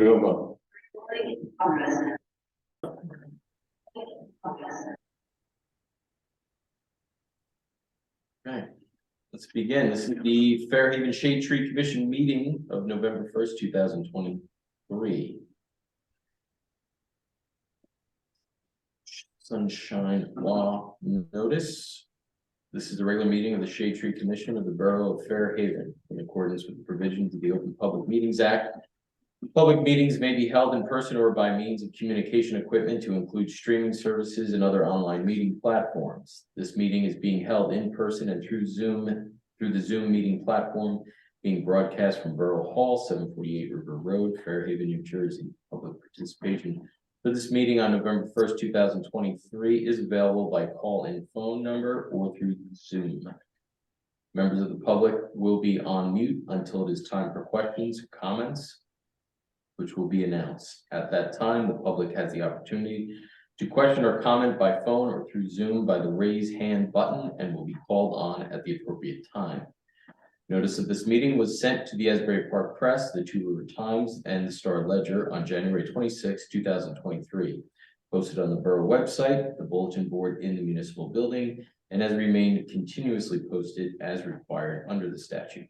go. Okay, let's begin. This is the Fairhaven Shade Tree Commission meeting of November 1st, 2023. Sunshine Law Notice. This is the regular meeting of the Shade Tree Commission of the Borough of Fairhaven in accordance with the provisions of the Open Public Meetings Act. Public meetings may be held in person or by means of communication equipment to include streaming services and other online meeting platforms. This meeting is being held in person and through the Zoom meeting platform being broadcast from Borough Hall, 748 River Road, Fairhaven, New Jersey. Public participation for this meeting on November 1st, 2023 is available by call-in phone number or through Zoom. Members of the public will be on mute until it is time for questions, comments, which will be announced. At that time, the public has the opportunity to question or comment by phone or through Zoom by the raise hand button and will be called on at the appropriate time. Notice of this meeting was sent to the Asbury Park Press, the Two River Times, and the Star Ledger on January 26, 2023. Posted on the Borough website, the bulletin board in the municipal building, and has remained continuously posted as required under the statute.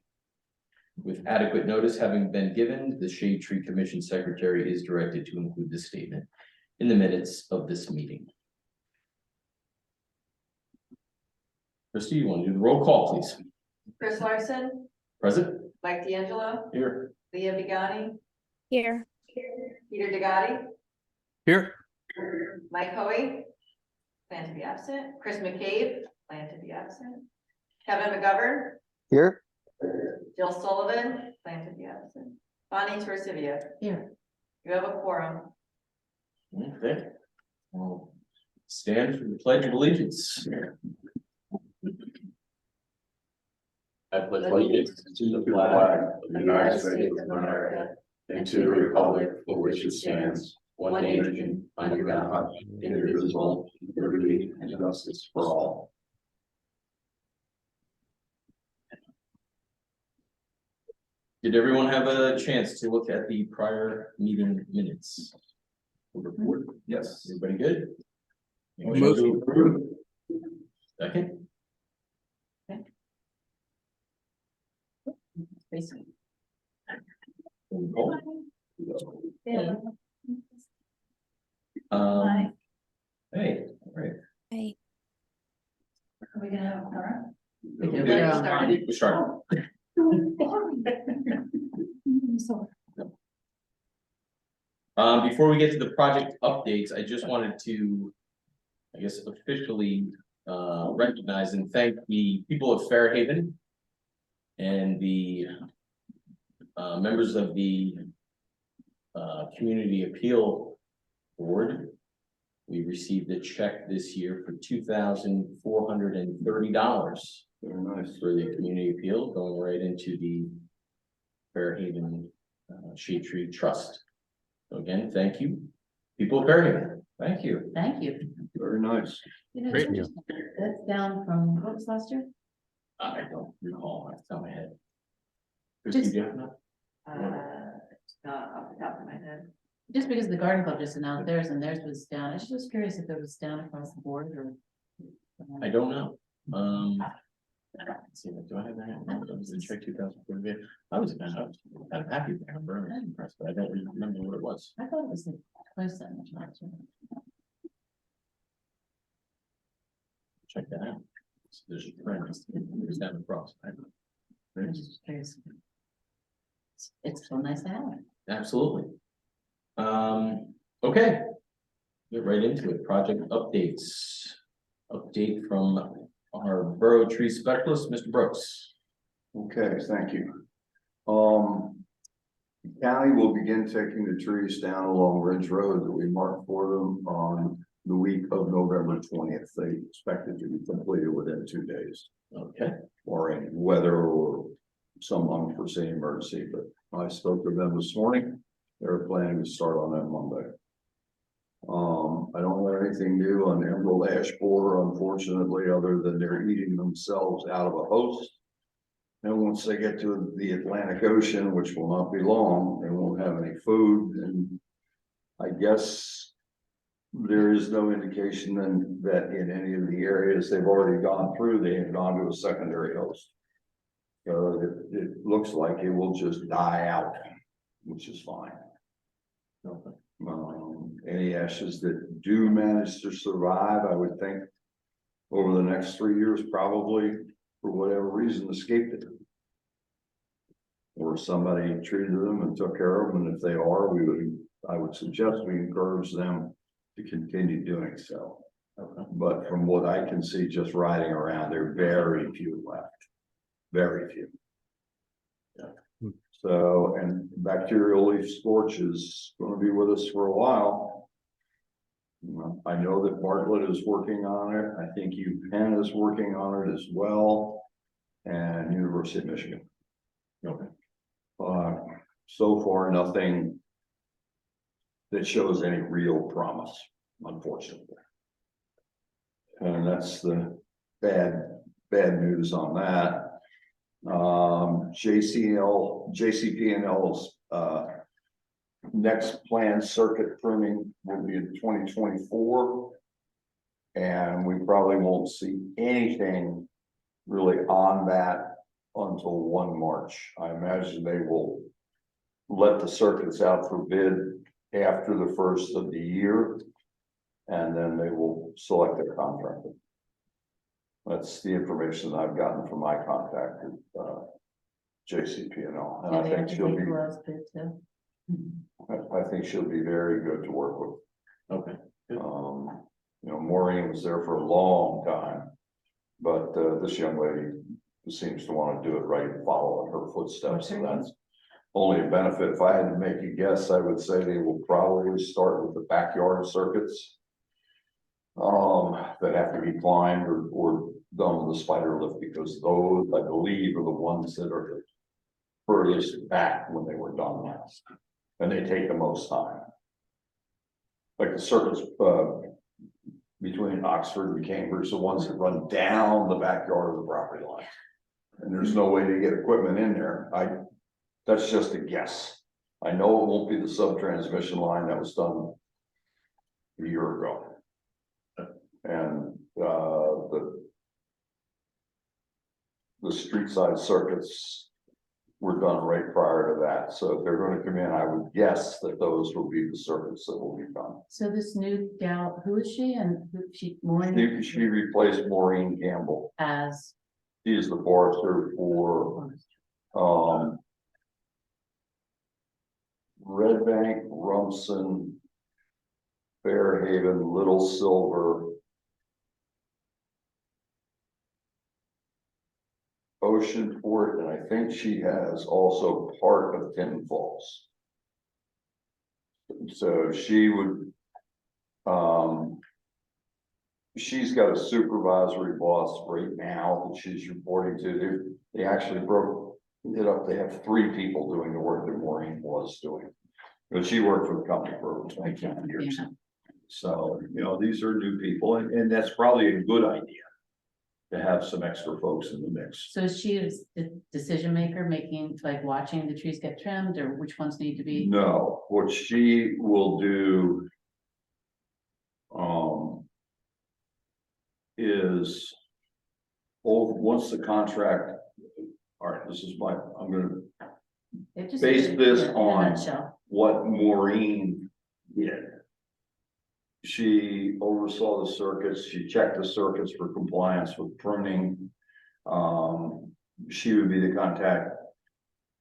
With adequate notice having been given, the Shade Tree Commission Secretary is directed to include this statement in the minutes of this meeting. Christy, you want to do the roll call, please? Chris Larson. Present. Mike D'Angelo. Here. Leah Vigani. Here. Peter Degatti. Here. Mike Hoey. Plan to be absent. Chris McCabe. Plan to be absent. Kevin McGovern. Here. Jill Sullivan. Plan to be absent. Bonnie Torcivia. Here. You have a quorum. Okay. I'll stand for the Pledge of Allegiance. I pledge allegiance to the flag of the United States of America and to the republic for which it stands, one nation, under God, indivisible, with liberty and justice for all. Did everyone have a chance to look at the prior meeting minutes? Report? Yes. Everybody good? Motion to approve. Second. Yeah. Hey, all right. Hey. Are we gonna have a quorum? We started. Before we get to the project updates, I just wanted to, I guess, officially recognize and thank the people of Fairhaven and the members of the Community Appeal Board. We received a check this year for $2,430. Very nice. For the community appeal, going right into the Fairhaven Shade Tree Trust. So again, thank you, people of Fairhaven. Thank you. Thank you. Very nice. Great. That's down from what was last year? I don't recall off the top of my head. Just- Christy, do you have enough? It's not off the top of my head. Just because the garden club just announced theirs and theirs was down, I was just curious if it was down across the board or. I don't know. Let's see, do I have that? That was the check 2040. I was kind of happy with that number. I was impressed, but I don't remember what it was. I thought it was like close that much. Check that out. So there's a trend. It's down across. I was just curious. It's so nice to have it. Absolutely. Okay. Get right into it. Project updates. Update from our Borough Tree Specialist, Mr. Brooks. Okay, thank you. The county will begin taking the trees down along Ridge Road that we marked for them on the week of November 20th. They expect it to be completed within 2 days, Okay. barring weather or some unforeseen emergency, but I spoke with them this morning. They're planning to start on that Monday. I don't have anything new on emerald ash borer, unfortunately, other than they're eating themselves out of a hose. And once they get to the Atlantic Ocean, which will not be long, they won't have any food, and I guess there is no indication then that in any of the areas they've already gone through, they have gone to a secondary host. So it looks like it will just die out, which is fine. Okay. Any ashes that do manage to survive, I would think over the next 3 years, probably for whatever reason escaped it. Or somebody treated them and took care of them, and if they are, I would suggest we encourage them to continue doing so. Okay. But from what I can see, just riding around, there are very few left, very few. Yeah. So, and bacterial leaf scorch is going to be with us for a while. I know that Bartlett is working on it. I think UPenn is working on it as well, and University of Michigan. Okay. So far, nothing that shows any real promise, unfortunately. And that's the bad news on that. JCP&L's next planned circuit pruning will be in 2024. And we probably won't see anything really on that until 1 March. I imagine they will let the circuits out for bid after the first of the year, and then they will select their contractor. That's the information I've gotten from my contact at JCP&L, and I think she'll be. I think she'll be very good to work with. Okay. Good. Maureen was there for a long time, but this young lady seems to want to do it right and follow in her footsteps. So that's only a benefit. If I had to make a guess, I would say they will probably start with the backyard circuits that have to be climbed or done with a spider lift, because those, I believe, are the ones that are the furthest back when they were done last, and they take the most time. Like the circuits between Oxford and Cambridge, the ones that run down the backyard of the property line. And there's no way to get equipment in there. That's just a guess. I know it won't be the sub-transmission line that was done a year ago. And the street side circuits were done right prior to that. So if they're going to come in, I would guess that those will be the circuits that will be done. So this new gal, who is she, and Maureen? She replaced Maureen Campbell. As She is the forester for Red Bank, Rumson, Fairhaven, Little Silver, Oceanport, and I think she has also part of Tinton Falls. So she would, she's got a supervisory boss right now that she's reporting to. They actually broke it up. They have 3 people doing the work that Maureen was doing. But she worked for the company for over 25 years. Yeah. So, these are new people, and that's probably a good idea to have some extra folks in the mix. So she is the decision maker, making, like, watching the trees get trimmed, or which ones need to be? No, what she will do is once the contract, all right, this is I'm gonna base this in a on nutshell. what Maureen did. She oversaw the circuits, she checked the circuits for compliance with pruning. She would be the contact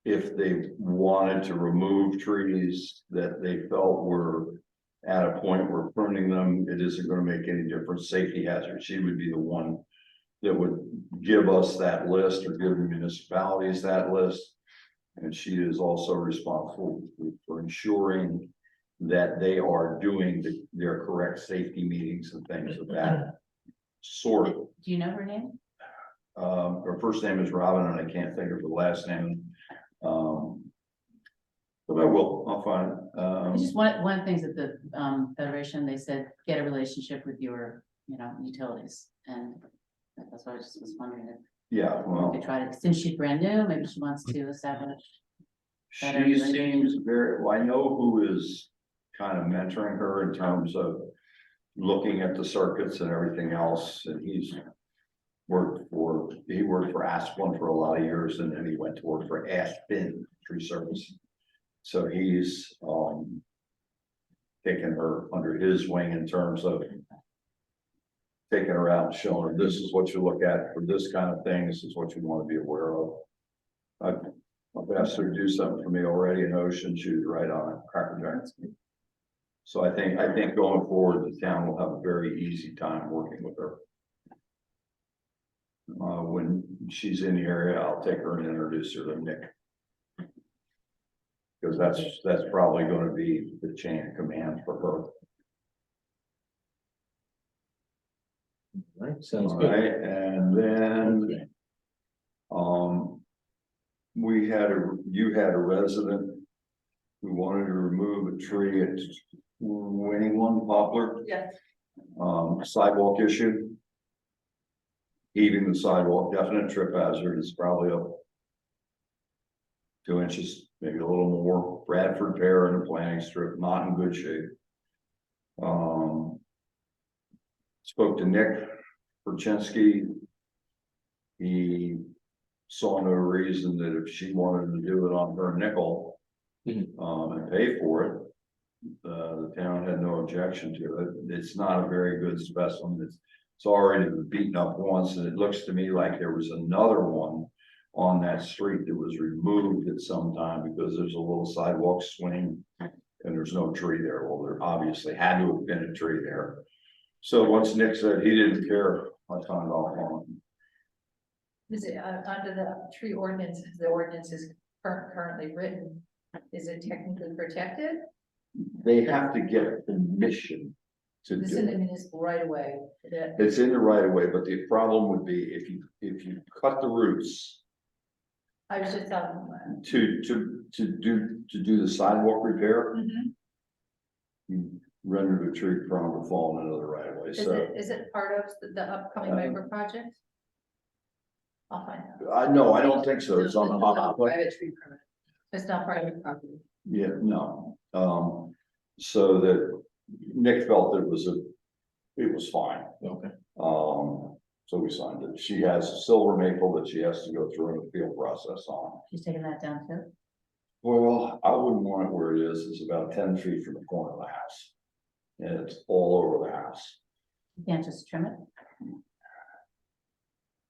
if they wanted to remove trees that they felt were at a point where pruning them, it isn't going to make any difference, safety hazard. She would be the one that would give us that list, or give the municipalities that list. And she is also responsible for ensuring that they are doing their correct safety meetings and things of that sort. Do you know her name? Her first name is Robin, and I can't think of her last name. But I'll find it. It's just one of the things that the Federation, they said, get a relationship with your, utilities, and that's why I just was wondering if. Yeah, well, We could try to, since she's brand new, maybe she wants to establish. Better she relationship. seems very, well, I know who is kind of mentoring her in terms of looking at the circuits and everything else, and he worked for Aspen for a lot of years, and then he went to work for Aspen Tree Service. So he's, taking her under his wing in terms of taking her out and showing her, this is what you look at for this kind of thing, this is what you want to be aware of. I've asked her to do something for me already in Ocean, she was right on it, Cracker Jacks. So I think going forward, the town will have a very easy time working with her. When she's in the area, I'll take her and introduce her to Nick. Because that's probably gonna be the chain of command for her. Right, sounds All good. right, and then, you had a resident who wanted to remove a tree at Winning One Poplar, Yes. sidewalk issue. Heaving the sidewalk, definite trip hazard, is probably up 2 inches, maybe a little more. Bradford pear and a planting strip, not in good shape. Spoke to Nick Perchinsky. He saw no reason that if she wanted to do it on her nickel, and pay for it, the town had no objection to it. It's not a very good specimen. It's already been beaten up once, and it looks to me like there was another one on that street that was removed at some time because there's a little sidewalk swing and there's no tree there. Well, there obviously had to have been a tree there. So once Nick said he didn't care, I signed off on it. Is it under the tree ordinance, as the ordinance is currently written, is it technically protected? They have to get permission to This do in the it. municipal right of way, that, It's in the right of way, but the problem would be if you cut the roots I was just telling to do the sidewalk repair, them. you render the tree prone to fall into the right of way, so. Is it part of the upcoming micro project? I'll find out. No, I don't think so, it's on the Private tree permit. It's not private property. Yeah, no, so that Nick felt it was fine, Okay. so we signed it. She has a silver maple that she has to go through an appeal process on. She's taking that down too. Well, I wouldn't want it where it is, it's about 10 feet from the corner of the house. And it's all over the house. You can't just trim it.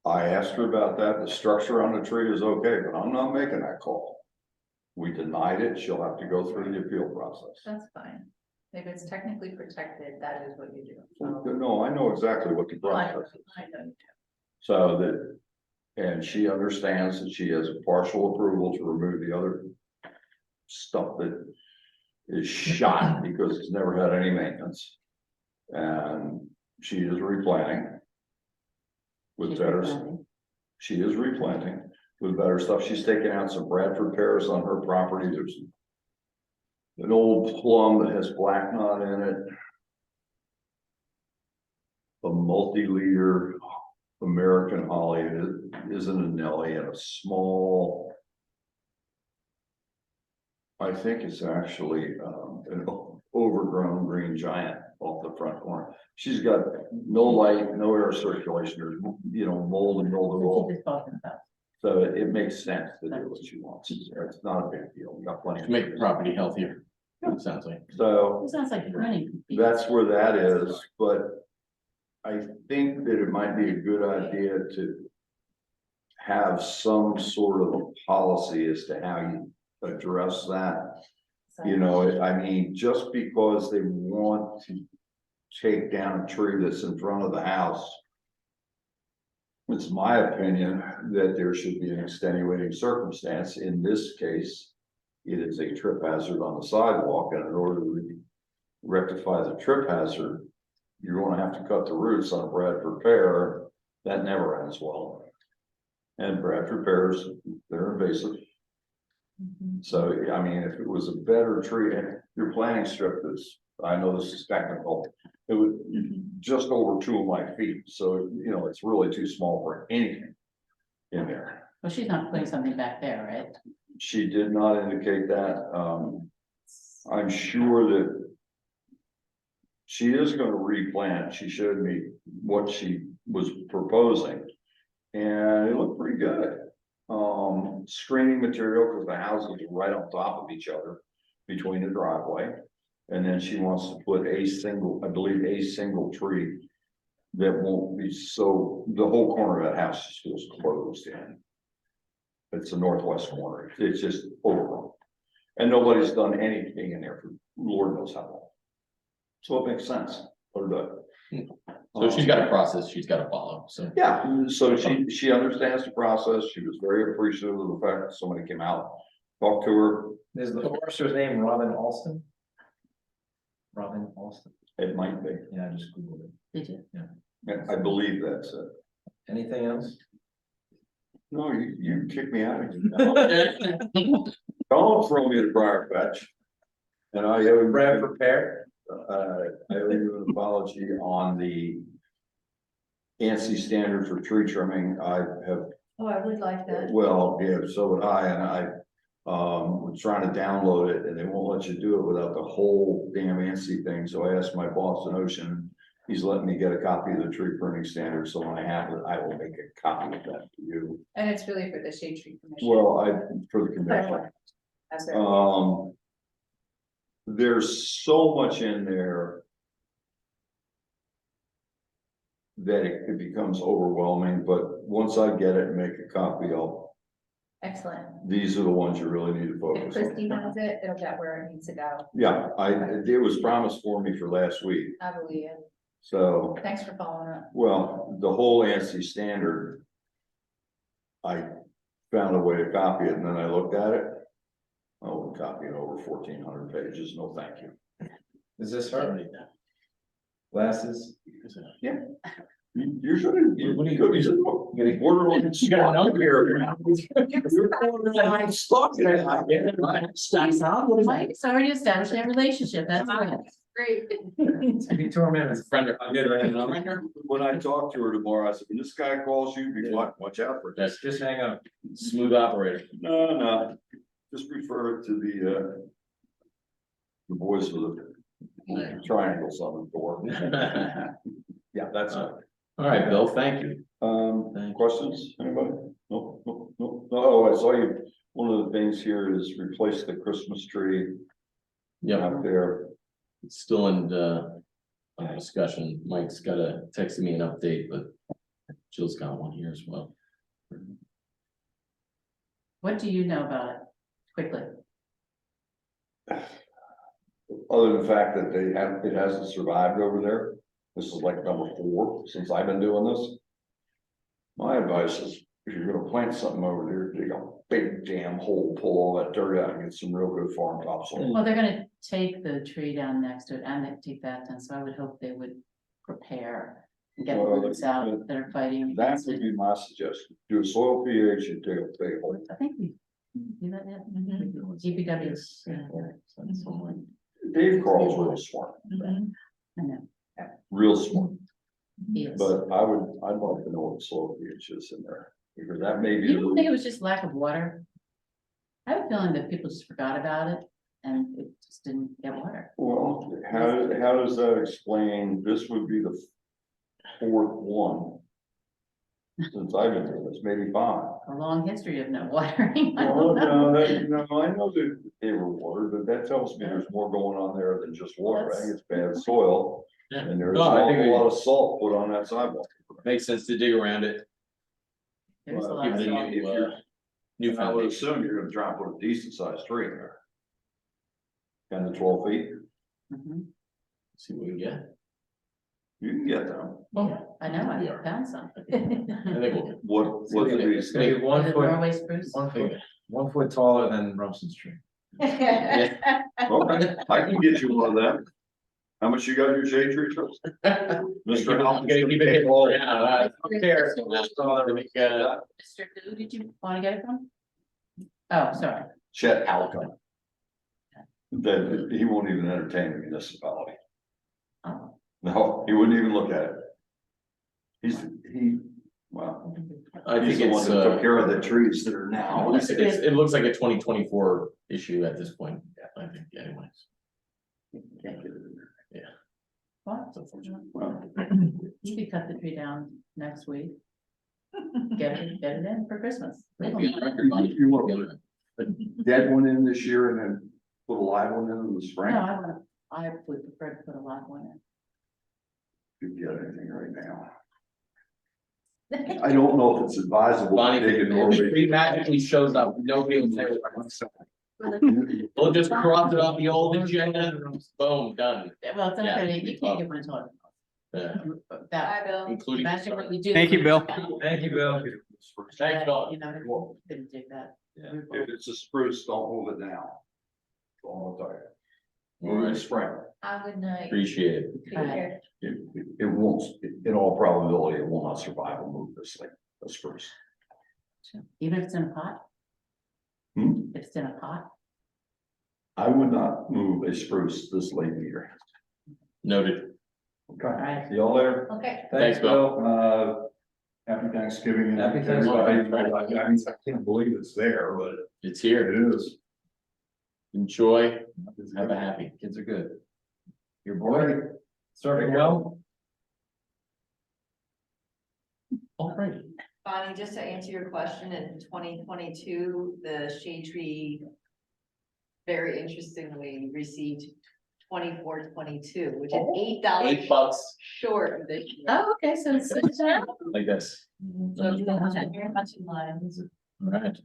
I asked her about that, the structure on the tree is okay, but I'm not making that call. We denied it, she'll have to go through the appeal process. That's fine. If it's technically protected, that is what you do. So- No, I know exactly what the I process is. I know you do. So that, and she understands that she has a partial approval to remove the other stuff that is shot because it's never had any maintenance. And she is replanting with She's better, replanting. she is replanting with better stuff. She's taking out some Bradford pears on her property. There's an old plum that has black knot in it. A multi-liter American holly, it isn't a Nelly, and a small, I think it's actually an overgrown green giant off the front corner. She's got no light, no air circulation, there's, mold and mold and So all. she just bought them about. So it makes sense to do what she wants. It's not a big deal. We got plenty. To make the property healthier, it sounds like. So It sounds like pruning. that's where that is, but I think that it might be a good idea to have some sort of a policy as to how you address that. I mean, just because they want to take down a tree that's in front of the house, it's my opinion that there should be an extenuating circumstance. In this case, it is a trip hazard on the sidewalk, and in order to rectify the trip hazard, you're gonna have to cut the roots on a Bradford pear. That never ends well. And Bradford pears, they're invasive. So, I mean, if it was a better tree, and your planting strip is, I know this is technical, it would just over 2 of my feet, so, it's really too small for anything. in there. Well, she's not putting something back there, right? She did not indicate that. I'm sure that she is gonna replant. She showed me what she was proposing. And it looked pretty good. Screening material, because the houses are right on top of each other between the driveway. And then she wants to put a single, I believe, a single tree that won't be so, the whole corner of that house just feels closed in. It's the northwest corner. It's just overrun. And nobody's done anything in there for Lord knows how long. So it makes sense. Put it up. So she's got a process she's got to follow, so. Yeah, so she understands the process. She was very appreciative of the fact that somebody came out, talked to her. Is the forester's name Robin Alston? Robin Alston, It might be. yeah, I just Googled it. Did you? I believe that's it. Anything else? No, you kicked me out of here. Don't throw me to Briar Patch. And I owe Brad prepared? I owe you an apology on the ANSI standard for tree trimming. I have, Oh, I would like that. well, yeah, so would I, and I was trying to download it and they won't let you do it without the whole damn ANSI thing. So I asked my boss in Ocean, he's letting me get a copy of the tree pruning standard. So when I have it, I will make a copy of that for you. And it's really for the Shade Tree Commission. Well, for the commission. As their- There's so much in there that it becomes overwhelming, but once I get it and make a copy, Excellent. these are the ones you really need to If focus on. Christie has it, it'll get where it needs to go. Yeah, it was promised for me for last week, I believe it. so, Thanks for following up. well, the whole ANSI standard. I found a way to copy it and then I looked at it. Oh, copying over 1,400 pages, no thank you. Is this her? Glasses? You're gonna, What do you- you're borderline. You got a number here. You're borderline stuck in it. I get it, right? Mike, it's already established a relationship, that's fine. Great. Maybe 2 minutes. Friend or- When I talk to her tomorrow, I said, when this guy calls you, be watch out for this. That's Just hang up. smooth operator. No, just refer it to the boys with the triangles on the door. Yeah, that's it. All right, Bill, thank you. Questions, anybody? No. Oh, I saw you, one of the things here is replace the Christmas tree Yep, out there. it's still in discussion. Mike's got a text me an update, but Jill's got one here as well. What do you know about it? Quickly. Other than the fact that it hasn't survived over there. This is like number 4 since I've been doing this. My advice is, if you're gonna plant something over there, dig a big damn hole, pull all that dirt out and get some real good farm topsoil. Well, they're gonna take the tree down next to it and they take that down, so I would hope they would prepare. And get the Well, roots out that are fighting. That against would it. be my suggestion. Do a soil pH and dig a big hole. I think we do that yet. DPW. Dave Carl's real smart, I know, real smart, yes. but I'd like to know what the soil pH is in there, because that may be. You don't think it was just lack of water? I have a feeling that people just forgot about it and it just didn't get water. Well, how does that explain, this would be the 4th one. Since I've been doing this, maybe 5. A long history of no watering. I Well, don't know. I know that they were watered, but that tells me there's more going on there than just water. I think it's bad soil. Yeah. And there's No, I a think lot of salt put on that sidewalk. Makes sense to dig around it. There's a Well, lot of give it a salt. new, new And I would foundation. assume you're gonna try and put a decent sized tree in there. 10 to 12 feet, Mhm. See what we can get. you can get them. Yeah, I know, Yeah. I found some. I think we'll. What's gonna be- the, It's gonna be 1 The foot, Norway spruce. 1 foot, 1 foot taller than Rumson's tree. okay, I can get you one of them. How much you got in your shade tree trucks? Mr. I'm gonna keep it hidden. Yeah, Who cares? Mr. Who did you want to get it from? Oh, sorry. Chet Alcott. That he won't even entertain the municipality. Oh, No, he wouldn't even look at it. Well, I think he's the one it's, that took care of the trees that are now. it looks like a 2024 issue at this point, I think, anyways. What? It's unfortunate. Well, You could cut the tree down next week. Get it in for Christmas. Maybe on record, Bonnie, You want together. a dead one in this year and then put a live one in the spring? No, I would prefer to put a live one Could get anything right now. I don't know if it's advisable. Bonnie, to dig if it the over. tree magically shows up, nobody will say. We'll just cross it off the old agenda, boom, done. in. Well, it's not Yeah. gonna, you can't give one until it. Yeah, That, Bye, Bill. including. imagine what you do. Thank you, Bill. Thank you, Bill. Thanks, Bill. You know, didn't take that. If it's a spruce, don't move it now. That's all I'll tell you. All Move it in right. spring. Have a good night. Appreciate it. Take care. It won't, in all probability, it will not survive a move this thing, a spruce. Even if it's in a pot? Hmm? If it's in a pot? I would not move a spruce this late in the year. Noted. Okay, Right. see y'all later. Okay. Thanks, Bill. Happy Thanksgiving. Happy Thanksgiving. Everybody. I mean, I can't believe it's there, but It's here. it is. Enjoy. Have a happy. Kids are good. Your All right. boy, starting well? All right. Bonnie, just to answer your question, in 2022, the shade tree very interestingly received 24.22, which is $8 $8 short of this year. Oh, okay, so it's. like this. So it's not very much in line. All right.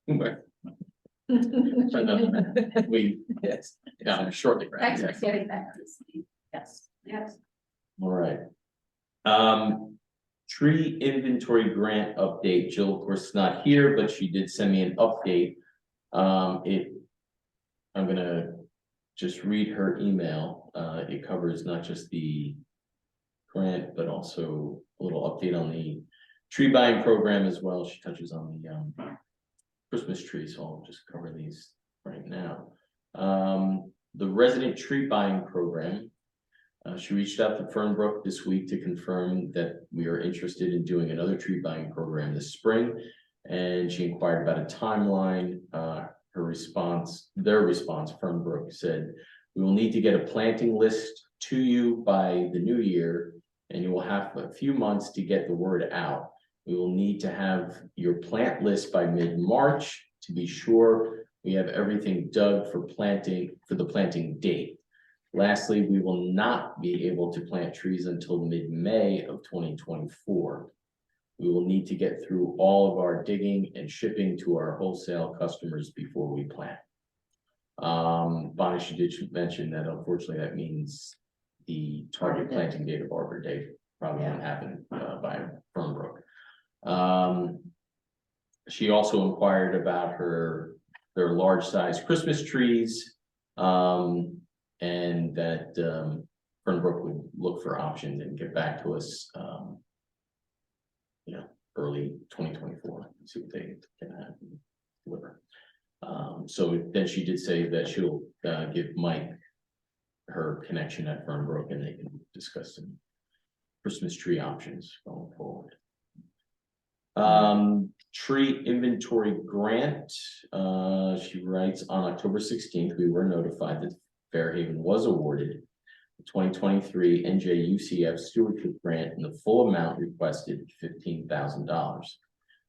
Okay. We, Yes. yeah, shortly. right, Thanks for exactly. getting back to Steve. Yes. Yes. All right. Tree inventory grant update. Jill, of course, is not here, but she did send me an update. I'm gonna just read her email. It covers not just the grant, but also a little update on the tree buying program as well. She touches on the Christmas tree, so I'll just cover these right now. The resident tree buying program. She reached out to Fernbrook this week to confirm that we are interested in doing another tree buying program this spring. And she inquired about a timeline. Their response, Fernbrook said, we will need to get a planting list to you by the new year, and you will have a few months to get the word out. We will need to have your plant list by mid-March to be sure we have everything dug for the planting date. Lastly, we will not be able to plant trees until mid-May of 2024. We will need to get through all of our digging and shipping to our wholesale customers before we plant. Bonnie, she did mention that unfortunately that means the target planting date of Arbor Day probably won't happen by Fernbrook. She also inquired about their large size Christmas trees. And that Fernbrook would look for options and get back to us, early 2024, see what they can deliver. So then she did say that she'll give Mike her connection at Fernbrook and they can discuss some Christmas tree options going forward. Tree inventory grant, she writes, on October 16th, we were notified that Fairhaven was awarded the 2023 NJUCF stewardship grant in the full amount requested, $15,000.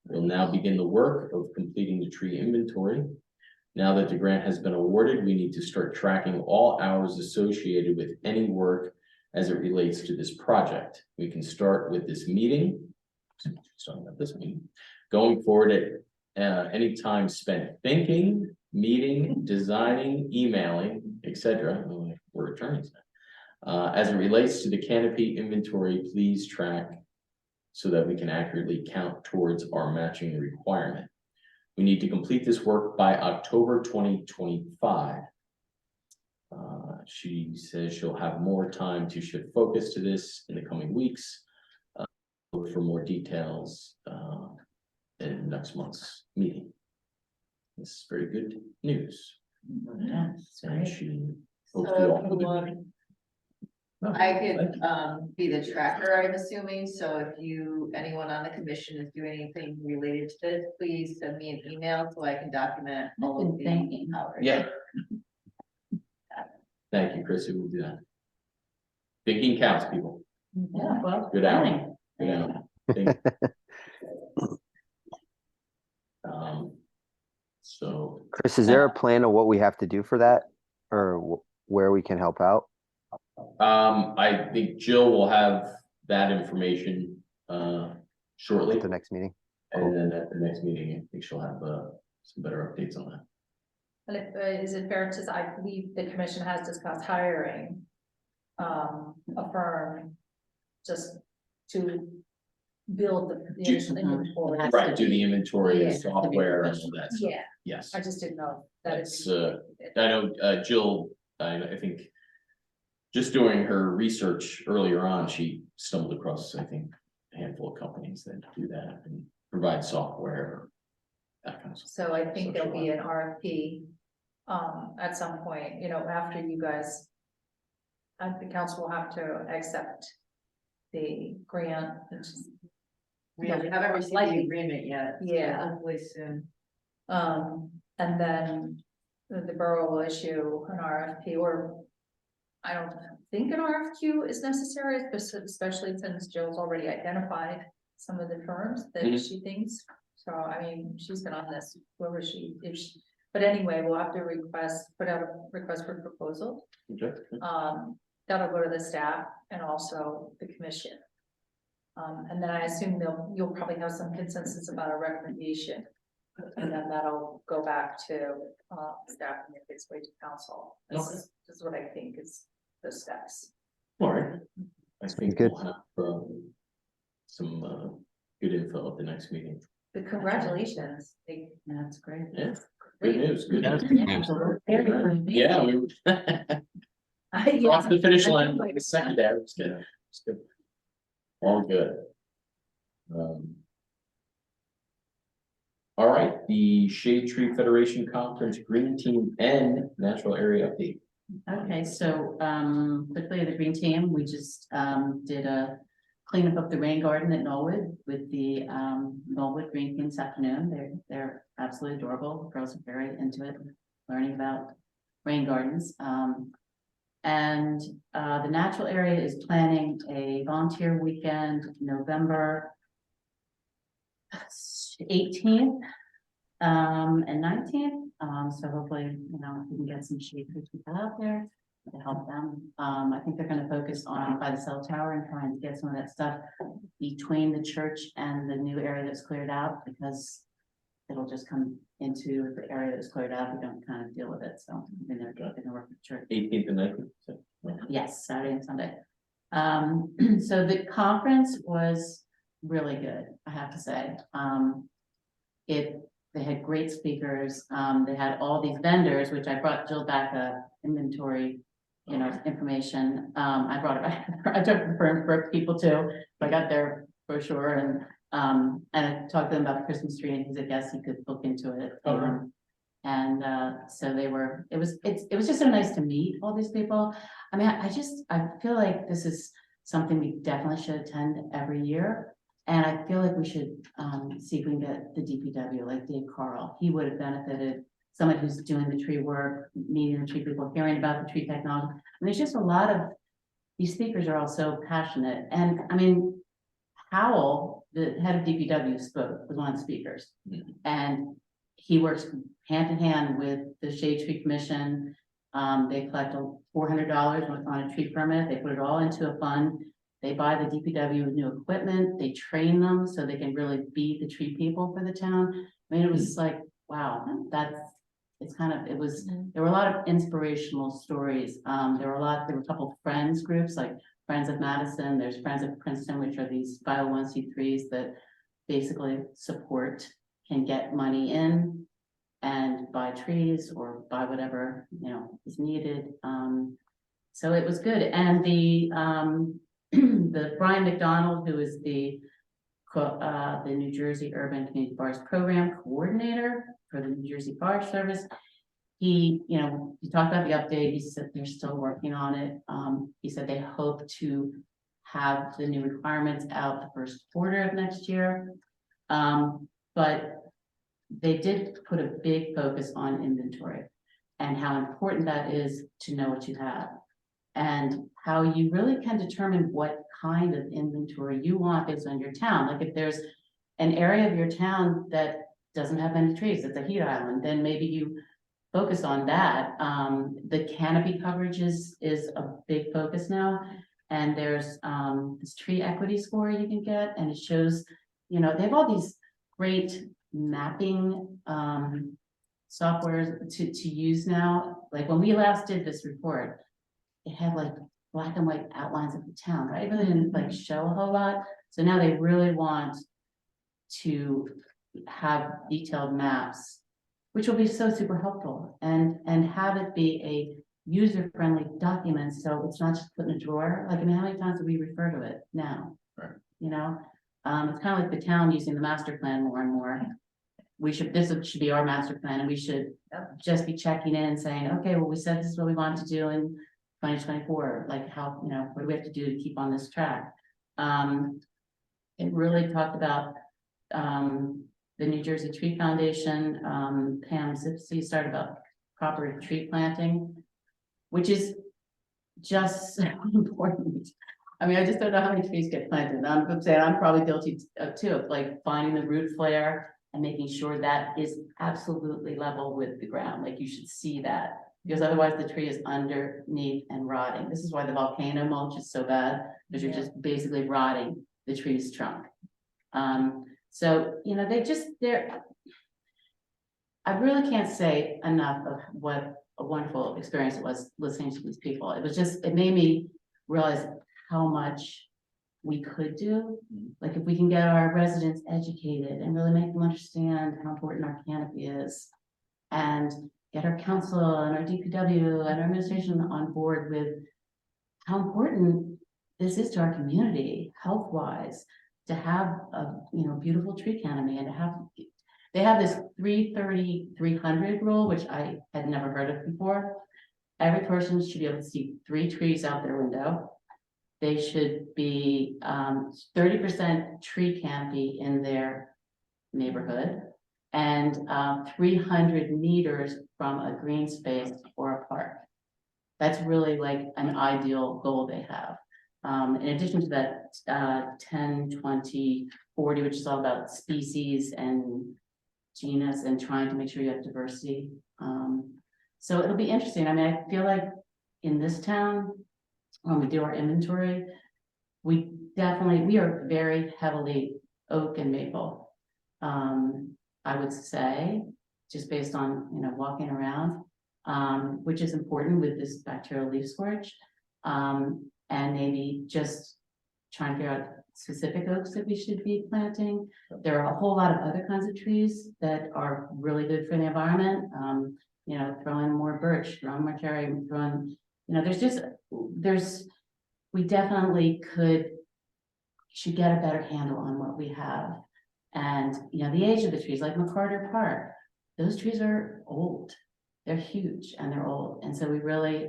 We'll now begin the work of completing the tree inventory. Now that the grant has been awarded, we need to start tracking all hours associated with any work as it relates to this project. We can start with this meeting. Starting at this meeting, going forward at any time spent thinking, meeting, designing, emailing, etc. We're attorneys now. As it relates to the canopy inventory, please track so that we can accurately count towards our matching requirement. We need to complete this work by October 2025. She says she'll have more time to shift focus to this in the coming weeks. Look for more details in next month's meeting. This is very good news. Yeah, And great. she hopes you all. I could, be the tracker, I'm assuming, so if anyone on the commission is doing anything related to this, please send me an email so I can document all I've of been the thinking. hours. Yeah. Thank you, Chrissy, we'll do that. Thinking counts, people. Yeah, well. Good out. planning. Good out. Think. So, Chris, is there a plan of what we have to do for that or where we can help out? I think Jill will have that information, shortly. At the next meeting? And then at the next meeting, I think she'll have, some better updates on that. And is it fair to say, I believe the commission has discussed hiring a firm just to build the Do- inventory. Has Right, to do be. the inventory Yeah, and it has to be software and all professional. that stuff. Yeah, Yes, I just didn't know that. that's, I know, Jill, I think. Just doing her research earlier on, she stumbled across, I think, a handful of companies that do that and provide software. That kind of stuff. So I think there'll be an RFP at some point, after you guys. The council will have to accept the grant, which is, We haven't received the Likely. agreement yet. so Yeah. Hopefully soon. and then the borough will issue an RFP, or I don't think an RFQ is necessary, especially since Jill's already identified some of the firms that Mhm. she thinks. So, I mean, she's been on this, but anyway, we'll have to put out a request for proposal. Okay. That'll go to the staff and also the commission. And then I assume you'll probably have some consensus about a recommendation. And then that'll go back to, staff and make its way to council. This is what I think is the steps. All right. I think good. we'll have, some, good info at the next meeting. But congratulations. That's great. Yeah, good news, good That's news. Yeah, we were off the finish line, like the secondary, it's good, it's good. All good. All right, the Shade Tree Federation Conference Green Team and Natural Area Update. Okay, so, quickly, the green team, we just, did a cleanup of the rain garden at Knollwood with the, Knollwood Green Team this afternoon. They're absolutely adorable. The girls are very into it, learning about rain gardens. And the natural area is planning a volunteer weekend, November 18th and 19th. So hopefully, we can get some shade for people out there to help them. I think they're gonna focus on by the cell tower and trying to get some of that stuff between the church and the new area that's cleared out, because it'll just come into the area that's cleared out. We don't kind of deal with it, so they're gonna work with the church. 18th and 19th. Yes, Saturday and Sunday. So the conference was really good, I have to say. They had great speakers. They had all these vendors, which I brought Jill back a inventory, information. I brought it back. I took it for people too. I got their brochure and I talked to them about the Christmas tree, and he said, yes, he could look into it. Okay. So it was just so nice to meet all these people. I mean, I feel like this is something we definitely should attend every year. And I feel like we should, see if we can get the DPW, like Dave Carl. He would have benefited, someone who's doing the tree work, meeting the tree people, hearing about the tree technology. I mean, there's just a lot of, these speakers are all so passionate. And I mean, Howell, the head of DPW, was one of the speakers. Mhm. And he works hand in hand with the Shade Tree Commission. They collect $400 on a tree permit. They put it all into a fund. They buy the DPW with new equipment. They train them so they can really be the tree people for the town. I mean, it was like, wow, there were a lot of inspirational stories. There were a couple of friends groups, like Friends of Madison, there's Friends of Princeton, which are these 501c3s that basically can get money in and buy trees or buy whatever, is needed. So it was good. And the Brian McDonald, who is the New Jersey Urban Community Forest Program Coordinator for the New Jersey Forest Service, he, he talked about the update, he said they're still working on it. He said they hope to have the new requirements out the first quarter of next year. But they did put a big focus on inventory and how important that is to know what you have. And how you really can determine what kind of inventory you want based on your town. Like if there's an area of your town that doesn't have any trees, it's a heat island, then maybe you focus on that. The canopy coverage is a big focus now. And there's this tree equity score you can get, and it shows, they have all these great mapping softwares to use now. Like when we last did this report, it had like black and white outlines of the town, right? It really didn't like show a whole lot. So now they really want to have detailed maps, which will be so super helpful, and have it be a user-friendly document. So it's not just put in a drawer. Like, I mean, how many times do we refer to it now? Right. It's kind of like the town using the master plan more and more. This should be our master plan, and we should just be checking in and saying, okay, well, we said this is what we want to do in 2024, like how, what do we have to do to keep on this track? It really talked about the New Jersey Tree Foundation, Pam Zipsey started about proper tree planting, which is just so important. I mean, I just don't know how many trees get planted. I'm saying I'm probably guilty too, of like finding the root flare and making sure that is absolutely level with the ground. Like you should see that, because otherwise the tree is underneath and rotting. This is why the volcano mulch is so bad, because you're just basically rotting the tree's trunk. So, I really can't say enough of what a wonderful experience it was listening to these people. It made me realize how much we could do. Like if we can get our residents educated and really make them understand how important our canopy is, and get our council and our DPW and our administration on board with how important this is to our community, health-wise, to have a beautiful tree canopy, and to have, they have this 330-300 rule, which I had never heard of before. Every person should be able to see 3 trees out their window. They should be 30% tree canopy in their neighborhood, and 300 meters from a green space or a park. That's really like an ideal goal they have. In addition to that, 10, 20, 40, which is all about species and genus and trying to make sure you have diversity. So it'll be interesting. I mean, I feel like in this town, when we do our inventory, we are very heavily oak and maple. I would say, just based on, walking around, which is important with this bacterial leaf scourge. And maybe just trying to figure out specific oaks that we should be planting. There are a whole lot of other kinds of trees that are really good for the environment. Throw in more birch, throw in more cherry, throw in, we definitely should get a better handle on what we have. And, the age of the trees, like McCarter Park, those trees are old. They're huge and they're old. And so we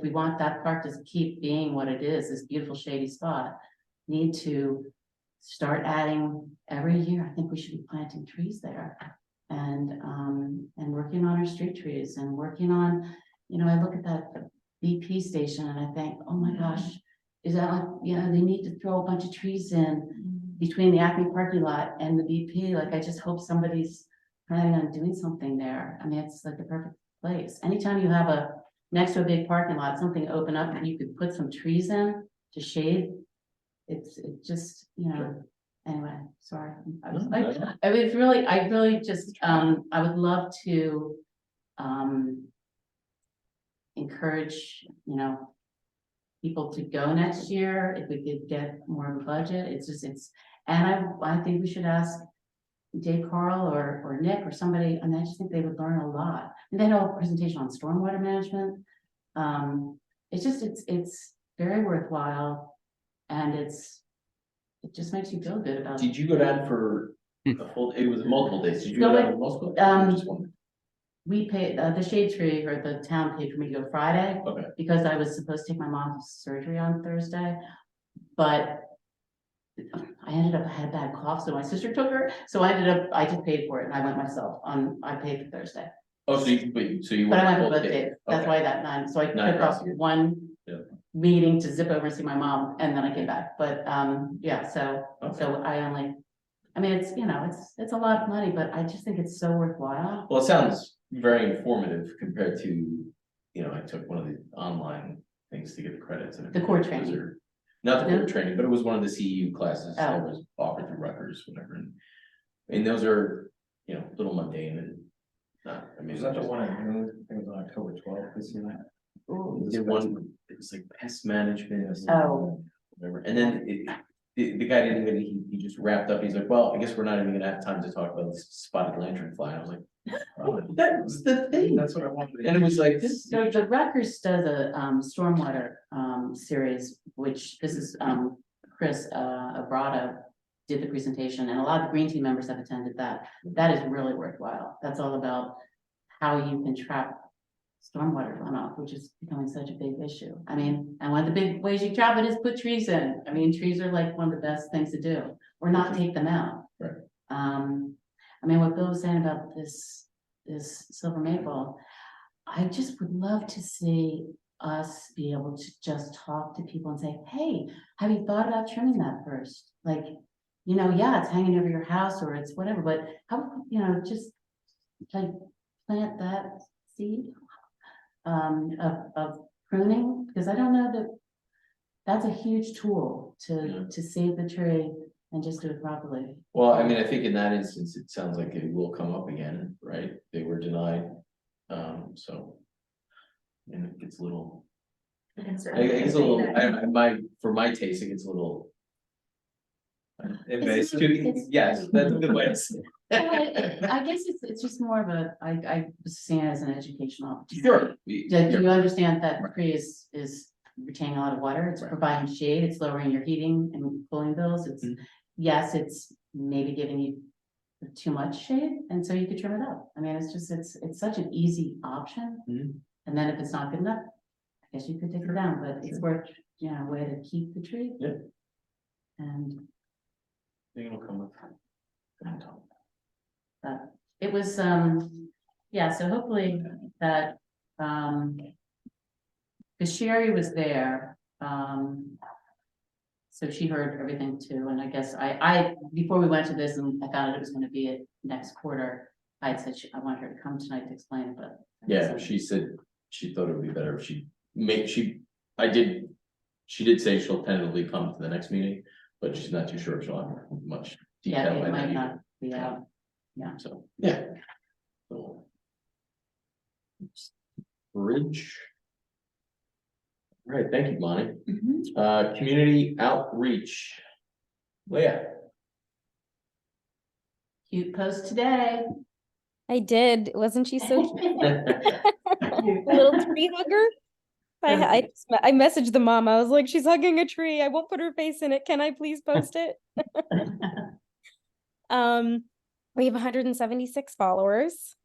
want that park to keep being what it is, this beautiful shady spot. Need to start adding every year. I think we should be planting trees there, and working on our street trees, and working on, I look at that BP station and I think, oh my gosh, is that like, they need to throw a bunch of trees in between the Acme parking lot and the BP. Like, I just hope somebody's planning on doing something there. I mean, it's like the perfect place. Anytime you have next to a big parking lot, something open up and you could put some trees in to shade, it just, anyway, sorry. I really just, I would love to encourage, people to go next year if we could get more of a budget. And I think we should ask Dave Carl or Nick or somebody, and I just think they would learn a lot. And they had a presentation on stormwater management. It's very worthwhile, and it just makes you feel good about it. Did you go down for a full, it was multiple days, did you No, go down multiple? um, Just one? we paid, the shade tree or the town paid for me to go Friday. Okay. Because I was supposed to take my mom to surgery on Thursday, but I ended up, I had a bad cough, so my sister took her, so I just paid for it and I went myself I paid for Thursday. Oh, so you. But I went for both both days. days, that's Okay. why that nine, so I Nine took off rest days. one Yeah. meeting to zip over and see my mom, and then I came back, but, yeah, so Okay. I mean, it's, you know, it's a lot of money, but I just think it's so worthwhile. Well, it sounds very informative compared to, you know, I took one of the online things to get the credits. And The core those training. are- Not the core No? training, but it was one of the CEU classes that Oh. was offered through Rutgers, whatever. And those are, you know, a little mundane and not, I mean. Was that the one in June? I think it was on October 12th this year. We did one, it was like pest management. Oh. Whatever, and then the guy didn't even, he just wrapped up, he's like, well, I guess we're not even gonna have time to talk about this spotted lantern fly, and I was like, oh, that was the thing. That's what I wanted. And it was like, this, So the Rutgers does a stormwater series, which this is Chris Borough did the presentation, and a lot of the green team members have attended that. That is really worthwhile. That's all about how you can trap stormwater runoff, which is becoming such a big issue. I mean, and one of the big ways you trap it is put trees in. I mean, trees are like one of the best things to do, or not take them out. Right. I mean, what Bill was saying about this silver maple, I just would love to see us be able to just talk to people and say, hey, have you thought about trimming that first? Like, you know, yeah, it's hanging over your house or it's whatever, but how, you know, just like plant that seed of pruning, because I don't know that that's a huge tool to save the tree and just do it properly. well, I mean, I think in that instance, it sounds like it will come up again, right? They were denied, so. And it gets a little, it gets a little, for my taste, it gets a little. It's- Yes, that's a good way to say Well, it. I guess it's just more of a, I was seeing it as an educational opportunity. Sure. Do you understand that Right. tree is retaining a lot of water, it's Right. providing shade, it's lowering your heating and cooling bills, it's, Mhm. yes, it's maybe giving you too much shade, and so you could trim it up. I mean, it's just, it's such an easy option. Mhm. And then if it's not good enough, I guess you could take it down, but it's worth, you know, a way to keep the tree. Yeah. And I think it'll come up. but it was, yeah, so hopefully that, because Sherry was there, so she heard everything too, and I guess before we went to this and I found out it was gonna be at next quarter, I had said I wanted her to come tonight to explain it, but. Yeah, she said she thought it would be better if she she did say she'll tentatively come to the next meeting, but she's not too sure if she'll have much Yeah, detail by it might then. not be out. So, yeah. So. Bridge. All right, thank you, Bonnie. Community outreach. Leah. Cute post today. I did. Wasn't she so cute? Cute. Little tree hugger? I messaged the mom. I was like, she's hugging a tree. I won't put her face in it. Can I please post it? We have 176 followers.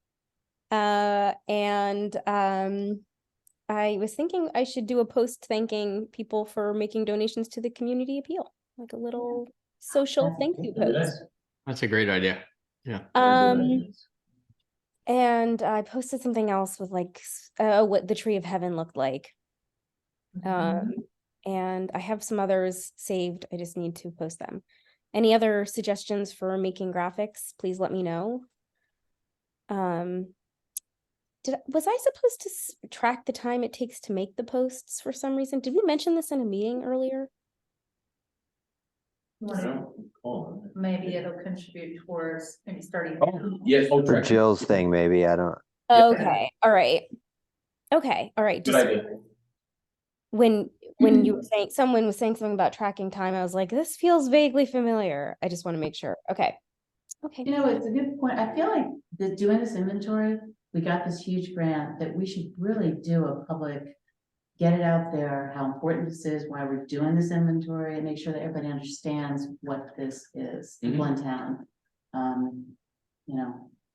And I was thinking I should do a post thanking people for making donations to the community appeal, like a little social thank you post. That's a great idea. And I posted something else with like what the tree of heaven looked like. And I have some others saved. I just need to post them. Any other suggestions for making graphics, please let me know. Was I supposed to track the time it takes to make the posts for some reason? Did we mention this in a meeting earlier? I don't recall. Maybe it'll contribute towards maybe starting. Yes. For Jill's thing, maybe, I don't, Okay, all right. Okay, all right. Good Just idea. when you were saying someone was saying something about tracking time, I was like, this feels vaguely familiar. I just want to make sure. Okay. Okay. You know, it's a good point. I feel like doing this inventory, we got this huge grant that we should really do a public, get it out there, how important this is, why we're doing this inventory, and make sure that everybody understands what this is, people in town. You know,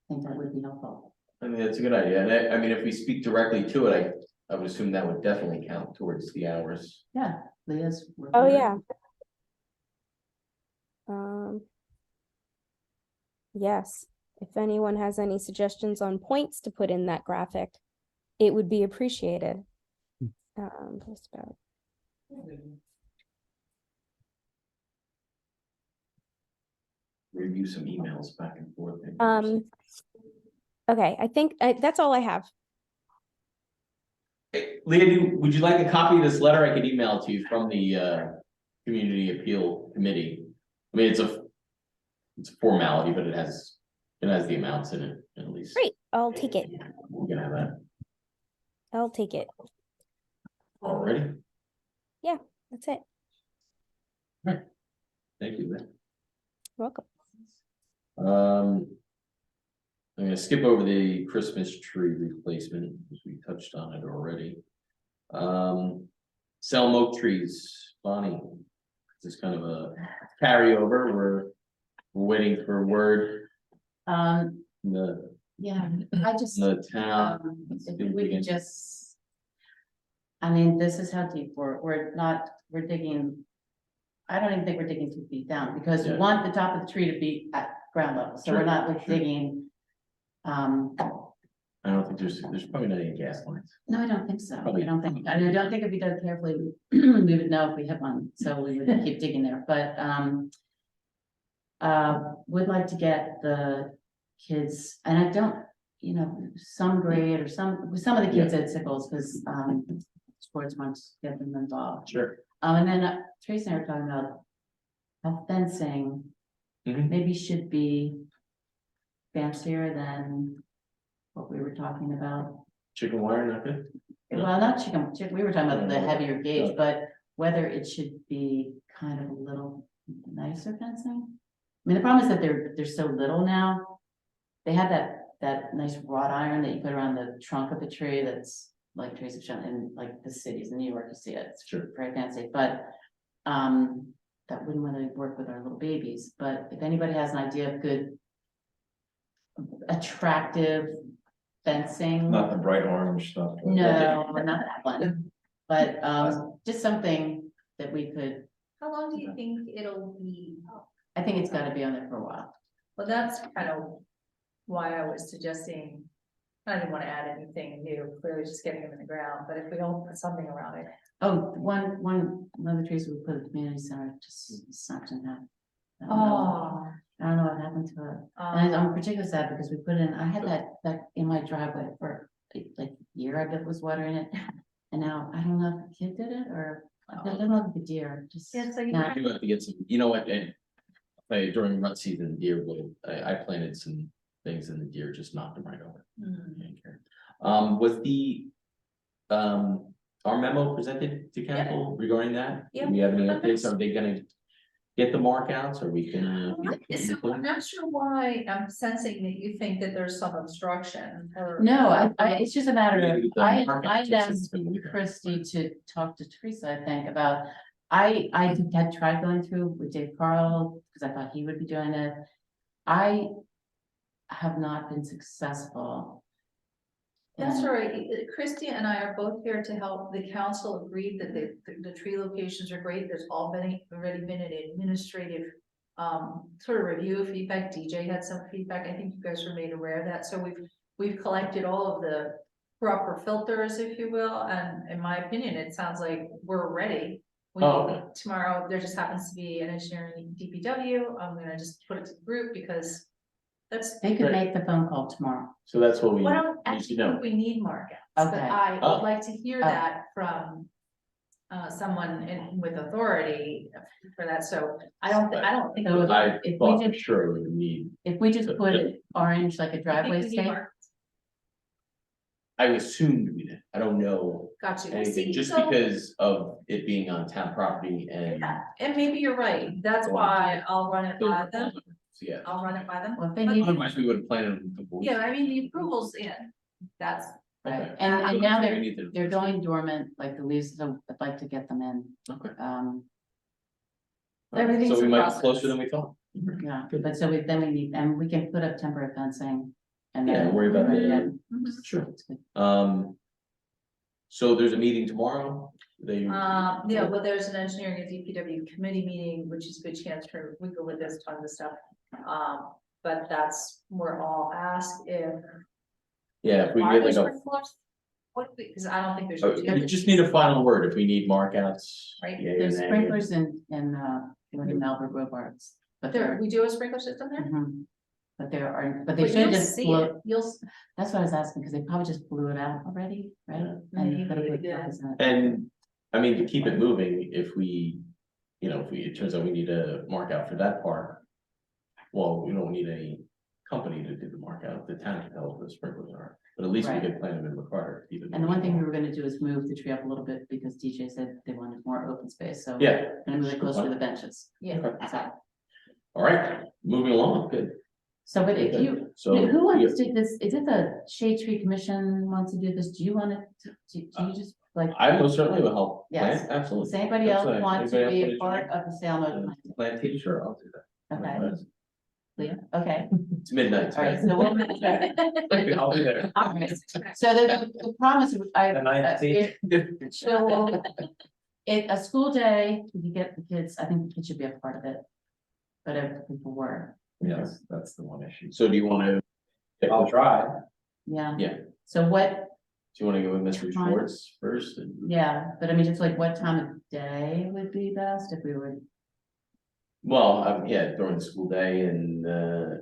I think that would be helpful. I mean, that's a good idea, and I mean, if we speak directly to it, I would assume that would definitely count towards the hours. Yeah, Leah's. Oh, yeah. Yes, if anyone has any suggestions on points to put in that graphic, it would be appreciated. Just about. Review some emails back and forth. Okay, I think that's all I have. Hey, Leah, would you like a copy of this letter? I could email it to you from the Community Appeal Committee. I mean, it's a formality, but it has the amounts in it, at least. Great, I'll take it. We're gonna have that I'll take it. already. That's it. Thank you, Leah. Welcome. I'm gonna skip over the Christmas tree replacement, because we touched on it already. Sell oak trees, Bonnie. This is kind of a carryover, we're waiting for word Um, from the yeah, I just, the town. if we could just. I mean, this is how deep we're digging. I don't even think we're digging 2 feet down, because we Yeah. want the top of the tree to be at ground level, so we're Sure, not like sure. digging. I don't think there's probably not any gas lines. No, I don't think so. Probably. I don't think if we did it carefully, we would know if we had one, so we would keep digging there, but, would like to get the kids, and I don't, some grade or some of the kids at Sickles, because, sports wants to get them involved. Sure. And then Tracy and I were talking about how fencing Mhm. maybe should be fancier than what we were talking about. Chicken wire, not good? Well, not chicken, we were talking about the heavier Yeah. gauge, but whether it should be kind of a little nicer fencing. I mean, the problem is that there's so little now. They have that nice wrought iron that you put around the trunk of the tree that's like Tracy shown in like the cities in New York, you see it, it's Sure. very fancy, but that wouldn't really work with our little babies, but if anybody has an idea of good attractive fencing. Not the bright orange stuff. No, not that one, but just something that we could, How long do you think it'll be up? I think it's gotta be on there for a while. Well, that's kind of why I was suggesting, I didn't want to add anything new, clearly just getting them in the ground, but if we all put something around it. Oh, one of the trees we put at the community center just snapped in half. I don't know what happened to it. And I'm particularly sad because we put in, I had that in my driveway for like a year, I bet was watering it. And now I don't know if a kid did it or, I don't know if a deer, just. Yeah, so you not- I do have to get some, you know what, and during rut season, deer will, I planted some things and the deer just knocked them right over. Mm. Didn't care. Was the our memo presented to council regarding that? Yeah. Do we have any updates? Are they gonna get the markouts or we can? So I'm not sure why I'm sensing that you think that there's some obstruction or. No, it's just a matter of, Maybe the I markup asked system's been weaker. Christie to talk to Teresa, I think, about. I had tried going through with Dave Carl, because I thought he would be doing it. I have not been successful. That's in- right. Christy and I are both here to help. The council agreed that the tree locations are great. There's already been an administrative sort of review of feedback. DJ had some feedback. I think you guys were made aware of that. So we've collected all of the proper filters, if you will, and in my opinion, it sounds like we're ready. Tomorrow, there just happens to be an engineering DPW. I'm gonna just put it to the group because that's. They could Great. make the phone call tomorrow. So that's what we Well, I don't need to actually know. think we need markups, but Okay. I Oh. would like to hear Oh. that from someone with authority for that, so I don't think. So I if thought we for just, sure we would need, if we just put it orange like a I think driveway we need stake. markups. I assumed we did, I don't know Got you. anything, See, just so- because of it being on town property and. Yeah, and maybe you're right, that's why I'll run it by them, Yeah, I'll run it by them. Well, if they need, otherwise we would have planned on. the Yeah, I mean, the approval's in, that's, Okay. and now We need to- they're going dormant, like the leaves, so I'd like to get them in. Okay. Everything's So we a might be process. closer than we thought. Yeah, but so then we need, and we can put up temporary fencing And Yeah, then worry about the, Mhm. sure. So there's a meeting tomorrow, they. Yeah, well, there's an engineering and DPW committee meeting, which is a good chance for, we go with this tons of stuff. But that's, we're all asked if. Yeah, if we Are get there like a, sprinklers? What, because I don't think there's. you just need a final word, if we need markouts. Right, yay or there's nay. sprinklers in William Albert Robarts. But There, we do a sprinkler system there? Mhm. But there are, but they But should you'll just see blow, it, that's what I was asking, because they probably just blew it out already, right? And put a big Yeah. focus in it. And, I mean, to keep it moving, if we, it turns out we need a mark out for that park. Well, we don't need a company to do the mark out, the town can tell us what the sprinklers are, but at least we Right. could plan them in McCarter. to keep it And the one thing we moving. were gonna do is move the tree up a little bit, because DJ said they wanted more open space, so. Yeah, And move it closer to the benches. Yeah. Okay. So, all right, moving along, good. but if you, So. who wants yeah, to do this, is it the Shade Tree Commission wants to do this, do you want to, do you just like, I most certainly will help. Yes. Plan, absolutely. does anybody else Absolutely. want to Anybody be else a wanna part of the sale note? join? Plan team, sure, I'll do that. Okay, Leah, okay, It's midnight. all right, so we'll. I'll be there. All right. So the promise, I. The 19th. So, a school day, you get the kids, I think the kids should be a part of it. But if people were, Yes, that's the one issue. So do you wanna? I'll try. yeah. Yeah. So what, Do you wanna go with Mr. Fine. Schwartz first? And- yeah, but I mean, just like what time of day would be best if we would, Well, yeah, during the school day and,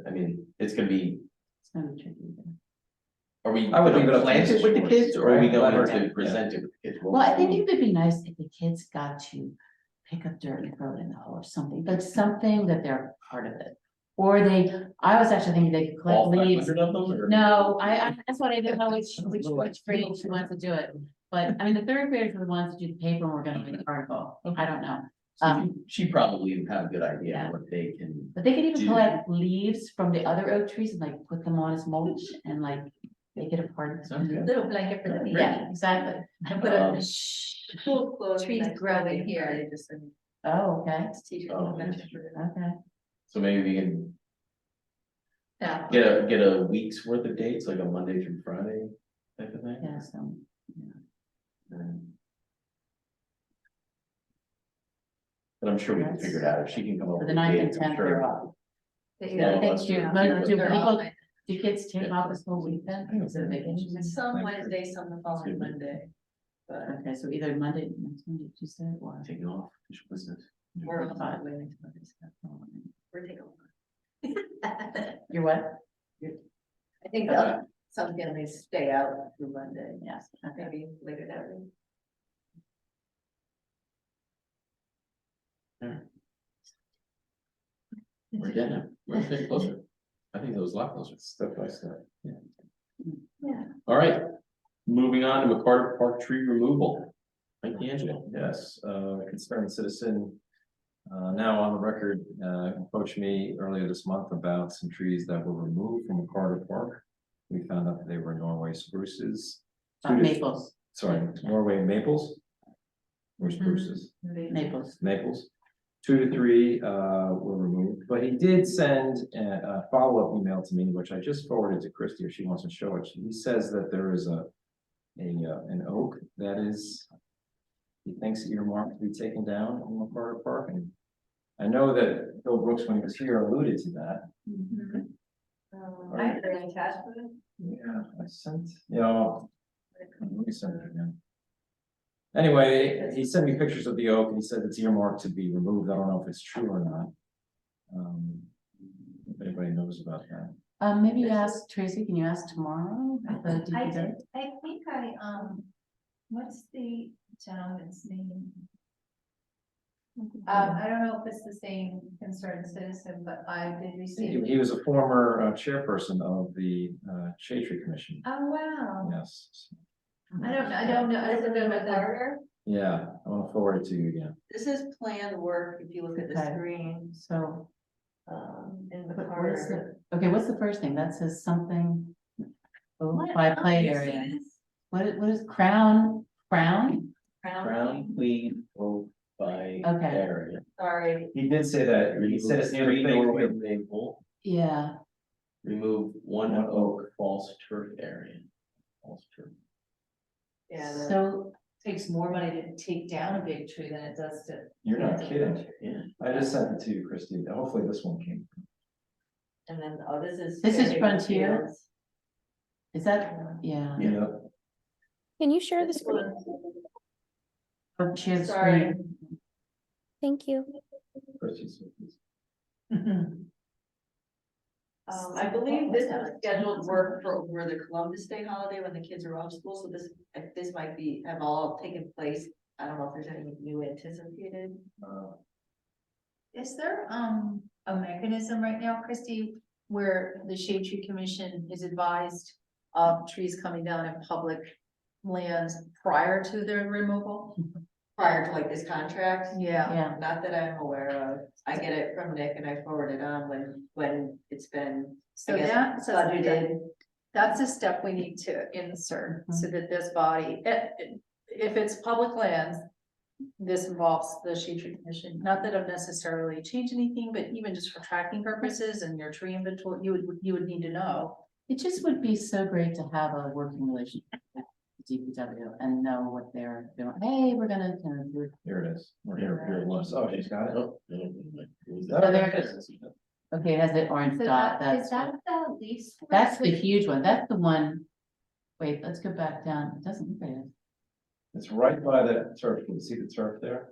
I mean, it's gonna be, it's gonna be tricky. are we I would gonna leave it up to plant Mr. it with the Schwartz, kids or are we right? going Let her- to yeah. present it with the kids? Well, I think it would be nice if the kids got to pick up dirt and throw it in the hole or something, but something that they're part of it. Or I was actually thinking they could collect All leaves. 500 of them, or- No, that's what I didn't know which grade she wants to do it. But I mean, the third graders were the ones to do the paper and we're gonna make the article. I don't know. So she probably would have a good idea Yeah. of what they can. But they could even Do- collect leaves from the other oak trees and like put them on as mulch and like make it a part of Sounds it. good. Little blanket for the. Yeah, exactly. And put Um, a trees growing here, just. Oh, okay, Teacher. Oh, okay. So maybe we can Yeah. get a week's worth of dates, like a Monday through Friday type of thing. Yeah, so, But I'm sure we can figure it out, if she can come up for with. the a 9th date, and I'm 10th, sure- they're off. Yeah, that's true. Do kids take off this whole week then? Is it vacation? Some Wednesday, some the following Monday. But Okay, so either Monday, next Monday, Tuesday, or. Taking off, official business. we're on Five. the way to Monday's. We're taking. You're what? I think some families stay out through Monday, Yes, okay. maybe later that week. We're getting it, we're getting closer. I think that was a lot closer. Step by step. Yeah. All right, moving on to McCarter Park tree removal. Thank you, Angela. Yes, concerned citizen, now on the record, approached me earlier this month about some trees that were removed from Carter Park. We found out that they were Norway spruces. Maples, Sorry, Norway maples. Or Mm-hmm. spruces, maples. maples. 2 to 3 were removed, but he did send a follow-up email to me, which I just forwarded to Christie, if she wants to show it. He says that there is an oak that is, he thinks earmarked to be taken down in McCarter Park, and I know that Bill Brooks, when he was here, alluded to that. I have an attachment. Yeah, I sent, let me send it again. Anyway, he sent me pictures of the oak and he said it's earmarked to be removed. I don't know if it's true or not. If anybody knows about that. Maybe you ask Tracy, can you ask tomorrow? at the I DPW? did, I think what's the gentleman's name? I don't know if it's the same concerned citizen, but I did receive. He was a former chairperson of the Shade Tree Commission. Oh, wow. Yes. I don't know, I don't know what the. Yeah, I want to forward it to you again. This is planned work, if you look at the Okay. screen, So, in the what is corner. okay, what's the first thing? That says something. Oh, by play area. What is crown? Crown Queen Oak by Okay. area. Sorry, He did say that. He said it's near the Norway big. maple. Yeah, remove one oak false turf area. False turf. Yeah, So, Takes more money to take down a big tree than it does to. You're not kidding. Yeah. I just sent it to you, Christine. Hopefully this one came. and then, oh, this is. This is Fairhaven Frontier? Fields. is that, yeah. Yeah. Yep. Can you share the This screen? Oh, share the Sorry. screen. Thank you. Christie's. I believe this is scheduled work for over the Columbus Day holiday when the kids are off school, so this might have all taken place. I don't know if there's any new anticipated. Is there, a mechanism right now, Christy, where the Shade Tree Commission is advised of trees coming down in public lands prior to their removal? Prior to like this contract, Yeah. Yeah, not that I'm aware of. I get it from Nick and I forward it on when it's been, So I guess, that, so budgeted. that's a step we need to insert so that this body, if it's public lands, this involves the Shade Tree Commission, not that it'll necessarily change anything, but even just for tracking purposes and your tree inventory, you would need to know. it just would be so great to have a working relationship with DPW and know what they're doing. Hey, we're gonna, do. Here it is. Here it was. Oh, she's got it. Oh, no, no, no. Oh, there it is. Okay, it has the orange dot, that's, the lease? that's the huge one, that's the one. Wait, let's go back down, it doesn't look like it. It's right by the turf. Can you see the turf there?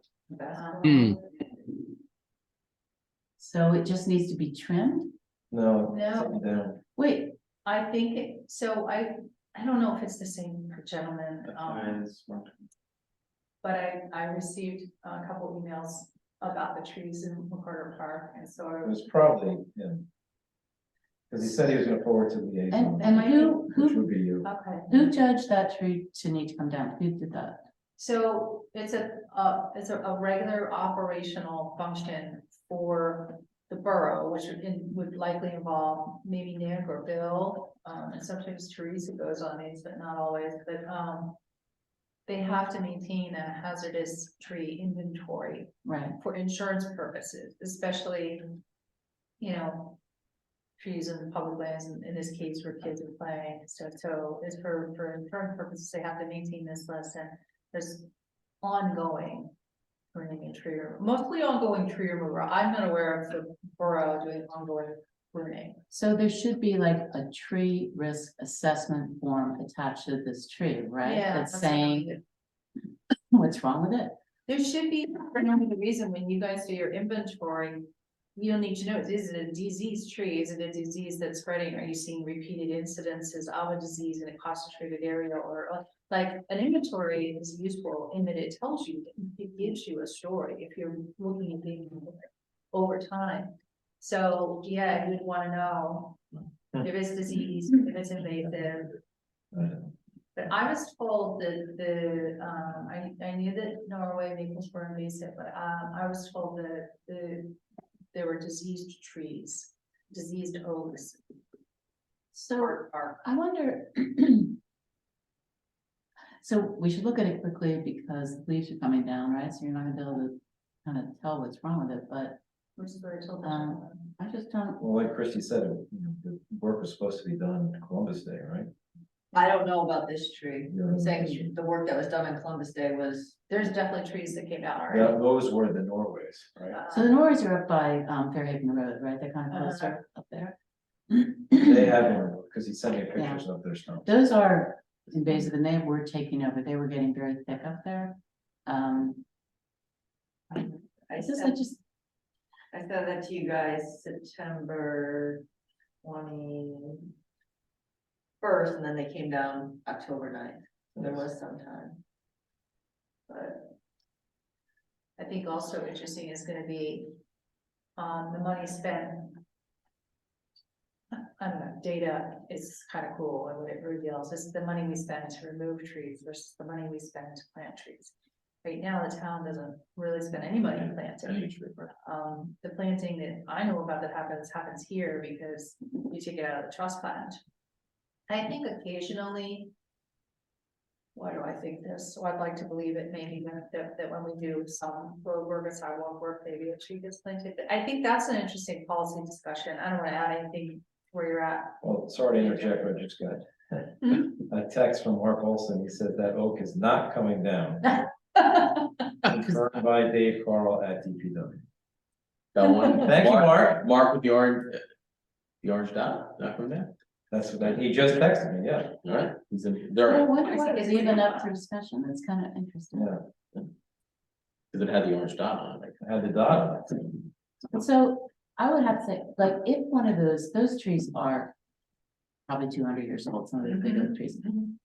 So it just needs to be trimmed? No. No. it's down. Wait, I think, so I don't know if it's the same gentleman, but I received a couple emails about the trees in McCarter Park, and so It was probably him. Because he said he was gonna forward to liaison. and who, Which would be you. okay. who judged that tree to need to come down? Who did that? So it's a regular operational function for the borough, which would likely involve maybe Nick or Bill, and sometimes Teresa goes on these, but not always, but, they have to maintain a hazardous tree inventory Right, for insurance purposes, especially, you know, trees in public lands, in this case where kids are playing and stuff, so it's for insurance purposes, they have to maintain this list, and there's ongoing pruning and tree, mostly ongoing tree removal. I'm not aware of the borough doing ongoing pruning. so there should be like a tree risk assessment form attached to this tree, right? Yeah, That's that's what I'm saying thinking. what's wrong with it. There should be, remember the reason when you guys do your inventory, you'll need to know, is it a diseased tree? Is it a disease that's spreading? Are you seeing repeated incidences of a disease in a concentrated area? Or like an inventory is useful in that it tells you, it gives you a story if you're looking at data over time. So, yeah, you'd wanna know if it's disease, if it's invasive. But I was told that I knew that Norway maples were invasive, but I was told that there were diseased trees, diseased oaks. So I wonder. So we should look at it quickly because leaves are coming down, right? So you're not gonna be able to kind of tell what's wrong with it, but Which is very told. I just don't. Well, like Christie said, the work was supposed to be done Columbus Day, right? I don't know about this tree. Yeah. I'm saying the work that was done on Columbus Day was, There's definitely trees that came down already. Yeah, those were the Norways, right? So the Norries are up by Fairhaven Road, right? They're kind of closer up there. They have one, because he sent me pictures of their stumps. Those are invasive and they were taking over. They were getting very thick up there. I It's just, said, I just, I said that to you guys September 21st, and then they came down October 9th. So there was some time. But I think also interesting is gonna be, the money spent. I don't know, data is kind of cool, and what it reveals is the money we spend to remove trees versus the money we spend to plant trees. Right now, the town doesn't really spend any money planting. The planting that I know about that happens here because you take it out of the trust fund. I think occasionally. Why do I think this? So I'd like to believe it maybe that when we do some road work or sidewalk work, maybe a tree gets planted. I think that's an interesting policy discussion. I don't want to add anything where you're at. Well, sorry to interject, but I just got a text from Mark Olson. He said that oak is not coming down. Confirmed by Dave Carl at DPW. Got one. Thank you, Mark. Mark with the orange dot, not from there. That's what he just texted me, yeah. All right, he's in, I there, wonder what is even up for discussion, that's kind of interesting. Yeah, because it had the orange dot on it. I had the dot. So I would have to say, like, if one of those trees are probably 200 years old, some of the big oak trees.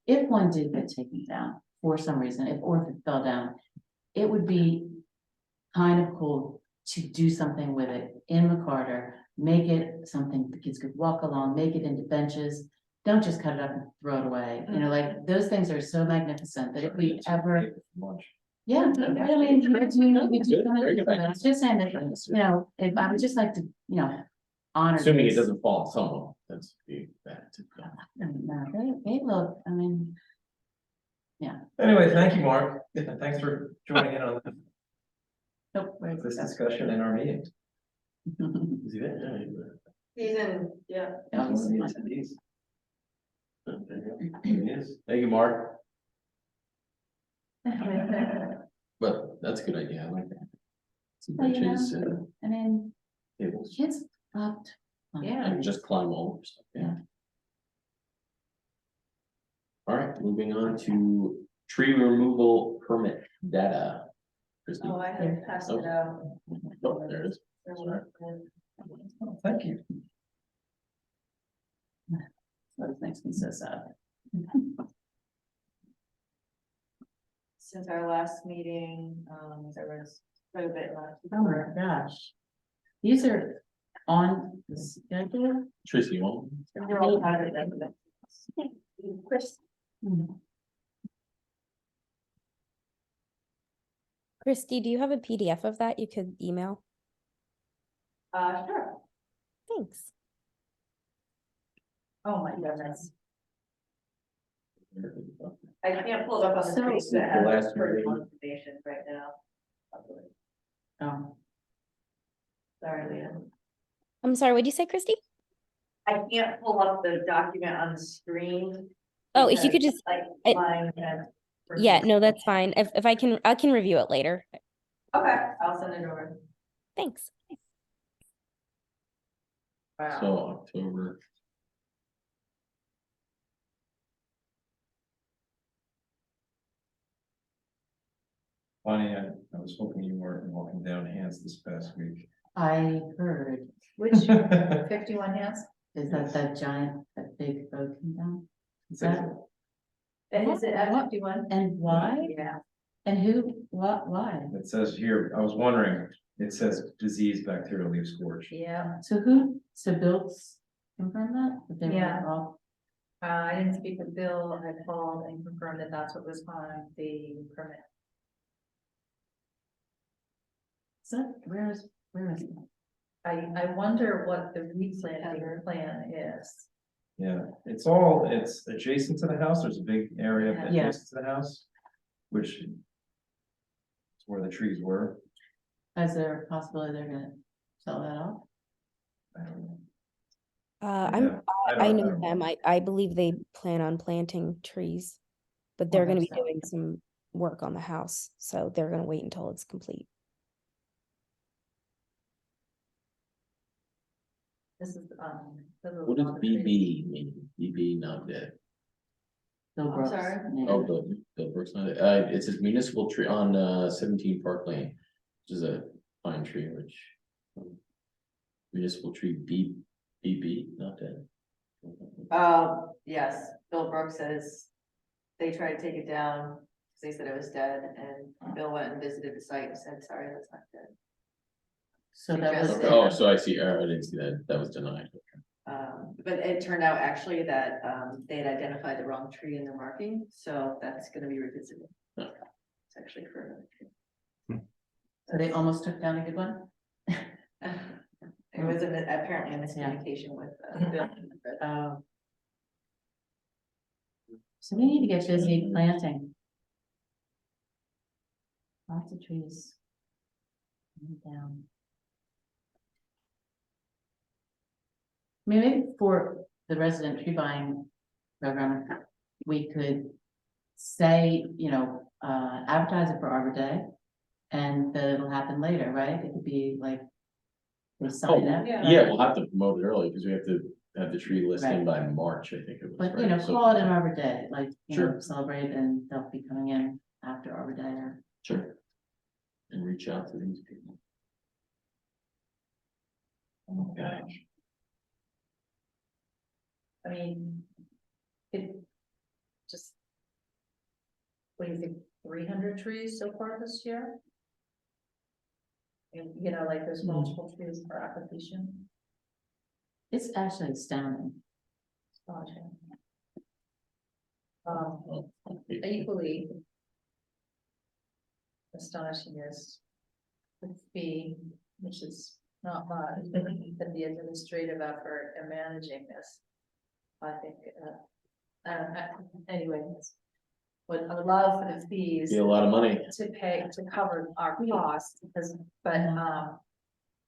If one did get taken down for some reason, or if it fell down, it would be kind of cool to do something with it in McCarter, make it something the kids could walk along, make it into benches. Don't just cut it up and throw it away. You know, like, those things are so magnificent that if we ever, yeah, I mean, you could do something with it. I was just saying that, you know, if I would just like to, you know, honor. Assuming it these. doesn't fall on someone, that's be bad. No, they look, I mean. Anyway, thank you, Mark. Thanks for joining in on Nope, where's this this? discussion in our meeting. Is he there? Yeah, he's there. He's in, yeah. Oh, he's One not. of the attendees. There you go. There he is. Thank you, Mark, but that's a good idea, I like that. Some Well, you benches, I mean, tables, kids loved. Yeah. and just climb over stuff, yeah. All right, moving on to tree removal permit data. Christie? Oh, I had passed it out. Oh, there it is. Oh, thank you. That makes me so sad. Since our last meeting, there was quite a bit left. Oh my gosh. These are on the schedule. Tracy, you want? They're all part of it. Chris, Christy, do you have a PDF of that you could email? sure. Thanks. Oh, my goodness. I can't pull it up on the So- screen, so I The have last personal meeting. information right now. Oh, Sorry, Leah. I'm sorry, what'd you say, Christy? I can't pull up the document on the screen. Oh, if you could because, just, Like, I- mine has. yeah, no, that's fine. If I can review it later. Okay, I'll send it over. Thanks. So October. Bonnie, I was hoping you weren't walking down hands this past week. I heard, Which 51 hands? is that giant, that big oak came down? Is that, Is it at What? 51? and why? Yeah. And who, what, why? It says here, I was wondering, it says disease bacterial leaf scorch. Yeah, So Bill's confirmed that? They were Yeah. all- I didn't speak with Bill, I called and confirmed that that's what was on the permit. Is that, where is it? I wonder what the replanting plan is. Yeah, it's adjacent to the house. There's a big area Yeah. adjacent to the house, which is where the trees were. Is there a possibility they're gonna sell that off? I don't know. I don't know them. I believe they plan on planting trees, but they're gonna be that's doing some work on the house, so they're gonna wait until it's complete. This is, What does BB mean? BB not dead. Bill I'm Brooks, sorry? yeah. Oh, Bill Brooks not dead. It says municipal tree on 17 Park Lane, which is a pine tree, which. Municipal tree BB not dead. Yes, Bill Brooks says they tried to take it down, because they said it was dead, and Bill went and visited the site and said, sorry, that's not dead. So that was. Suggested- Oh, so I see. I didn't see that. That was denied. But it turned out actually that, they had identified the wrong tree in their marking, so that's gonna be revisited. Okay. It's actually for another tree. So they almost took down a good one? It was apparently a miscommunication with, Bill. Oh. So we need to get busy planting. Lots of trees. Down. Maybe for the resident tree buying program, we could say, advertise it for Arbor Day. And that it'll happen later, right? It could be like. They sign up. Yeah, we'll have to promote it early because we have to have the tree listing by March, I think it was. But, right? So- call it an Arbor Day, like, Sure. celebrate, and they'll be coming in after Arbor Day or. Sure. And reach out to these people. Oh, gosh. I mean, it just. What do you think, 300 trees so far this year? And, like there's multiple trees per application. It's actually astounding. Astonishing. Equally astonishing is the fee, which is not much, but the administrative effort in managing this. I think, anyways, what I would love for the fees Be a lot of money. to pay, to cover our costs, because, but,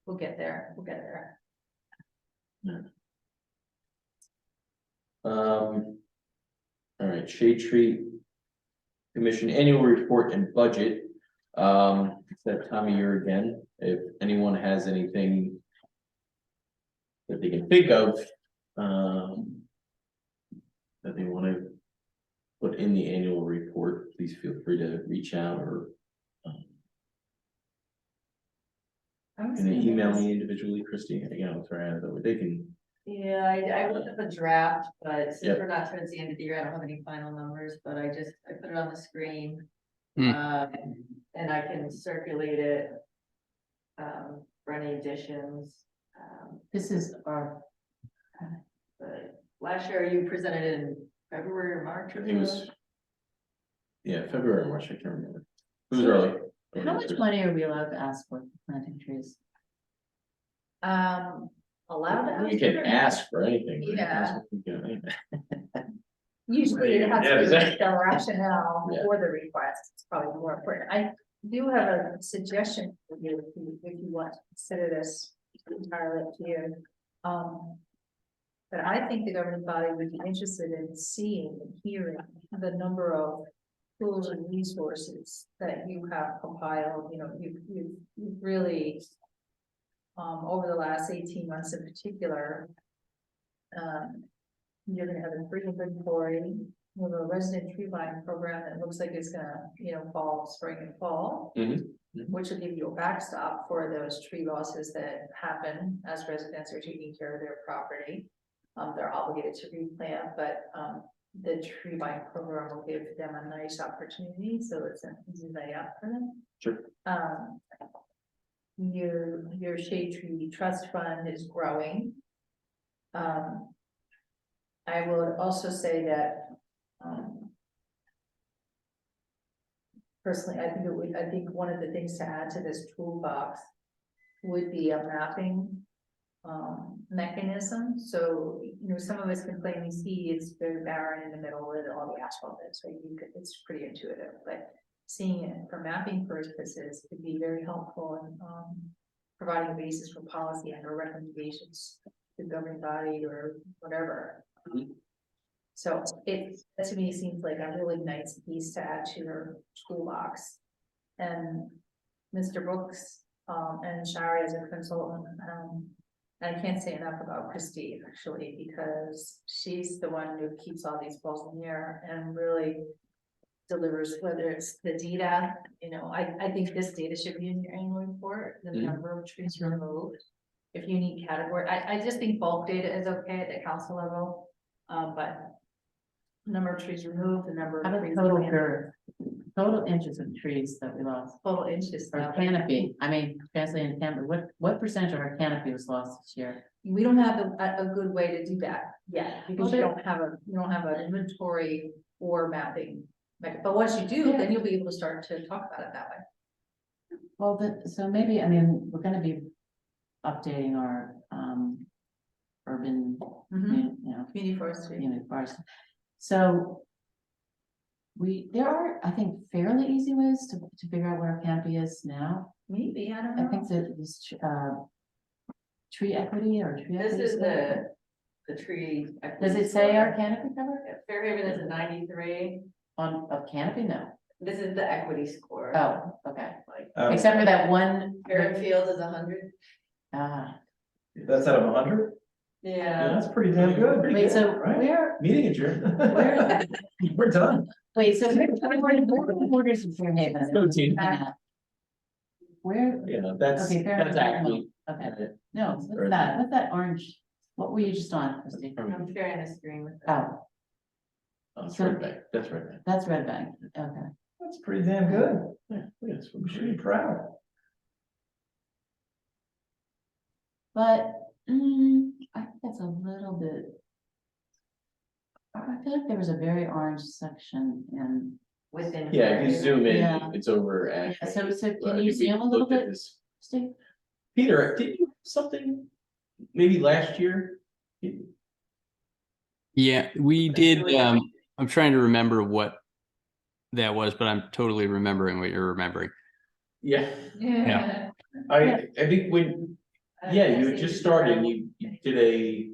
we'll get there, All right, Shade Tree Commission Annual Report and Budget. It's that time of year again. If anyone has anything that they can think of, that they want to put in the annual report, please feel free to reach out or can they email me individually, Christy? Again, I'll try out that they can. Yeah, I looked at the draft, but since Yep. we're not towards the end of the year, I don't have any final numbers, but I put it on the screen. Hmm. And I can circulate it. For any additions, This is our, but last year you presented it in February or March I or think it was. so. Yeah, February or March, I can't remember. It was early. how much money are we allowed to ask for planting trees? allowed to. We can ask for anything. right? Yeah. We can- Usually it has Yeah, to exactly. be the rationale Yeah. for the request, it's probably more important. I do have a suggestion for you, if you want to consider this entirely up to you. But I think the governing body would be interested in seeing and hearing the number of tools and resources that you have compiled, you've really. Over the last 18 months in particular. You're gonna have a free inventory, you have a resident tree buying program that looks like it's gonna, fall, spring and fall. Mhm. Which will give you a backstop for those tree losses that happen as residents are taking care of their property. They're obligated to replant, but, the tree buying program will give them a nice opportunity, so it's an easy way out for them. Sure. Your shade tree trust fund is growing. I will also say that, personally, I think one of the things to add to this toolbox would be a mapping mechanism. So, some of us can plainly see it's very barren in the middle where all the asphalt is, right? It's pretty intuitive, but seeing it for mapping purposes could be very helpful in providing a basis for policy and or recommendations to the governing body or whatever. So it, to me, seems like a really nice piece to add to your toolbox. And Mr. Brooks and Shari as a consultant, I can't say enough about Christy actually, because she's the one who keeps all these balls in the air and really delivers, whether it's the data, I think this data should be in your annual report, the Mhm. number of trees removed. If you need category, I just think bulk data is okay at the council level, but number of trees removed, the number How of about trees. total planted, girth, total inches of trees that we lost, Total inches. or canopy, translating canopy, what percentage of our canopy was lost this year? We don't have a good way to do that yet, because Well, you there- don't have an inventory or mapping. But once you do, then you'll be able to start to talk about it that way. Well, so maybe, we're gonna be updating our, urban, Community forestry. forest. So there are, I think, fairly easy ways to figure out where our canopy is now. Maybe, I don't I know. think that this, tree equity or tree This equity. is the the tree. Does it say our canopy cover Fairhaven is a 93. on, of canopy? No. This is the equity score. Oh, okay. Like, Except for that one. Fairhaven Fields is 100. Ah, That's out of 100? Yeah. That's pretty damn good. wait, so Right? where, Meeting adjourned. Where- We're done. wait, so where's Fairhaven? 13. Where, Yeah, that's, Okay, fair that's enough. actually. okay, no, what's that orange? What were you just on, Christie? I'm sharing the screen with them. Oh, That's right back, that's right back. that's Red Bank, okay. That's pretty damn good. Yeah, yes, I'm pretty proud. But, I think that's a little bit. I feel like there was a very orange section in, Within. Yeah, if you Fairhaven. zoom in, Yeah. it's over yeah, at. so I can you think we zoom a little looked at bit, this. Steve? Peter, did you have something maybe last year? Yeah, we did, I'm trying to remember what that was, but I'm totally remembering what you're remembering. Yeah, Yeah. I think when, yeah, you had just started, you did a.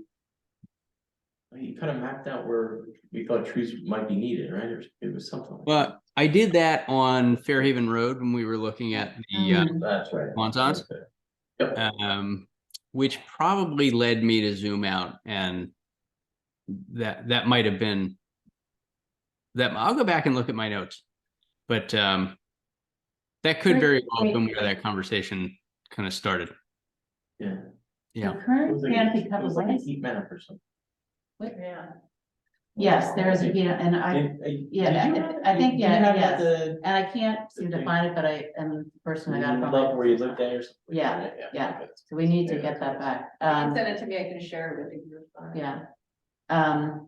You kind of mapped out where we thought trees might be needed, right? Or it was something. like that. Well, I did that on Fairhaven Road when we were looking at the, That's right. Wontons. Yep. which probably led me to zoom out, and that might have been that. I'll go back and look at my notes, but that could very well have been where that conversation kind of started. Yeah. Yeah. The It current was like a- canopy it cover, was like a what is, heat map or something. Yeah. yes, there is a, and I think, yes. And I can't seem to find it, but I am the person I got from. Love where you lived at or something. Yeah, right? yeah. Okay. So we need to Yeah. get that back. You can send it to me, I can share it with the group. Yeah.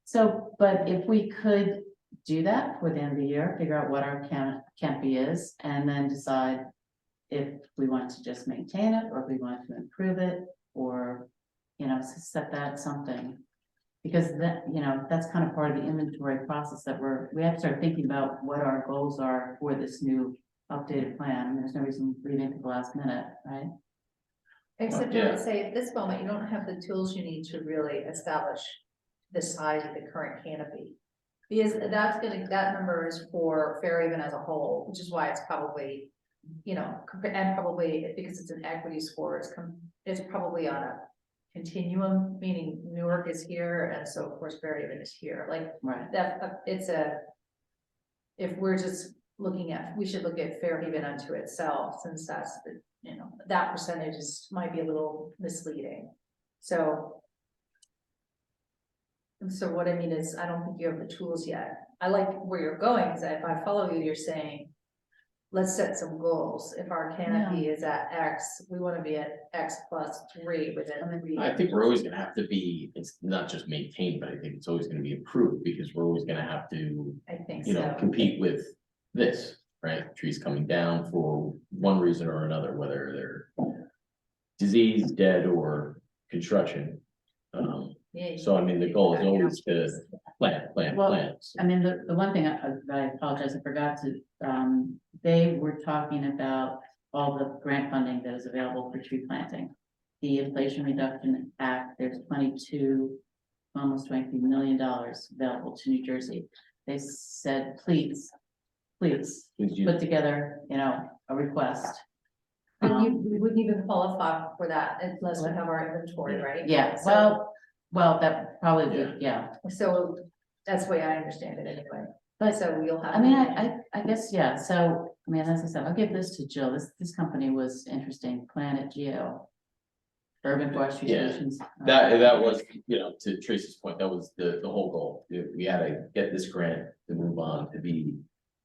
So, but if we could do that for the end of the year, figure out what our canopy is, and then decide if we want to just maintain it, or if we want to improve it, or, you know, set that something. Because that, you know, that's kind of part of the inventory process that we have to start thinking about what our goals are for this new updated plan. And there's no reason leaving to the last minute, right? Except I Yeah. would say at this moment, you don't have the tools you need to really establish the size of the current canopy. Because that's gonna, that number is for Fairhaven as a whole, which is why it's probably, you know, and probably because it's an equity score, it's probably on a continuum, meaning Newark is here, and so of course Fairhaven is here, like Right. that, if we're just looking at, we should look at Fairhaven unto itself, since that's the, you know, that percentage might be a little misleading. So what I mean is, I don't think you have the tools yet. I like where you're going, because if I follow you, you're saying, let's set some goals. If our canopy is at X, we want to be at X plus 3 within 3. I think we're always gonna have to be, it's not just maintained, but I think it's always gonna be improved, because we're always gonna have to, I think you know, so. compete with this, right? Trees coming down for one reason or another, whether they're disease, dead, or construction. Yeah, So I mean, the goal is always to plant. Well, I mean, the one thing I apologize, I forgot to, they were talking about all the grant funding that is available for tree planting. The Inflation Reduction Act, there's 22, almost $23 million available to New Jersey. They said, please put together, you know, a request. we wouldn't even qualify for that unless we have our inventory, right? Yeah, So- well, that probably would, yeah. So that's the way I understand it anyway. But So we'll have. I mean, I guess, yeah, so, I mean, as I said, I'll give this to Jill, this company was interesting, Planet Geo. Urban Forestry Yeah, Solutions. That was, you know, to Tracy's point, that was the whole goal. We had to get this grant to move on, to be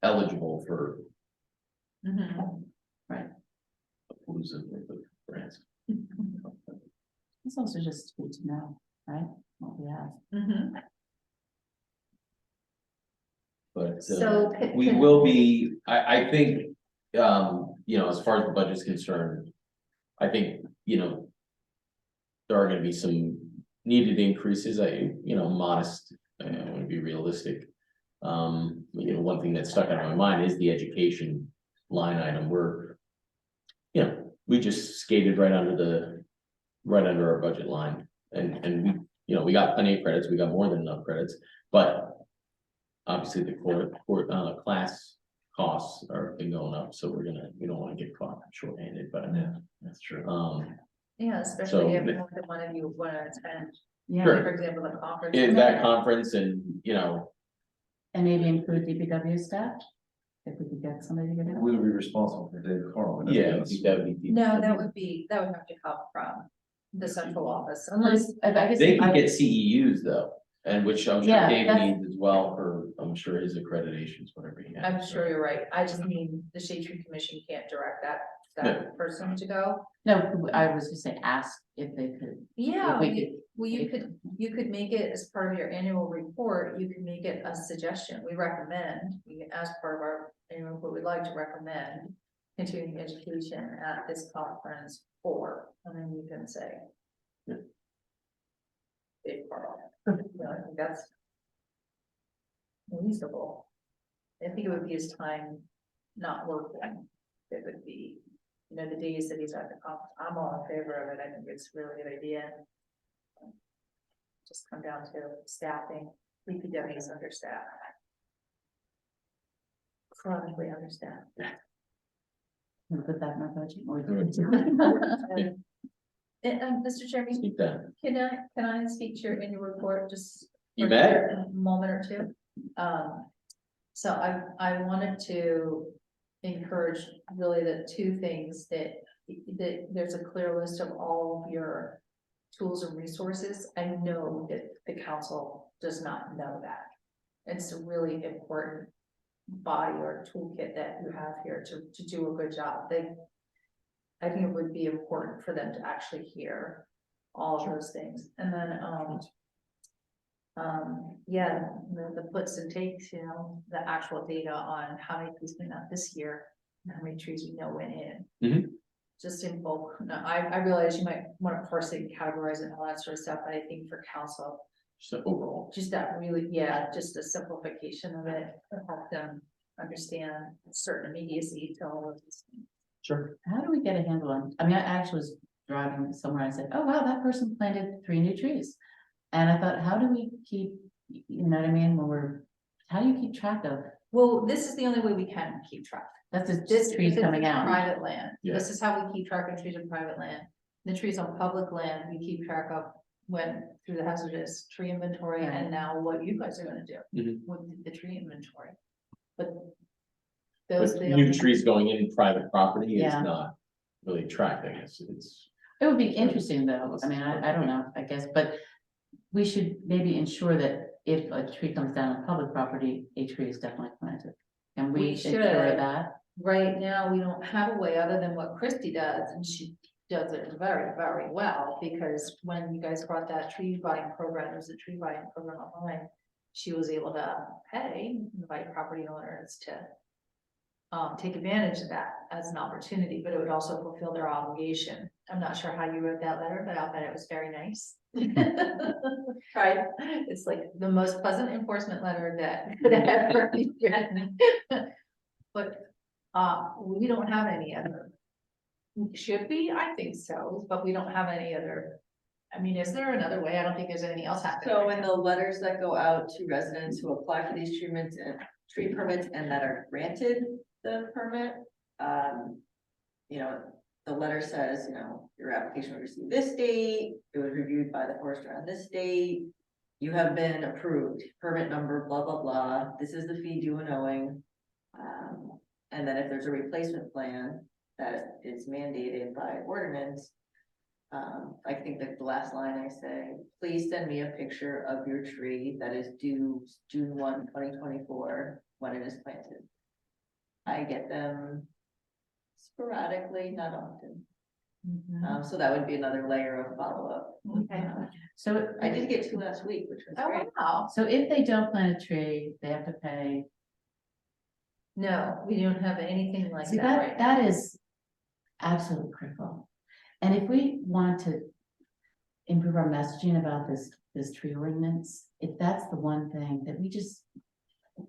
eligible for Mhm. losing the grants. It's also just good to know, right, what we have. Mhm. But So. we will be, I think, you know, as far as the budget's concerned, I think, you know, there are gonna be some needed increases, you know, modest, I wanna be realistic. You know, one thing that stuck out of my mind is the education line item, where, you know, we just skated right under our budget line, and we, you know, we got plenty of credits, we got more than enough credits, but obviously the class costs are been going up, so we don't wanna get caught short-handed, but, That's true. Yeah, So- especially if more than one of you want to attend, Yeah, Sure. for example, the conference. in that conference and, you know, and maybe include DPW staff, if we could get somebody to get it. We would be responsible for David Carl. yeah, I think that would be. No, that would have to come from the central office, unless, I guess. They could I- get CEUs though, and which I'm sure Yeah, Dave that's- needs as well for, I'm sure his accreditations, whatever he has. I'm sure you're right, I just mean the Shade Tree Commission can't direct that person to go. No, I was just saying, ask if they could. Yeah, If we could. well, you could make it as part of your annual report, you could make it a suggestion, we recommend, as part of our annual report, we'd like to recommend continuing education at this conference for, and then you can say. Yeah. Big part of it. You know, I think that's reasonable. I think it would be his time not working, it would be, you know, the days that he's at the conference, I'm all in favor of it, I think it's a really good idea. Just come down to staffing, DPW is understaffed. Chronically understaffed. We'll put that in our budget. or- And, Mr. Chairman, Speak that. can I speak to your annual report just? You for may. a moment or two? So I wanted to encourage really the two things that there's a clear list of all of your tools and resources. I know that the council does not know that. It's a really important body or toolkit that you have here to do a good job. I think it would be important for them to actually hear all of those things. And then, yeah, the puts and takes, you know, the actual data on how many trees went out this year, and how many trees we know went in. Mhm. Just in bulk. No, I realize you might want to parse it, categorize it and all that sort of stuff, but I think for council, So overall, just that really, yeah, just a simplification of it, to help them understand certain immediacy to all of these things. sure. How do we get a handle on, I mean, I actually was driving somewhere, I said, oh, wow, that person planted 3 new trees. And I thought, how do we keep, you know what I mean, how do you keep track of, Well, this is the only way we can keep track. that's This just trees this coming is out. Private land. Yeah. This is how we keep track of trees on private land. The trees on public land, we keep track of when through the hazardous tree inventory Right. and now what you guys are gonna do Mhm. with the tree inventory. But But those. new trees going in private property is Yeah. not really tracked, I guess, it's. It would be interesting though, I mean, I don't know, I guess, but we should maybe ensure that if a tree comes down on public property, a tree is definitely planted. And we We ensure should. that, Right now, we don't have a way other than what Christy does, and she does it very, very well, because when you guys brought that tree buying program, there's a tree buying program online. She was able to invite property owners to take advantage of that as an opportunity, but it would also fulfill their obligation. I'm not sure how you wrote that letter, but I'll bet it was very nice. Right, it's like the most pleasant enforcement letter that could ever be written. But we don't have any other. Should be, I think so, but we don't have any other. I mean, is there another way? I don't think there's anything else happening. So right in now. the letters that go out to residents who apply for these treatments and tree permits and that are granted the permit, you know, the letter says, you know, your application was received this date, it was reviewed by the forester on this date. You have been approved, permit number, blah, blah, blah, this is the fee due and owing. And then if there's a replacement plan that is mandated by ordinance. I think that the last line I say, please send me a picture of your tree that is due June 1, 2024, when it is planted. I get them sporadically, not often. Mhm. So that would be another layer of follow-up. Okay. so. I did get 2 last week, which was Oh, great. wow. So if they don't plant a tree, they have to pay. No, we don't have anything like See, that right now. that is absolutely critical. And if we want to improve our messaging about this tree ordinance, if that's the one thing that we just,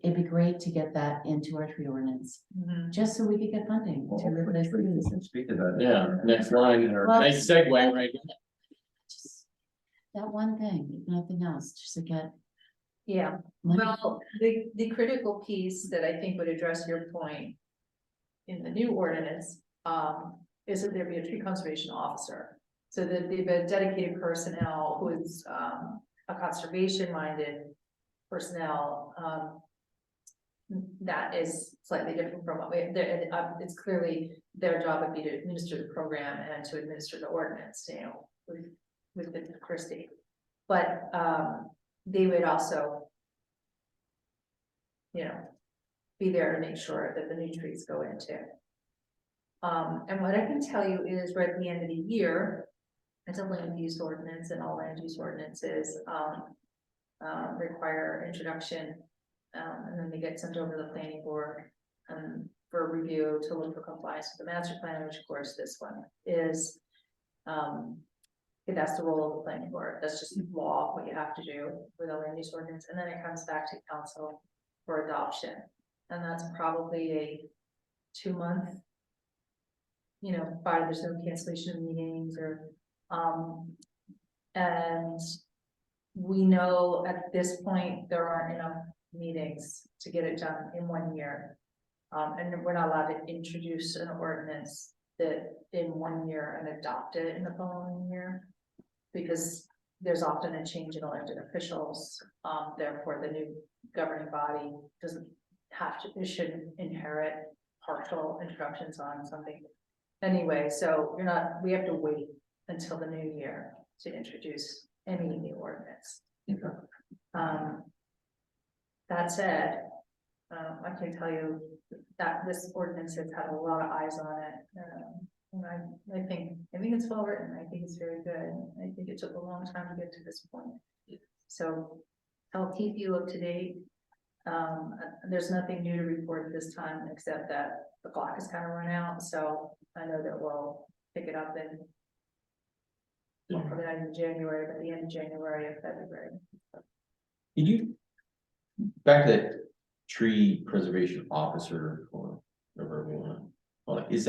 it'd be great to get that into our tree ordinance, Mhm. just so we could get funding to replace trees. Speak to that. Yeah, next line, Well- nice segue, right? Just- that one thing, if nothing else, just to get Yeah, money. well, the critical piece that I think would address your point in the new ordinance, is that there be a tree conservation officer. So that they've a dedicated personnel who is, a conservation minded personnel, that is slightly different from what we, it's clearly their job would be to administer the program and to administer the ordinance, you know, with the Christie. But, they would also, you know, be there to make sure that the new trees go in too. And what I can tell you is right at the end of the year, it's a land use ordinance, and all land use ordinances, require introduction. And then they get sent over to the planning board, for review to look for compliance with the master plan, which of course this one is. That's the role of the planning board. That's just law, what you have to do with a land use ordinance, and then it comes back to council for adoption. And that's probably a 2-month, you know, by there's no cancellation of meetings or, and we know at this point, there aren't enough meetings to get it done in 1 year. And we're not allowed to introduce an ordinance that in 1 year and adopt it in the following year. Because there's often a change in elected officials, therefore the new governing body doesn't have to, it shouldn't inherit partial introductions on something. Anyway, so we have to wait until the new year to introduce any new ordinance. That said, I can tell you that this ordinance has had a lot of eyes on it. And I think it's well written. I think it's very good. I think it took a long time to get to this point. So I'll keep you up to date. There's nothing new to report at this time, except that the clock has kind of run out. So I know that we'll pick it up in, well, probably not in January, but the end of January or February. Did you, back to that tree preservation officer or whatever we want to call it, is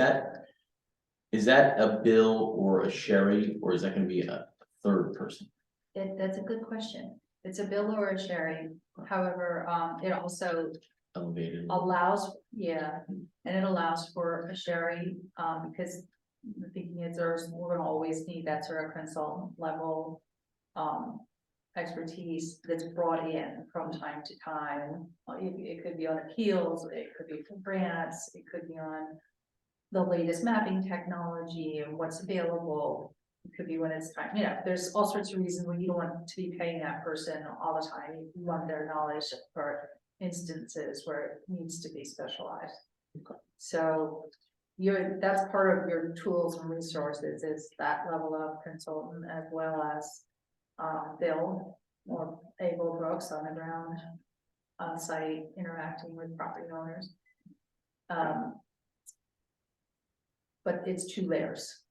that a Bill or a Sherry, or is that going to be a third person? That's a good question. It's a Bill or a Sherry. However, it also Elevated. allows, and it allows for a Sherry, because the thinking is we're gonna always need that sort of consultant level expertise that's brought in from time to time. It could be on appeals, it could be for grants, it could be on the latest mapping technology and what's available. It could be when it's time, you know, there's all sorts of reasons when you don't want to be paying that person all the time. You want their knowledge for instances where it needs to be specialized. So that's part of your tools and resources is that level of consultant, as well as Bill or Abel Brooks on the ground, on site, interacting with property owners. But it's 2 layers,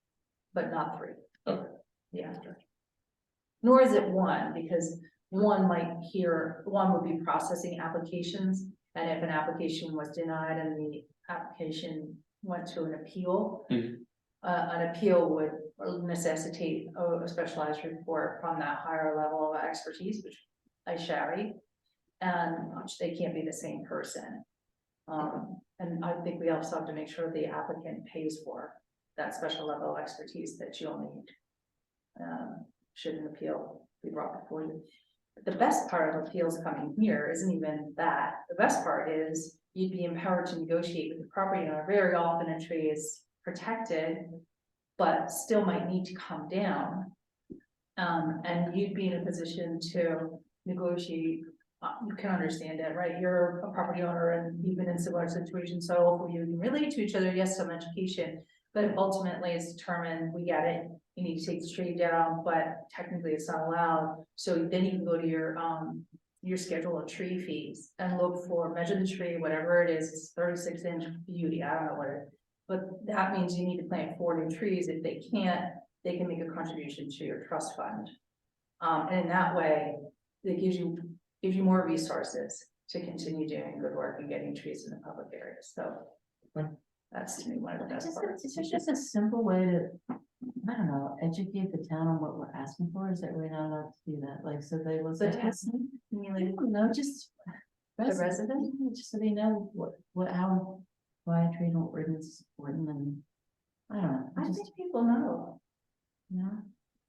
but not 3. Okay. Yeah. Nor is it 1, because one would be processing applications. And if an application was denied and the application went to an appeal, an appeal would necessitate a specialized report from that higher level of expertise, which I Sherry, and which they can't be the same person. And I think we also have to make sure the applicant pays for that special level of expertise that you'll need. Should an appeal be brought before you. The best part of appeals coming here isn't even that. The best part is you'd be empowered to negotiate with the property owner. Very often a tree is protected, but still might need to come down. And you'd be in a position to negotiate. You can understand it, right? You're a property owner and you've been in similar situations, so hopefully you can relate to each other. Yes, some education, but ultimately it's determined, we get it. You need to take the tree down, but technically it's not allowed. So then you can go to your schedule of tree fees and look for, measure the tree, whatever it is, it's 36-inch beauty. I don't know what it is, but that means you need to plant 4 new trees. If they can't, they can make a contribution to your trust fund. And in that way, it gives you more resources to continue doing good work and getting trees in the public areas. So that's to me one of the best parts. It's just a simple way to I don't know, educate the town on what we're asking for, is that we're not allowed to do that, like, so they will So say. testing, you mean like No, just. the resident? Yeah, just so they know how podiatry and what ordinance is important and. I don't know, I just, think people know. you know,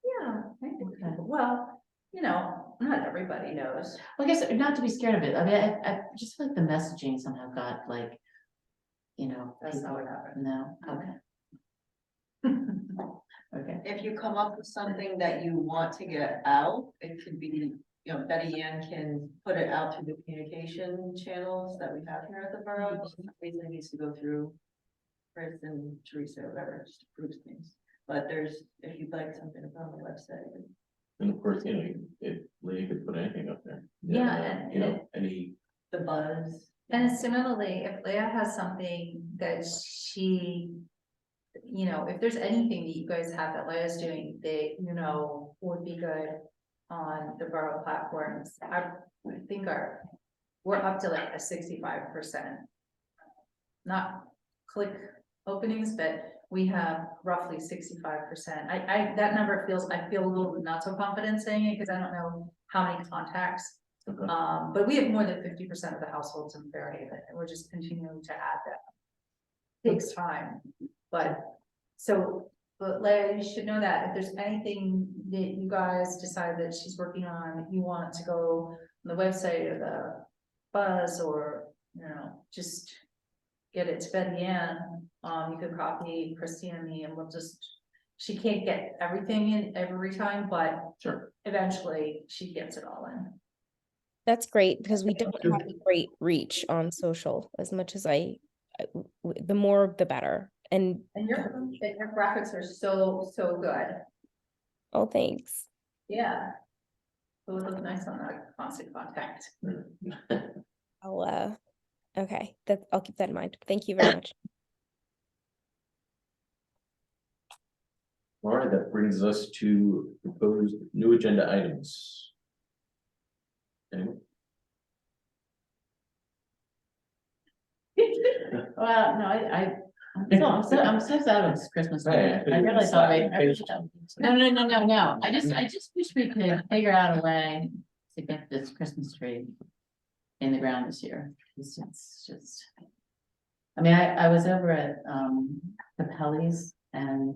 Yeah, I think Okay. people, well, you know, not everybody knows. well, I guess not to be scared of it, I mean, I just feel like the messaging somehow got like. You know. That's not people- what happened. No, okay. Okay, If you come up with something that you want to get out, it could be, you know, Betty Ann can put it out through the communication channels that we have here at the borough. Everything needs to go through Chris and Teresa, whatever, just approves things. But there's, if you'd like something up on the website. And of course, you know, if Leah could put anything up there. Yeah, and- You know, any, The buzz. And similarly, if Leah has something that she, you know, if there's anything that you guys have that Leah's doing that, you know, would be good on the borough platforms, I think we're up to like a 65%. Not click openings, but we have roughly 65%. That number I feel a little not so confident saying it because I don't know how many contacts. okay. But we have more than 50% of the households in Fairhaven, and we're just continuing to add that. Takes time, but Larry, you should know that if there's anything that you guys decide that she's working on, that you want to go on the website or the buzz, or, you know, just get it to Betty Ann, you could copy Christine and me, and we'll just, she can't get everything in every time, but Sure. eventually she gets it all in. That's great because we don't have a great reach on social as much as the more the better. And And your graphics are so good. oh, thanks. Yeah. It would look nice on that constant contact. I'll okay, I'll keep that in mind. Thank you very much. All right, that brings us to proposed new agenda items. Anyone? well, no, I'm so sad it's Christmas Hey, time, I really thought, no. no, I just wish we could figure out a way to get this Christmas tree in the ground this year, it's just. I mean, I was over at, Capelli's and,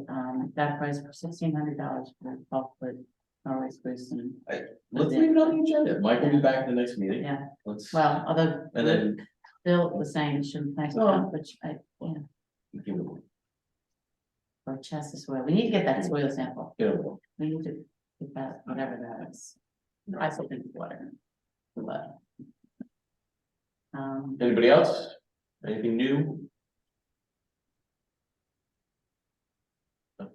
that price for $1,600 for a 12-foot Norway spruce and, Let's leave it on the agenda. Mike will be back in the next meeting. yeah, Let's. well, although. And then. Bill was saying it shouldn't thank Oh. which Give it- or chest of soil, we need to get that soil sample, give it- we need to get that, whatever that is. I still think it's water, but. Anybody else? Anything new? Are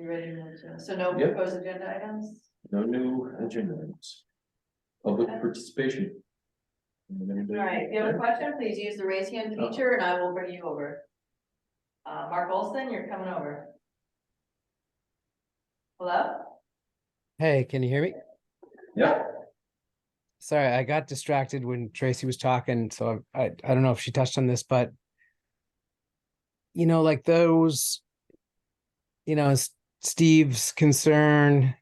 you ready to move to, so no Yep. proposed agenda items? No new agenda items. Public participation. All right, if you have a question, please use the raise hand feature and I will bring you over. Mark Olson, you're coming over. Hello? Hey, can you hear me? Yeah. Sorry, I got distracted when Tracy was talking, so I don't know if she touched on this, but you know, like those, you know, Steve's concern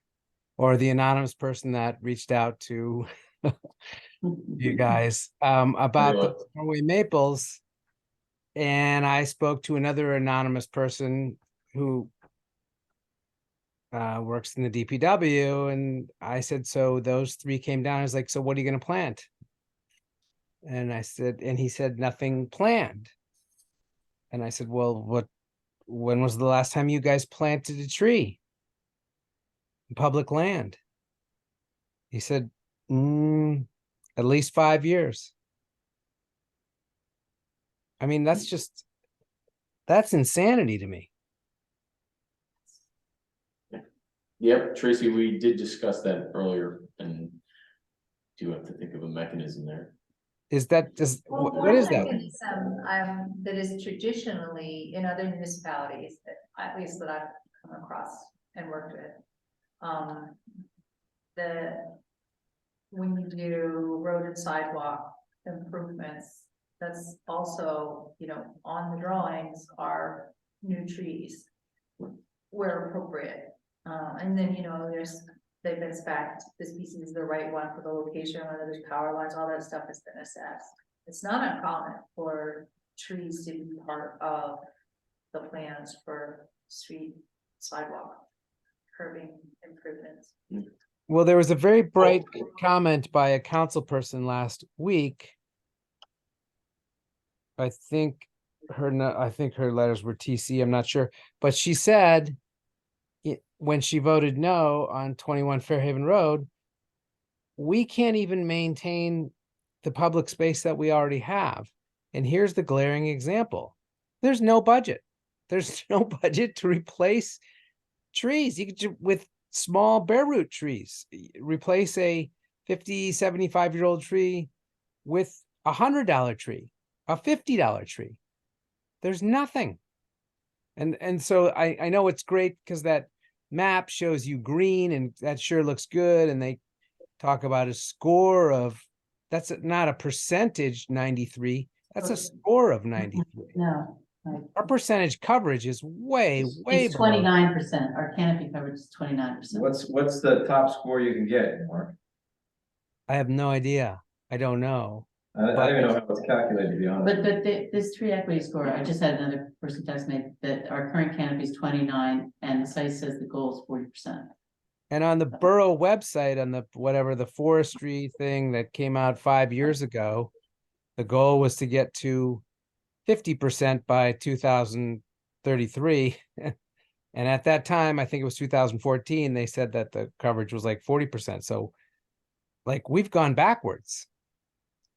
or the anonymous person that reached out to you guys about the Norway maples. And I spoke to another anonymous person who works in the DPW, and I said, so those 3 came down. I was like, so what are you going to plant? And I said, and he said, nothing planned. And I said, well, when was the last time you guys planted a tree in public land? He said, at least 5 years. I mean, that's insanity to me. Yep, Tracy, we did discuss that earlier and do have to think of a mechanism there. Is that what is that? That is traditionally in other municipalities, that at least that I've come across and worked with. When you do road and sidewalk improvements, that's also, you know, on the drawings are new trees where appropriate. And then, they've been spec'd, this species is the right one for the location, whether there's power lines, all that stuff has been assessed. It's not uncommon for trees to be part of the plans for street, sidewalk, curbing improvements. Well, there was a very bright comment by a council person last week. I think I think her letters were TC, I'm not sure, but she said when she voted no on 21 Fairhaven Road, we can't even maintain the public space that we already have. And here's the glaring example. There's no budget. There's no budget to replace trees. You could, with small bare root trees, replace a 50, 75-year-old tree with $100 tree, a $50 tree. There's nothing. And so I know it's great because that map shows you green and that sure looks good. And they talk about a score of, that's not a percentage 93, that's a score of 93. No, Our percentage coverage is way it's below. 29%. Our canopy coverage is 29%. What's the top score you can get, Mark? I have no idea. I don't know. I don't even know how it's calculated, to be honest. But this tree equity score, I just had another person text me that our current canopy is 29 and the site says the goal is 40%. And on the Borough website, on the whatever the forestry thing that came out 5 years ago, the goal was to get to 50% by 2033. And at that time, I think it was 2014, they said that the coverage was like 40%. So like we've gone backwards.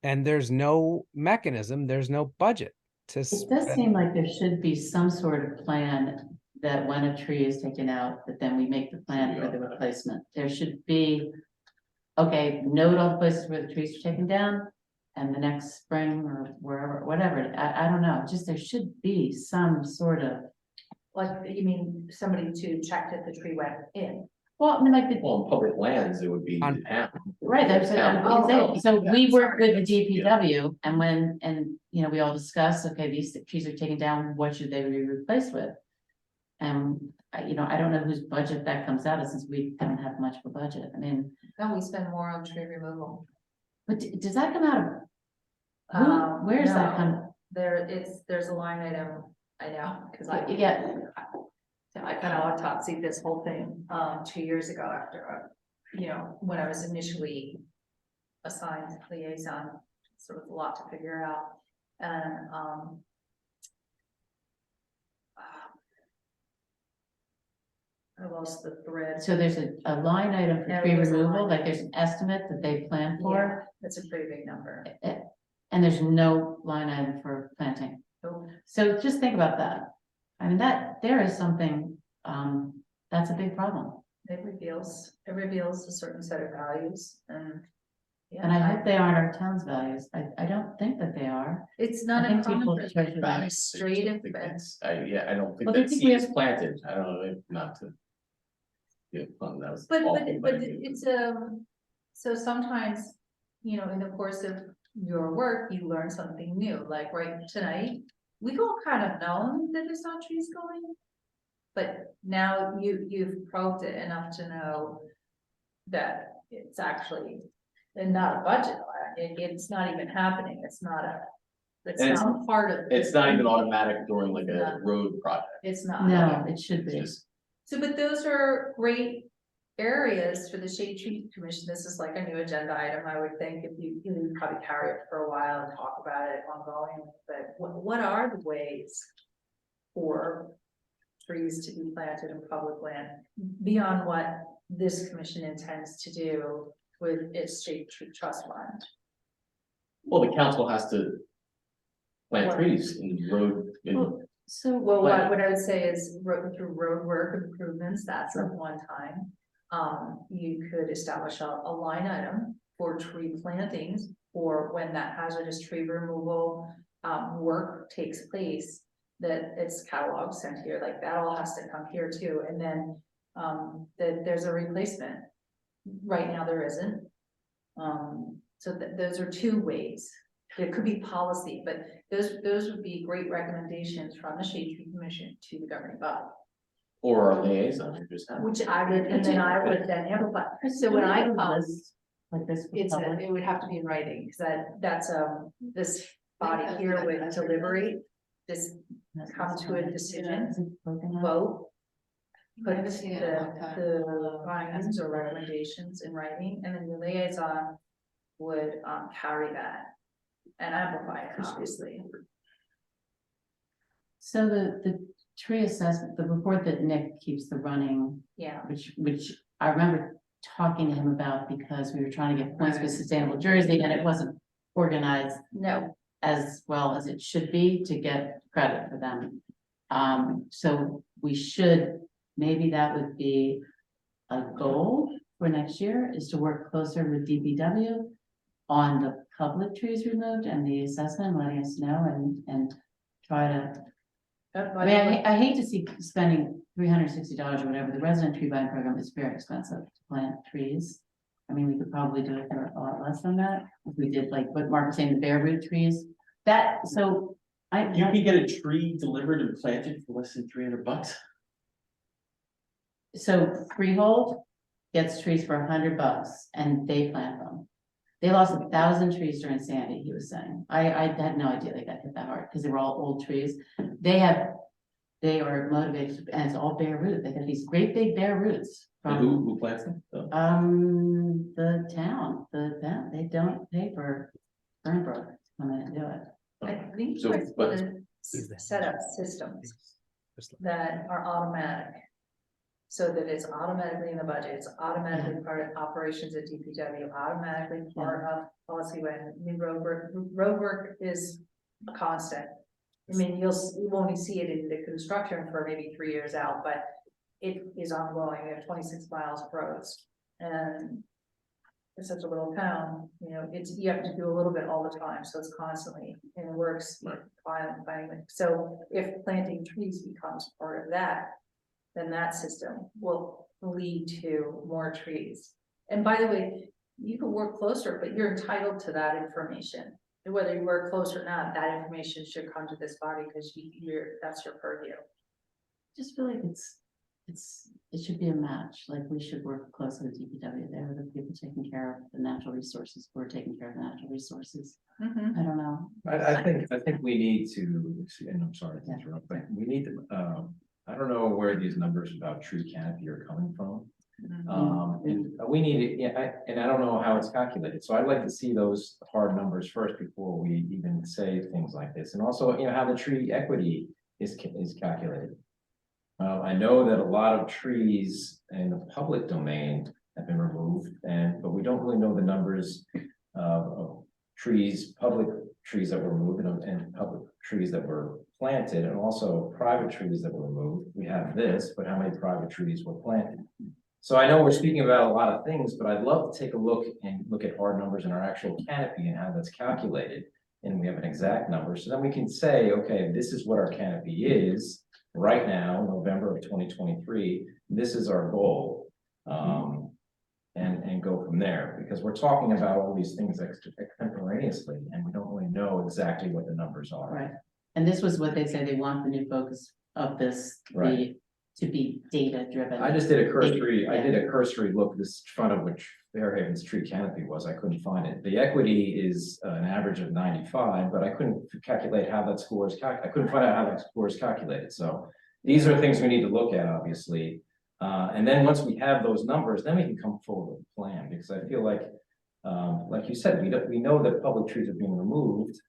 And there's no mechanism, there's no budget to It does spend. seem like there should be some sort of plan that when a tree is taken out, that then we make the plan for the replacement. There should be, okay, note all the places where the trees are taken down. And the next spring or wherever, whatever, I don't know, just there should be some sort of, Like, you mean somebody to check that the tree went in? well, I mean, like the, Well, in public lands, it would be the On- town. right, that's what I'm Town. saying. So we work with the Yeah. DPW and we all discuss, okay, these trees are taken down, what should they be replaced with? And, I don't know whose budget that comes out of since we don't have much of a budget. I mean, No, we spend more on tree removal. but does that come out of? Where's that No, come? there's a line item, I know, because Yeah, I kind of autopsied this whole thing, 2 years ago after, when I was initially assigned liaison, so it was a lot to figure out. And, I lost the thread. so there's a line item for Yeah, tree there's a removal, line like there's an estimate that they plan Yeah, for. it's a pretty big number. And there's no line item for planting. So So just think about that. I mean, there is something, that's a big problem. it reveals a certain set of values and. yeah, And I hope they aren't our town's values. I don't think that they are. It's not I think uncommon people for try to- them to I be just straight don't and think fence. I don't think Well, they that think seed we is have- planted. I don't know, not to. Yeah, that was But awful, it's so sometimes, in the course of your work, you learn something new, like right tonight. We've all kind of known that there's not trees going. But now you've probed it enough to know that it's actually not a budget, it's not even happening, it's not a part of. It's not even automatic during like a road project. It's not. No, it should It's be. just, So, but those are great areas for the Shade Tree Commission. This is like a new agenda item, I would think, if you probably carry it for a while and talk about it ongoing. But what are the ways for trees to be planted in public land beyond what this commission intends to do with its Shade Tree Trust Fund? well, the council has to plant trees in the road. So. Well, what I would say is through road work improvements, that's at one time. You could establish a line item for tree plantings, or when that hazardous tree removal work takes place, that it's cataloged, sent here, like that all has to come here too, and then that there's a replacement. Right now there isn't. So those are two ways. It could be policy, but those would be great recommendations from the Shade Tree Commission to the governing body. Or our liaison, or just have. Which I would, and then I would then amplify. So when I come, Like this. for it's, public? it would have to be in writing, because that's, this body here would deliberate, this come to a decision, vote. Put the findings or recommendations in writing, and then the liaison would, carry that. And amplify it, obviously. So the tree assessment, the report that Nick keeps the running, Yeah. which I remember talking to him about because we were trying to get points with Sustainable Jersey and it wasn't organized No, as well as it should be to get credit for them. So we should, maybe that would be a goal for next year, is to work closer with DPW on the public trees removed and the assessment, letting us know and try to. I mean, I hate to see spending $360 or whatever. The resident tree buying program is very expensive to plant trees. I mean, we could probably do it for a lot less than that if we did like what Mark was saying, the bare root trees. That, so You can get a tree delivered and planted for less than $300. So Freehold gets trees for $100 and they plant them. They lost 1,000 trees during Sandy, he was saying. I had no idea they got hit that hard because they were all old trees. They are motivated and it's all bare root. They got these great big bare roots. And From, who plants them? Oh. the town, they don't pay for Burnbrook to come in and do it. I think So, we're but- gonna set up systems that are automatic. So that it's automatically in the budget, it's automatically part of operations at DPW, automatically part of policy when new road work is constant. I mean, you won't see it in the construction for maybe 3 years out, but it is ongoing. We have 26 miles of roads. And it's such a little town, you know, you have to do a little bit all the time, so it's constantly in the works. So if planting trees becomes part of that, then that system will lead to more trees. And by the way, you can work closer, but you're entitled to that information. And whether you work close or not, that information should come to this body because that's your purview. Just feel like it should be a match, like we should work closely with DPW. They're the people taking care of the natural resources, we're taking care of the natural resources. I don't know. I think we need to, and I'm sorry to interrupt, but we need to, I don't know where these numbers about tree canopy are coming from. And we need it, yeah, and I don't know how it's calculated, so I'd like to see those hard numbers first before we even say things like this, and also, you know, how the tree equity is calculated. I know that a lot of trees in the public domain have been removed, but we don't really know the numbers of trees, public trees that were removed and public trees that were planted, and also private trees that were removed. We have this, but how many private trees were planted? So I know we're speaking about a lot of things, but I'd love to take a look at hard numbers in our actual canopy and how that's calculated. And we have an exact number, so then we can say, okay, this is what our canopy is right now, November of 2023. This is our goal. And go from there, because we're talking about all these things extemporaneously, and we don't really know exactly what the numbers are. Right. And this was what they say they want the new focus of this to be data driven. I just did a cursory look, this front of which Fairhaven's tree canopy was. I couldn't find it. The equity is an average of 95, but I couldn't calculate how that score is I couldn't find out how that score is calculated. So these are things we need to look at, obviously. And then once we have those numbers, then we can come forward with a plan, because I feel like you said, we know that public trees are being removed.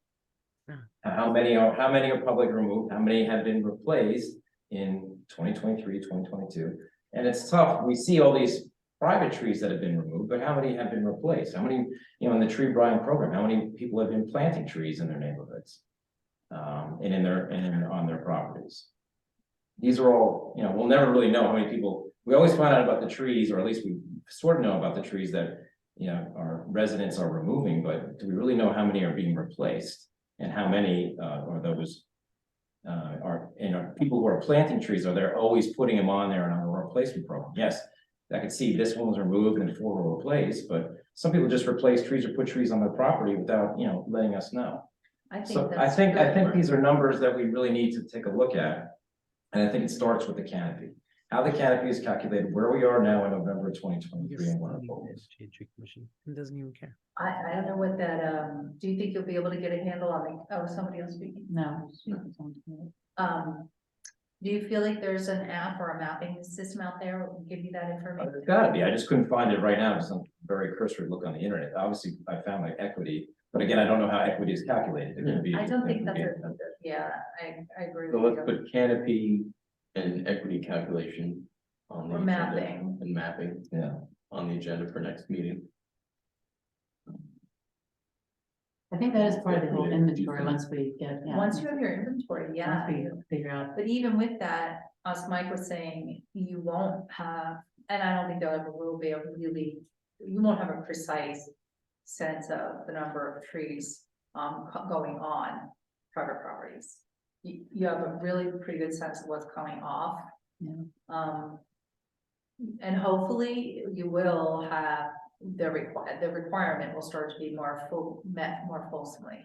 How many are public removed? How many have been replaced in 2023, 2022? And it's tough. We see all these private trees that have been removed, but how many have been replaced? How many, you know, in the tree buying program, how many people have been planting trees in their neighborhoods? And on their properties? These are all, you know, we'll never really know how many people, we always find out about the trees, or at least we sort of know about the trees that, you know, our residents are removing, but do we really know how many are being replaced? And how many are those are, you know, people who are planting trees, are they always putting them on there and on a replacement program? Yes, I could see this one was removed and 4 were replaced, but some people just replace trees or put trees on their property without, letting us know. I think So I that's think good. these are numbers that we really need to take a look at. And I think it starts with the canopy. How the canopy is calculated, where we are now in November 2023 and what our goal is. Shade Tree Commission doesn't even care. I don't know what that, do you think you'll be able to get a handle on the, oh, somebody else speaking? No. Do you feel like there's an app or a mapping system out there that will give you that information? There's gotta be, I just couldn't find it right now, just a very cursory look on the internet. Obviously, I found like equity, but again, I don't know how equity is calculated. It could be- I don't think it could that's be- yeah, I agree So with let's you. put canopy and equity calculation on the Or agenda, mapping. and mapping Yeah, on the agenda for next meeting. I think that is part of the whole inventory once we get, yeah. Once you have your inventory, yeah. Once we figure out. But even with that, as Mike was saying, you won't have, and I don't think there ever will be a really, you won't have a precise sense of the number of trees going on private properties. You have a really pretty good sense of what's coming off. Yeah. And hopefully you will have the requirement will start to be met more fulsomely,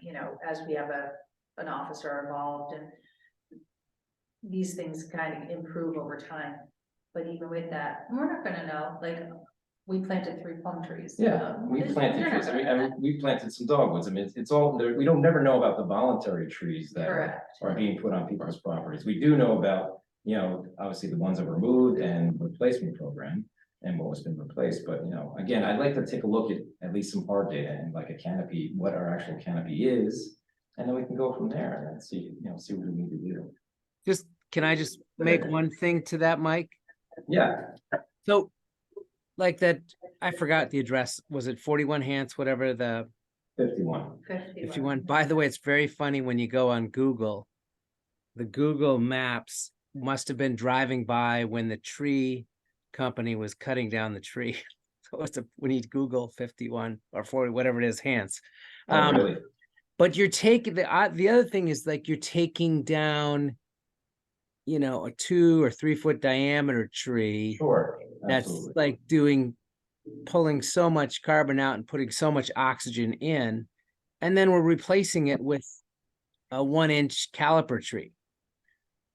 as we have an officer involved, and these things kind of improve over time. But even with that, we're not gonna know, like, we planted 3 plum trees. yeah, we planted trees, I mean, we planted some dogwoods, I mean, it's all, we don't never know about the voluntary trees that Correct. are being put on people's properties. We do know about, obviously the ones that were moved and replacement program and what was been replaced, but again, I'd like to take a look at least some hard data and like a canopy, what our actual canopy is. And then we can go from there and then see what we need to do. Just, can I just make one thing to that, Mike? Yeah, So, like that, I forgot the address. Was it 41 Hants, whatever the 51. 51? By the way, it's very funny when you go on Google. The Google Maps must have been driving by when the tree company was cutting down the tree. So it's when you Google 51 or 40, whatever it is, Hants. Oh, really? But you're taking the other thing is like you're taking down, a 2 or 3 foot diameter tree. Sure. That's Absolutely. like pulling so much carbon out and putting so much oxygen in, and then we're replacing it with a 1-inch caliper tree.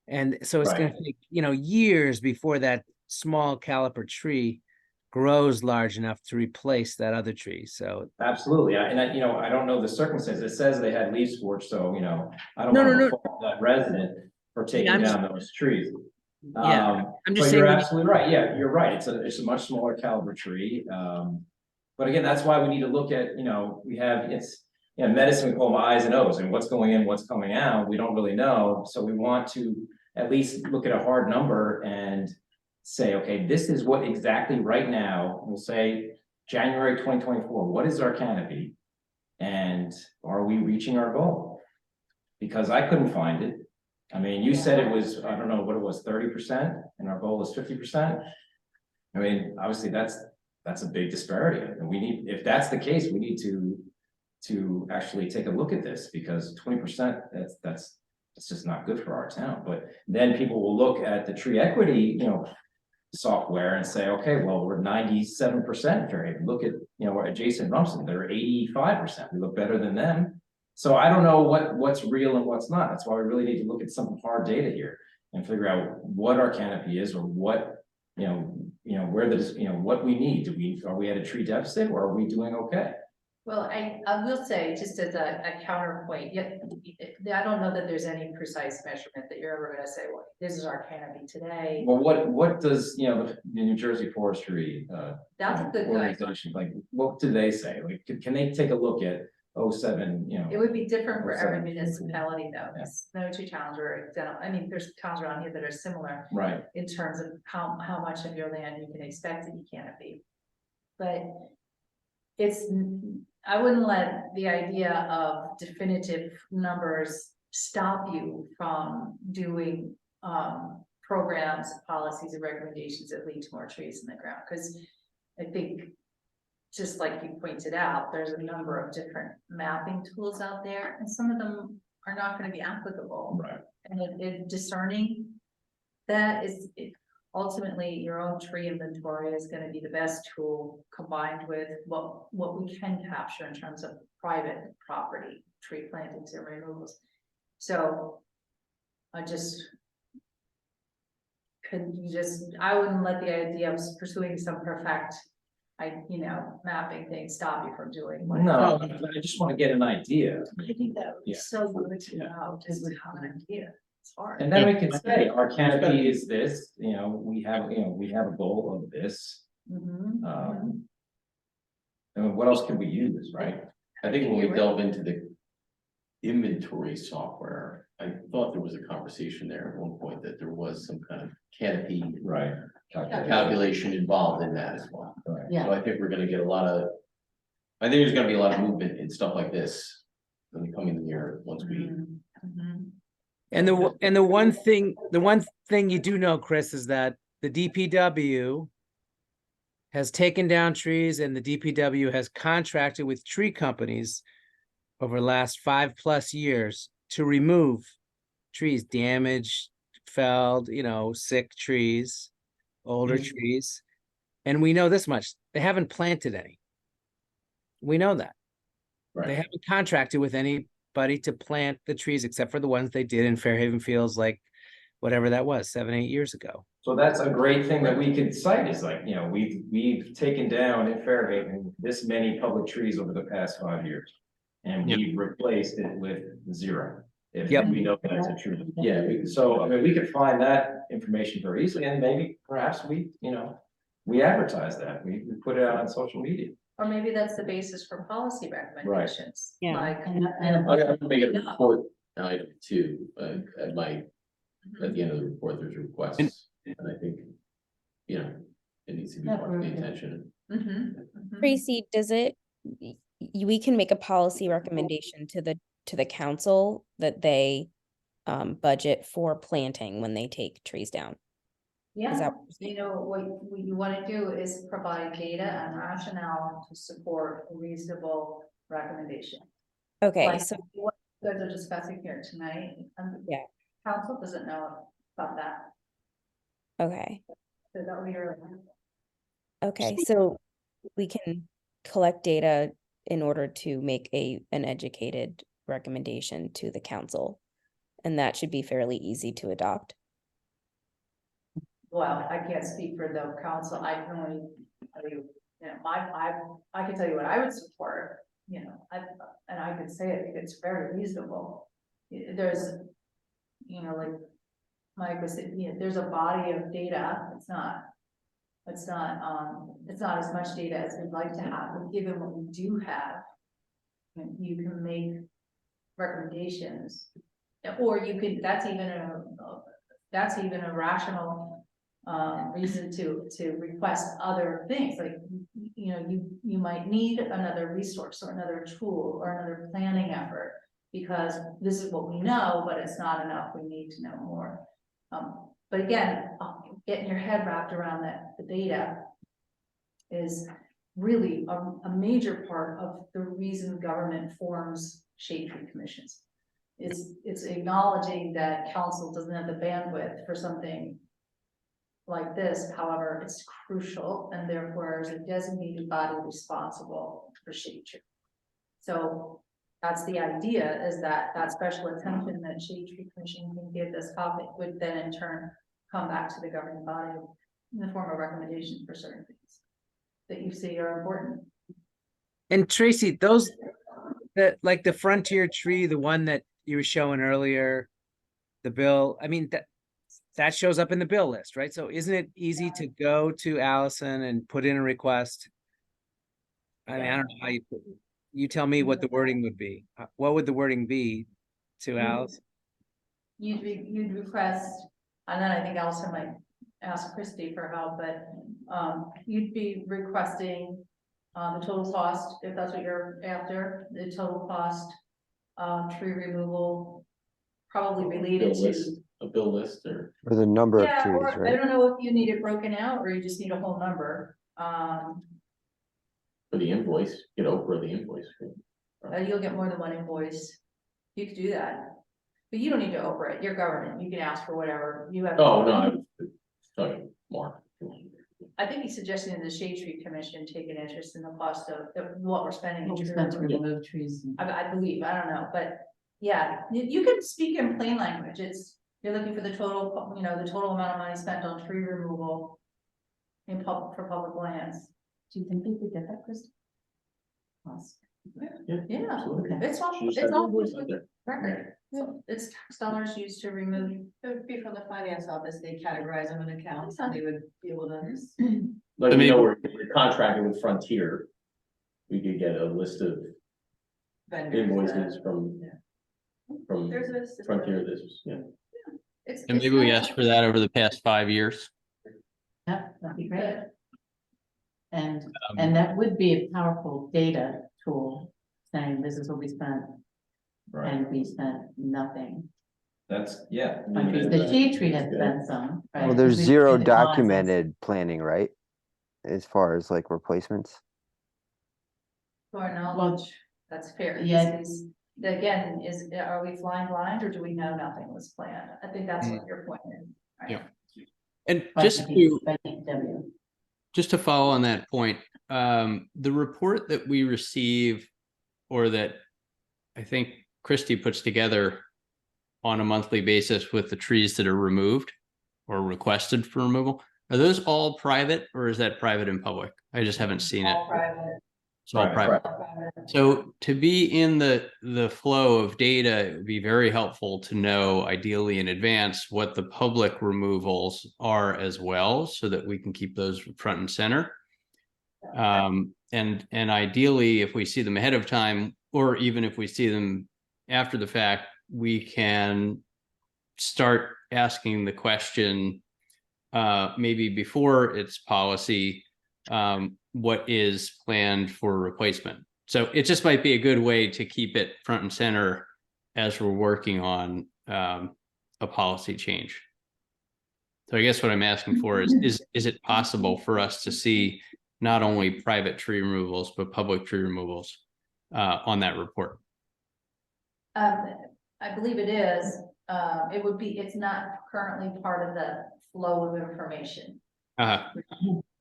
And so it's going to take, years before that small caliper tree grows large enough to replace that other tree. So Absolutely, I don't know the circumstances. It says they had leaf scorch, so I don't No, want no, to fault that resident for taking I'm down those trees. Yeah, I'm just But saying you're when you- absolutely right. Yeah, you're right. It's a much smaller caliber tree. But again, that's why we need to look at, we have, medicine, we call them I's and O's, and what's going in, what's coming out, we don't really know. So we want to at least look at a hard number and say, okay, this is what exactly right now, we'll say January 2024, what is our canopy? And are we reaching our goal? Because I couldn't find it. I mean, you said it was, I don't know what it was, 30%, and our goal is 50%. I mean, obviously that's a big disparity, and we need, if that's the case, we need to actually take a look at this, because 20%, that's just not good for our town. But then people will look at the tree equity, software and say, okay, well, we're 97% Fairhaven. Look at, we're adjacent Rumson, they're 85%. We look better than them. So I don't know what's real and what's not. That's why we really need to look at some hard data here and figure out what our canopy is, or what, where what we need. Are we at a tree deficit, or are we doing okay? Well, I will say, just as a counterpoint, I don't know that there's any precise measurement that you're ever gonna say, well, this is our canopy today. Well, what does, the New Jersey Forestry, That's a good guide. organization, like, what do they say? Like, can they take a look at 07, It would be different for every 07. municipality though, because no 2 towns are identical. I mean, there's towns around here that are similar Right, in terms of how much of your land you can expect to be canopy. But I wouldn't let the idea of definitive numbers stop you from doing programs, policies, and recommendations that lead to more trees in the ground. Because I think, just like you pointed out, there's a number of different mapping tools out there, and some of them are not going to be applicable. right. And discerning that is ultimately, your own tree inventory is gonna be the best tool combined with what we can capture in terms of private property, tree plantings and removals. So I just I wouldn't let the idea of pursuing some perfect, mapping thing stop you from doing what. No, I just want to get an idea. I think that would be Yeah. so good to Yeah. know, just to have an idea. It's hard. And then we can say, our canopy is this, we have a goal of this. Mhm. I mean, what else can we use, right? I think when we delve into the inventory software, I thought there was a conversation there at one point that there was some kind of canopy Right. calculation involved in that as well. Right. Yeah. So I think we're gonna get I think there's gonna be a lot of movement in stuff like this in the coming year, once we. Mhm. Mhm. And the one thing you do know, Chris, is that the DPW has taken down trees, and the DPW has contracted with tree companies over the last 5+ years to remove trees, damaged, felled, sick trees, older trees. And we know this much, they haven't planted any. We know that. They Right. haven't contracted with anybody to plant the trees except for the ones they did in Fairhaven Fields, like whatever that was, 7-8 years ago. So that's a great thing that we could cite is like, we've taken down in Fairhaven this many public trees over the past 5 years. And we've replaced it with 0. If Yep. we know that's a true, so I mean, we could find that information very easily, and maybe perhaps we advertise that, we put it out on social media. Or maybe that's the basis for policy recommendations. Yeah. Like, And I'm gonna make it a report item too, at the end of the report, there's requests, and I think, it needs to be brought to the attention. Tracy, does it, we can make a policy recommendation to the council that they budget for planting when they take trees down? Yeah, that- what you wanna do is provide data and rationale to support a reasonable recommendation. Okay, Like so, what you guys are discussing here tonight. Yeah. Council doesn't know about that, okay, so that would be your. okay, so we can collect data in order to make an educated recommendation to the council. And that should be fairly easy to adopt. Well, I can't speak for the council, I can only tell you, I can tell you what I would support, and I could say it, it's very reasonable. There's, like Mike was saying, there's a body of data, it's not as much data as we'd like to have, but given what we do have, you can make recommendations, or you could, that's even a rational reason to request other things, like, you might need another resource or another tool or another planning effort, because this is what we know, but it's not enough, we need to know more. But again, getting your head wrapped around that, the data is really a major part of the reason government forms shade tree commissions. It's acknowledging that council doesn't have the bandwidth for something like this, however, it's crucial, and therefore is a designated body responsible for shade tree. So that's the idea, is that special attention that shade tree commission can give this topic would then in turn come back to the governing body in the form of recommendations for certain things that you see are important. And Tracy, like the frontier tree, the one that you were showing earlier, the bill, I mean, that shows up in the bill list, right? So isn't it easy to go to Allison and put in a request? I mean, I don't know how you tell me what the wording would be. What would the wording be to Alice? You'd request, and then I think Allison might ask Christie for help, but you'd be requesting the total cost, if that's what you're after, the total cost tree removal, probably related to. A bill list or. Or the number of Yeah, trees, or I right? don't know if you need it broken out or you just need a whole number. For the invoice, Oprah the invoice. You'll get more than one invoice. You could do that. But you don't need to Oprah it, you're government, you can ask for whatever you have. Oh, no, sorry, Mark. I think he's suggesting the Shade Tree Commission take an interest in the cost of what we're spending. What in we tree spent to removal. remove trees. I believe, I don't know, but yeah, you can speak in plain language. You're looking for the total, the total amount of money spent on tree removal for public lands. Do you think they could get that, Kristen? Yes. Yeah, Absolutely. it's all, She just it's had all the voice out there. record. So it's tax dollars used to remove. It would be from the finance office, they categorize them in accounts, and they would be able to. Like, I we mean- know we're contracted with Frontier. We could get a list of vendors invoices that- from Yeah. There's a system. Frontier, this was, yeah. And maybe we asked for that over the past 5 years. Yep, that'd be great. And, Um, and that would be a powerful data tool, saying this is what we spent, Right, and we spent nothing. that's, yeah. I mean, Countries, that- the shade tree has that's good. spent some, right? Well, there's Because we zero see the causes. documented planning, right? As far as like replacements. To our knowledge, that's fair. Yeah. Again, are we flying blind or do we know nothing was planned? I think that's Mm. what your point is. right? Yeah. And By just the to, by DPW. just to follow on that point, the report that we receive, or that I think Christie puts together on a monthly basis with the trees that are removed or requested for removal, are those all private, or is that private and public? I just haven't seen it. All private. It's all Private. private. So to be in the flow of data, it would be very helpful to know, ideally in advance, what the public removals are as well, so that we can keep those front and center. And ideally, if we see them ahead of time, or even if we see them after the fact, we can start asking the question, maybe before it's policy, what is planned for replacement. So it just might be a good way to keep it front and center as we're working on a policy change. So I guess what I'm asking for is it possible for us to see not only private tree removals, but public tree removals on that report? I believe it is. It would be, it's not currently part of the flow of information.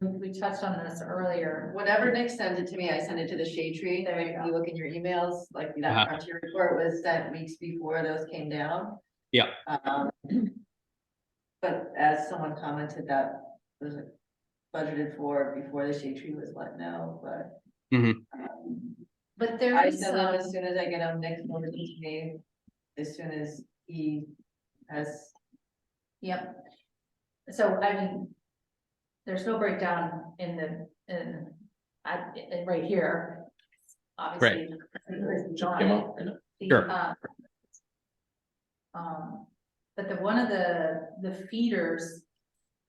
We touched on this earlier. Whenever Nick sends it to me, I send it to the shade tree. There you If go. you look in your emails, like that Uh-huh. Frontier report was sent weeks before those came down. Yeah. But as someone commented, that was budgeted for before the shade tree was let know, but. Mhm. But there I is send them some, as soon as I get them, Nick will to me, as soon as he has. yep. So I mean, there's no breakdown right here. Obviously. John. Came up, I know. Sure. But one of the feeders,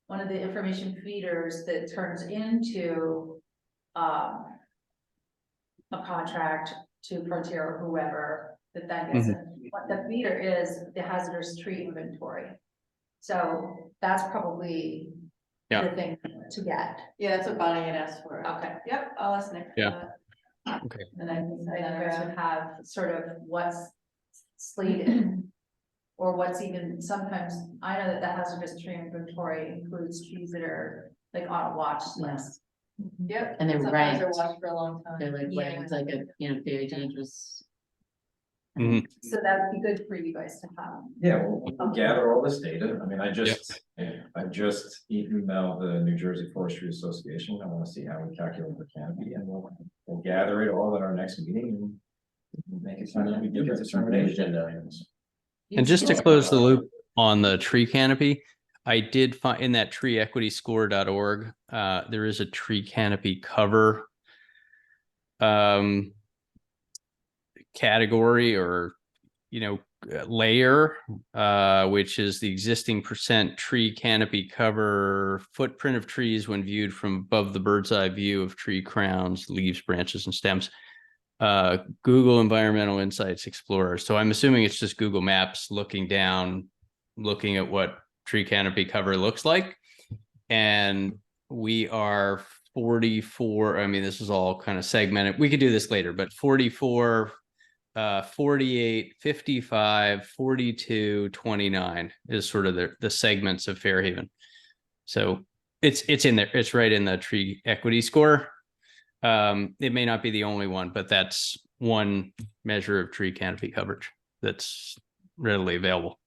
one of the information feeders that turns into, a contract to Frontier or whoever, that gets, what the feeder is the hazardous tree inventory. So that's probably Yeah. the thing to get. Yeah, that's what Bonnie had asked for. Okay. Yep, I'll ask Nick. for Yeah. that. Okay. And I think vendors would have sort of what's slated. Or what's even, sometimes, I know that the hazardous tree inventory includes trees that are like on a watch list. Yep. And they're sometimes they're ranked. watched for a long time. They're like, Yeah. it's like a, very dangerous. Mhm. So that would be good for you guys to have. Yeah, we'll gather all this data. I mean, I just emailed the New Jersey Forestry Association. I want to see how we calculate the canopy, and we'll gather it all at our next meeting and make it time that we give a determination. Agenda items. And just to close the loop on the tree canopy, I did find in that treeequityscore.org, there is a tree canopy cover category, or layer, which is the existing percent tree canopy cover footprint of trees when viewed from above the bird's eye view of tree crowns, leaves, branches, and stems. Google Environmental Insights Explorer. So I'm assuming it's just Google Maps looking down, looking at what tree canopy cover looks like. And we are 44. I mean, this is all kind of segmented. We could do this later, but 44, 48, 55, 42, 29 is sort of the segments of Fairhaven. So It's in there. It's right in the tree equity score. It may not be the only one, but that's one measure of tree canopy coverage that's readily available.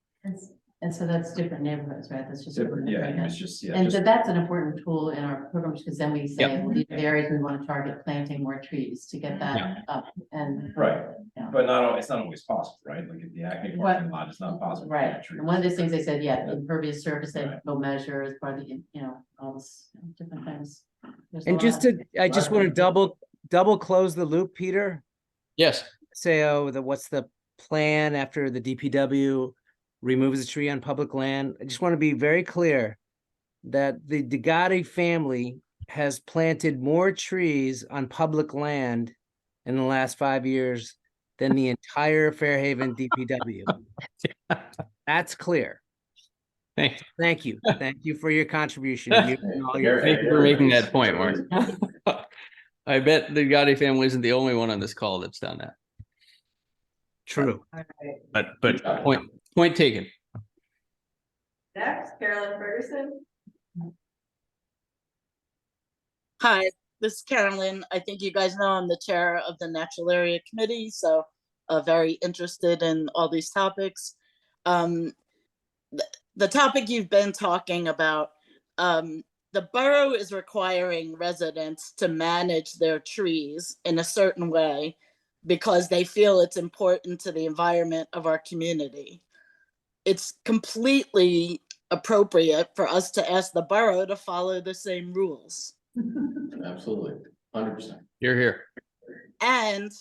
And so that's different neighborhoods, right? That's just. Different, yeah, different- it's just, yeah. And just- so that's an important tool in our programs, because then we say, Yep. well, these are the areas we want to target planting more trees to get that Yeah. up and. Right, Yeah. but it's not always possible, right? Like if the acne parking lot is not possible. to Right, plant trees. and one of those things they said, yeah, Yeah. impervious surface, they Right. go measure as part of the, all this, different things. There's a And lot just of- to, I just want to double close the loop, Peter. Yes. Say, what's the plan after the DPW removes a tree on public land? I just want to be very clear that the DeGotti family has planted more trees on public land in the last 5 years than the entire Fairhaven DPW. That's clear. Thank Thank you. Thank you for your contribution. You and all your- Thank you for making that point, Mark. I bet the Gotti family isn't the only one on this call that's done that. True. But point taken. Next, Carolyn Ferguson. Hi, this is Carolyn. I think you guys know I'm the chair of the Natural Area Committee, so very interested in all these topics. The topic you've been talking about, the borough is requiring residents to manage their trees in a certain way because they feel it's important to the environment of our community. It's completely appropriate for us to ask the borough to follow the same rules. Absolutely, 100%. You're here. And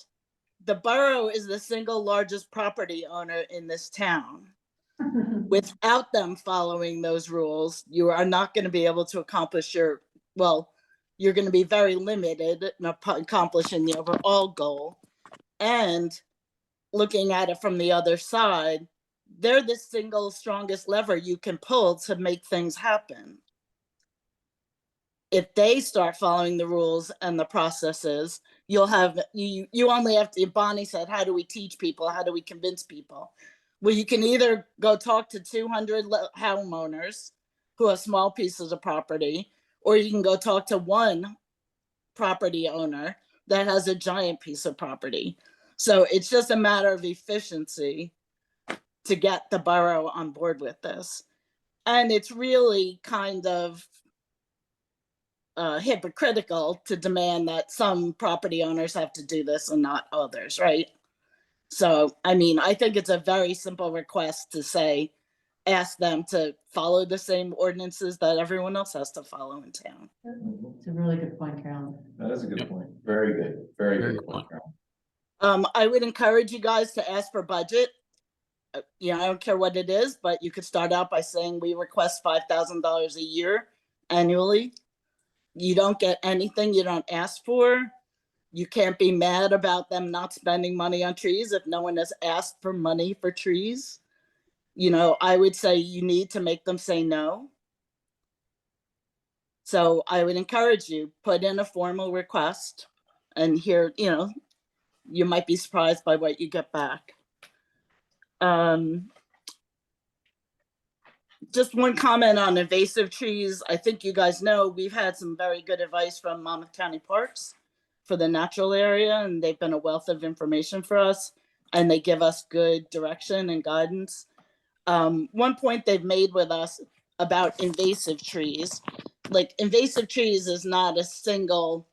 the borough is the single largest property owner in this town. Without them following those rules, you are not going to be able to accomplish you're going to be very limited in accomplishing the overall goal. And looking at it from the other side, they're the single strongest lever you can pull to make things happen. If they start following the rules and the processes, you'll have, you only have to, Bonnie said, how do we teach people? How do we convince people? Well, you can either go talk to 200 homeowners who have small pieces of property, or you can go talk to one property owner that has a giant piece of property. So it's just a matter of efficiency to get the borough on board with this. And it's really kind of hypocritical to demand that some property owners have to do this and not others, right? So, I mean, I think it's a very simple request to say, ask them to follow the same ordinances that everyone else has to follow in town. It's a really good point, Carolyn. That is a good point. Very good, very Very good good point. point. I would encourage you guys to ask for budget. I don't care what it is, but you could start out by saying we request $5,000 a year annually. You don't get anything you don't ask for. You can't be mad about them not spending money on trees if no one has asked for money for trees. I would say you need to make them say no. So I would encourage you, put in a formal request and here, you might be surprised by what you get back. Just one comment on invasive trees. I think you guys know we've had some very good advice from Monmouth County Parks for the natural area, and they've been a wealth of information for us, and they give us good direction and guidance. One point they've made with us about invasive trees, like invasive trees is not a single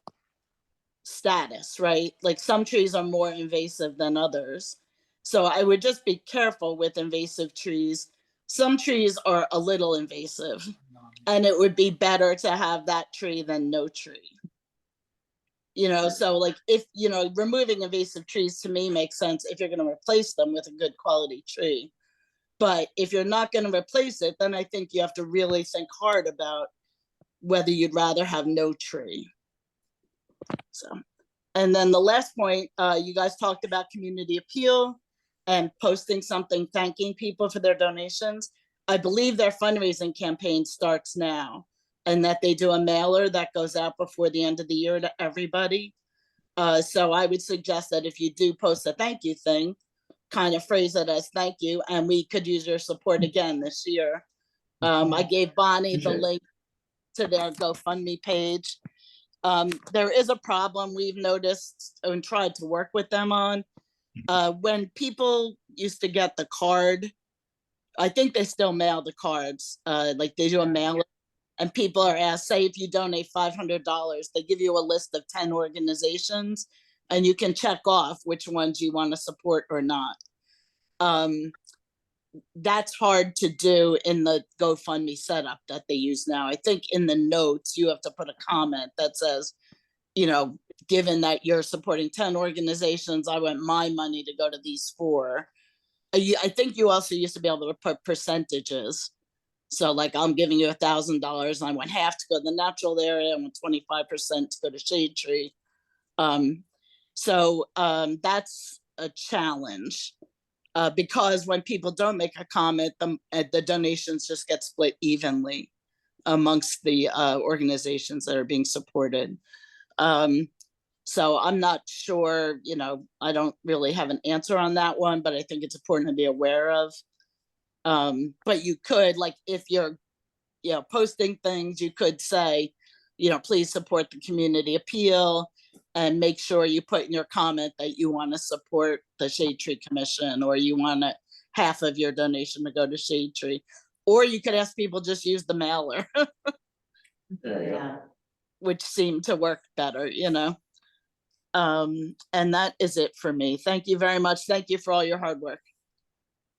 status, right? Like some trees are more invasive than others. So I would just be careful with invasive trees. Some trees are a little invasive, and it would be better to have that tree than no tree. So like if, removing invasive trees to me makes sense if you're going to replace them with a good quality tree. But if you're not going to replace it, then I think you have to really think hard about whether you'd rather have no tree. So, and then the last point, you guys talked about community appeal and posting something thanking people for their donations. I believe their fundraising campaign starts now, and that they do a mailer that goes out before the end of the year to everybody. So I would suggest that if you do post a thank you thing, kind of phrase it as thank you, and we could use your support again this year. I gave Bonnie the link to their GoFundMe page. There is a problem we've noticed and tried to work with them on. When people used to get the card, I think they still mail the cards, like they do a mail, and people are asked, say if you donate $500, they give you a list of 10 organizations and you can check off which ones you want to support or not. That's hard to do in the GoFundMe setup that they use now. I think in the notes, you have to put a comment that says, you know, given that you're supporting 10 organizations, I want my money to go to these 4. I think you also used to be able to put percentages. So like, I'm giving you $1,000 and I want half to go to the natural area, I want 25% to go to Shade Tree. That's a challenge. Because when people don't make a comment, the donations just get split evenly amongst the organizations that are being supported. So I'm not sure, you know, I don't really have an answer on that one, but I think it's important to be aware of. But you could, like, if you're, you know, posting things, you could say, you know, please support the community appeal, and make sure you put in your comment that you want to support the Shade Tree Commission, or you want half of your donation to go to Shade Tree. Or you could ask people just use the mailer, There you go. Yeah. which seemed to work better, you know. And that is it for me. Thank you very much. Thank you for all your hard work.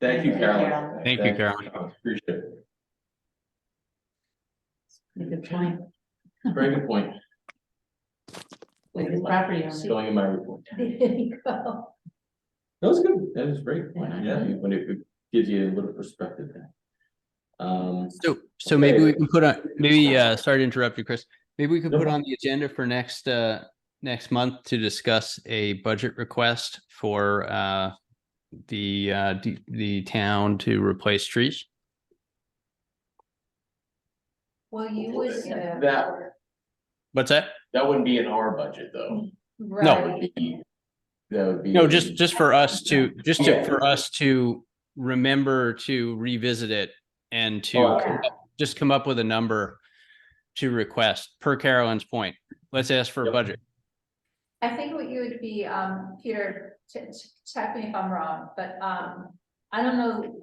Thank you, Thank you, Carolyn. Carolyn. Thank you, Carolyn. Appreciate it. Good point. Very good point. With his property owner. Showing in my report. There you go. That was good. That was great. Yeah. When it gives you a little perspective there. So maybe we can put on, sorry to interrupt you, Chris. Maybe we could put on the agenda for next month to discuss a budget request for the town to replace trees. Well, you would. What's that? That wouldn't be in our budget though. That would be. No, just for us to, for us to remember to revisit it and to just come up with a number to request, per Carolyn's point. Let's ask for a budget. I think what you would be, Peter, check me if I'm wrong, but I don't know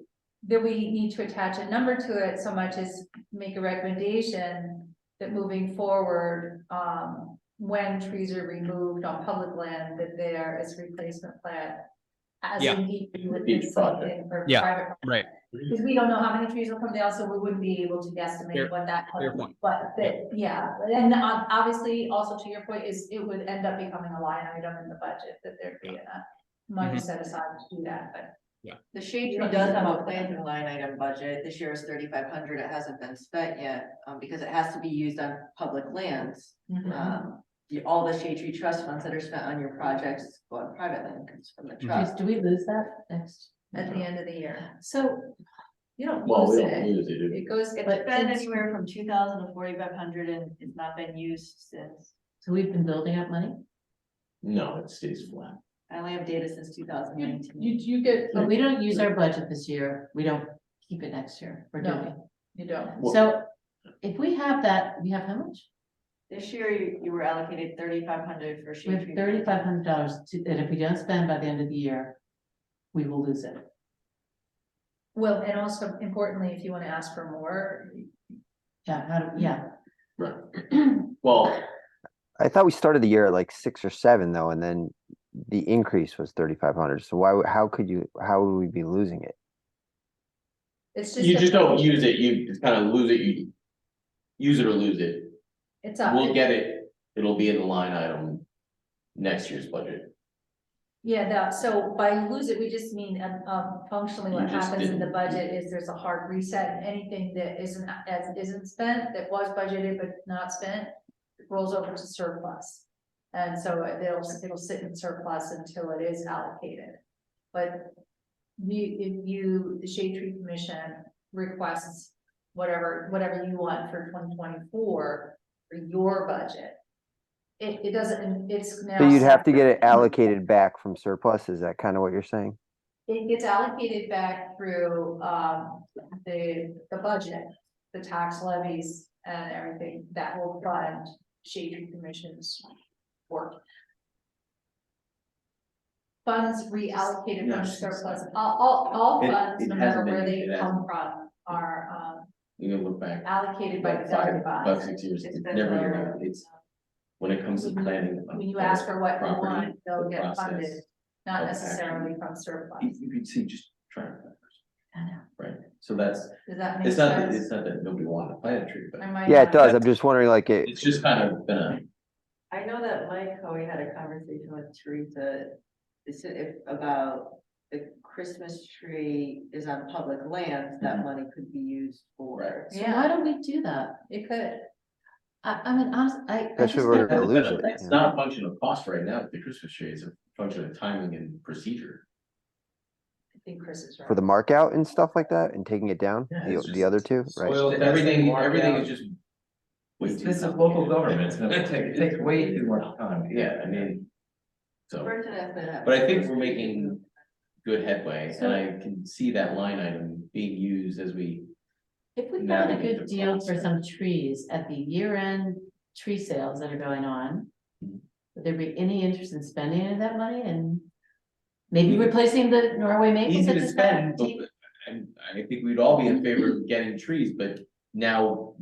that we need to attach a number to it so much as make a recommendation that moving forward, when trees are removed on public land, that there is replacement plan. As in Each project. or Yeah, private. right. Because we don't know how many trees will come down, so we wouldn't be able to guesstimate what that. Fair point. But that, yeah, and obviously, also to your point, is it would end up becoming a line item in the budget, that there'd be enough money set aside to do that, but. Yeah. The Shade Tree does have a planting line item budget. This year is 3,500. It hasn't been spent yet, because it has to be used on public lands. All the Shade Tree trust funds that are spent on your projects go on private land, comes from the trust Do we lose that next? at the end of the year. So, you don't Well, lose we don't it, lose it. it goes. It's been anywhere from 2,000 to 4,500, and it's not been used since. So we've been building up money? No, it stays flat. I only have data since 2019. You get. But we don't use our budget this year. We don't keep it next year. Or do No. You don't. we? So if we have that, we have how much? This year, you were allocated 3,500 for We Shade have Tree. $3,500 that if we don't spend by the end of the year, we will lose it. Well, and also importantly, if you want to ask for more, Yeah. Right. Well, I thought we started the year at like 6 or 7 though, and then the increase was 3,500. So how would we be losing it? it's just. you just don't use it. You just kind of lose it. You use it or lose it. It's up. We'll get it. It'll be in the line item next year's budget. Yeah, so by lose it, we just mean, functionally what You just happens in the didn't- budget is there's a hard reset, and anything that isn't spent, that was budgeted but not spent, rolls over to surplus. And so it'll sit in surplus until it is allocated. But the Shade Tree Commission requests whatever you want for 2024 for your budget. It doesn't, it's now. So you'd have to get it separate. allocated back from surplus. Is that kind of what you're saying? It gets allocated back through, the budget. the tax levies and everything, that will fund Shade Tree Commission's work. Funds reallocated from Yes. surplus, all It- funds, it no matter hasn't where been- they it come hasn't. from, are, You can look back allocated by the like governing five, body. 6 years, It's it's been never lower. enough. It's when it comes to planning. When you ask for what you property, want, they'll the get process funded, not of necessarily from surplus. You can see just trying to plan first, I know. right? So that's, Does that make it's not, that sense? it's not that nobody wanted to plant a tree, but I might Yeah, it not- does. I'm just wondering, like, it, it's just kind of been a, I know that Mike Hoey had a conversation with Teresa, about the Christmas tree is on public lands, that money could be used for. So why don't we do that? It could. I mean, honestly, I especially just if we're think gonna lose it. it's you know? not a function of cost right now with the Christmas tree, it's a function of timing and procedure. I think Chris is right. For the mark out and stuff like that and taking it down, Yeah, the, it's the just- other two, right? Soil testing, Everything, mark everything out. is just. way This too is complicated. local government, it's gonna take, it takes way too much time. Yeah, I mean, so, Virgin has been at- but I think we're making good headway, So- and I can see that line item being used as we. if we found a navigate good the deal for process. some trees at the year-end tree sales that are going on, Mhm. would there be any interest in spending any of that money and maybe replacing the Norway maples Easy that to just got spend, but, deep? and I think we'd all be in favor of getting trees, but now,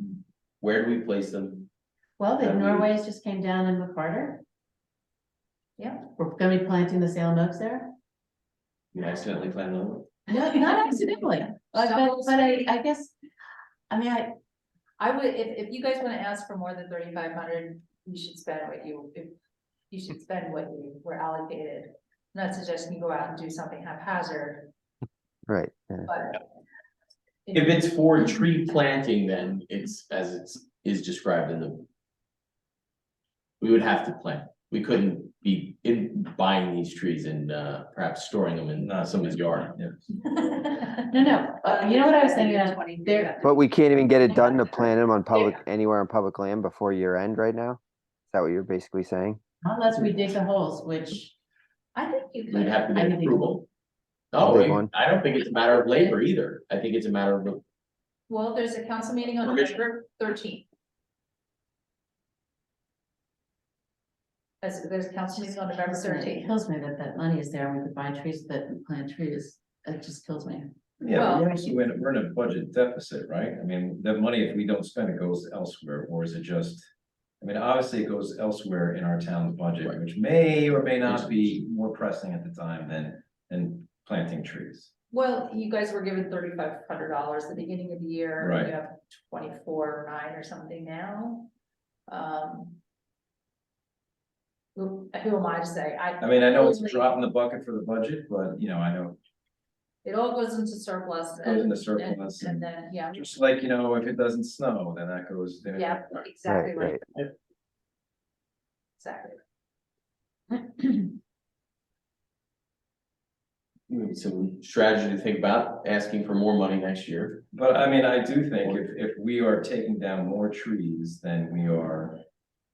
where do we place them? Well, the How do we- Norways just came down in McCarter. Yeah. We're gonna be planting the Salem oaks there. You accidentally plant them? No, not accidentally, but I guess, I mean, I would, if you guys wanna ask for more than 3,500, you should spend what you should spend what you were allocated. I'm not suggesting you go out and do something haphazard, Right. Yeah. but. If it's for tree planting, then it's as it's is described in the. We would have to plant, we couldn't be in buying these trees and perhaps storing them in somebody's yard. no, you know what I was thinking, there, But we can't even get it done to plant them on public, anywhere on public land before year end right now? Is that what you're basically saying? unless we dig the holes, which, I think you We'd could. have to I get think- approval. I'll No, take one. I don't think it's a matter of labor either, I think it's a matter of Well, there's a council meeting on Permission? November 13th. There's a council meeting on November it 13th. kills me that that money is there and we could buy trees that plant trees, it just kills me. Yeah, but Well- we're also we're in a budget deficit, right? I mean, that money, if we don't spend it, goes elsewhere, or is it just? I mean, obviously it goes elsewhere in our town's budget, Right. which may or may not be more pressing at the time than planting trees. Well, you guys were given $3,500 at the beginning of the year. Right. You have 24,900 or something now. Who am I to say? I mean, I know it's a drop in the bucket for the budget, but you know, I know It all goes into surplus. it goes into and- surplus And and then, yeah, just like, you know, if it doesn't snow, then that goes there. yeah, Right, exactly right, right. exactly. maybe some strategy to think about, asking for more money next year. But I mean, I do think if we are taking down more trees than we are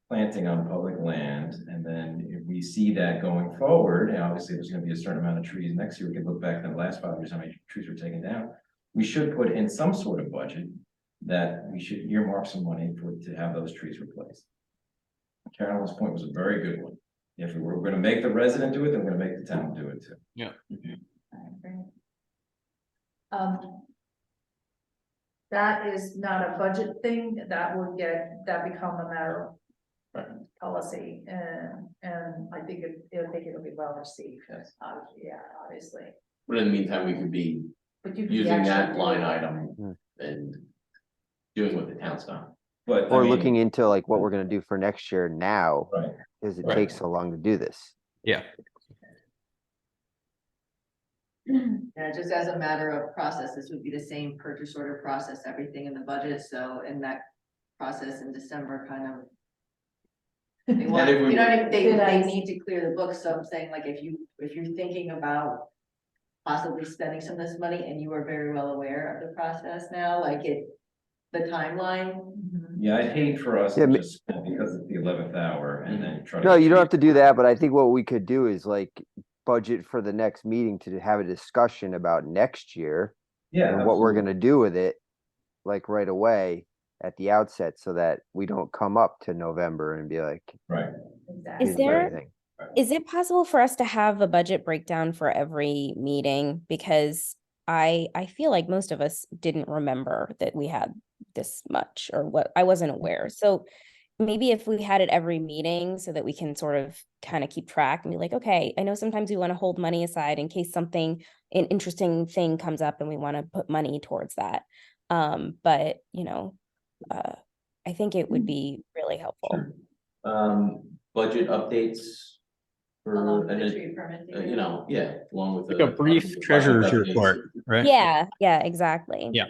planting on public land, and then if we see that going forward, and obviously there's gonna be a certain amount of trees next year, we can look back in the last 5 years, how many trees were taken down. We should put in some sort of budget that we should earmark some money to have those trees replaced. Carolyn's point was a very good one. If we're gonna make the resident do it, then we're gonna make the town do it too. I agree. That is not a budget thing, that would become a matter of policy, and I think it'll be well received. Yes. Yeah, obviously. But in the meantime, we could be But you could using that actually line do it. item and doing what the town's done. But I Or mean, looking into like what we're gonna do for next year now, right, because it Right. takes so long to do this. Yeah, Yeah, just as a matter of process, this would be the same purchase order process, everything in the budget, so in that process in December, kind of. They want, if we you know, what I mean? they Yes. need to clear the books, so I'm saying, like, if you're thinking about possibly spending some of this money, and you are very well aware of the process now, like the timeline. Mhm. yeah, I'd hate for us Yeah, to ma- just, because it's the 11th hour and then try to. No, get you don't have trees. to do that, but I think what we could do is like budget for the next meeting to have a discussion about next year Yeah. and what we're absolutely. gonna do with it. like right away at the outset so that we don't come up to November and be like, Right. Exactly. Is "Here's there- everything." Is it possible for us to have a budget breakdown for every meeting? Because I feel like most of us didn't remember that we had this much, or what, I wasn't aware. So maybe if we had it every meeting so that we can sort of kind of keep track and be like, okay, I know sometimes we want to hold money aside in case something, an interesting thing comes up and we want to put money towards that. But I think it would be really helpful. Sure. Budget updates. Along For, with the and tree permit. yeah, along with. Like a brief budget treasurer's updates. report, right? Yeah, exactly. Yeah.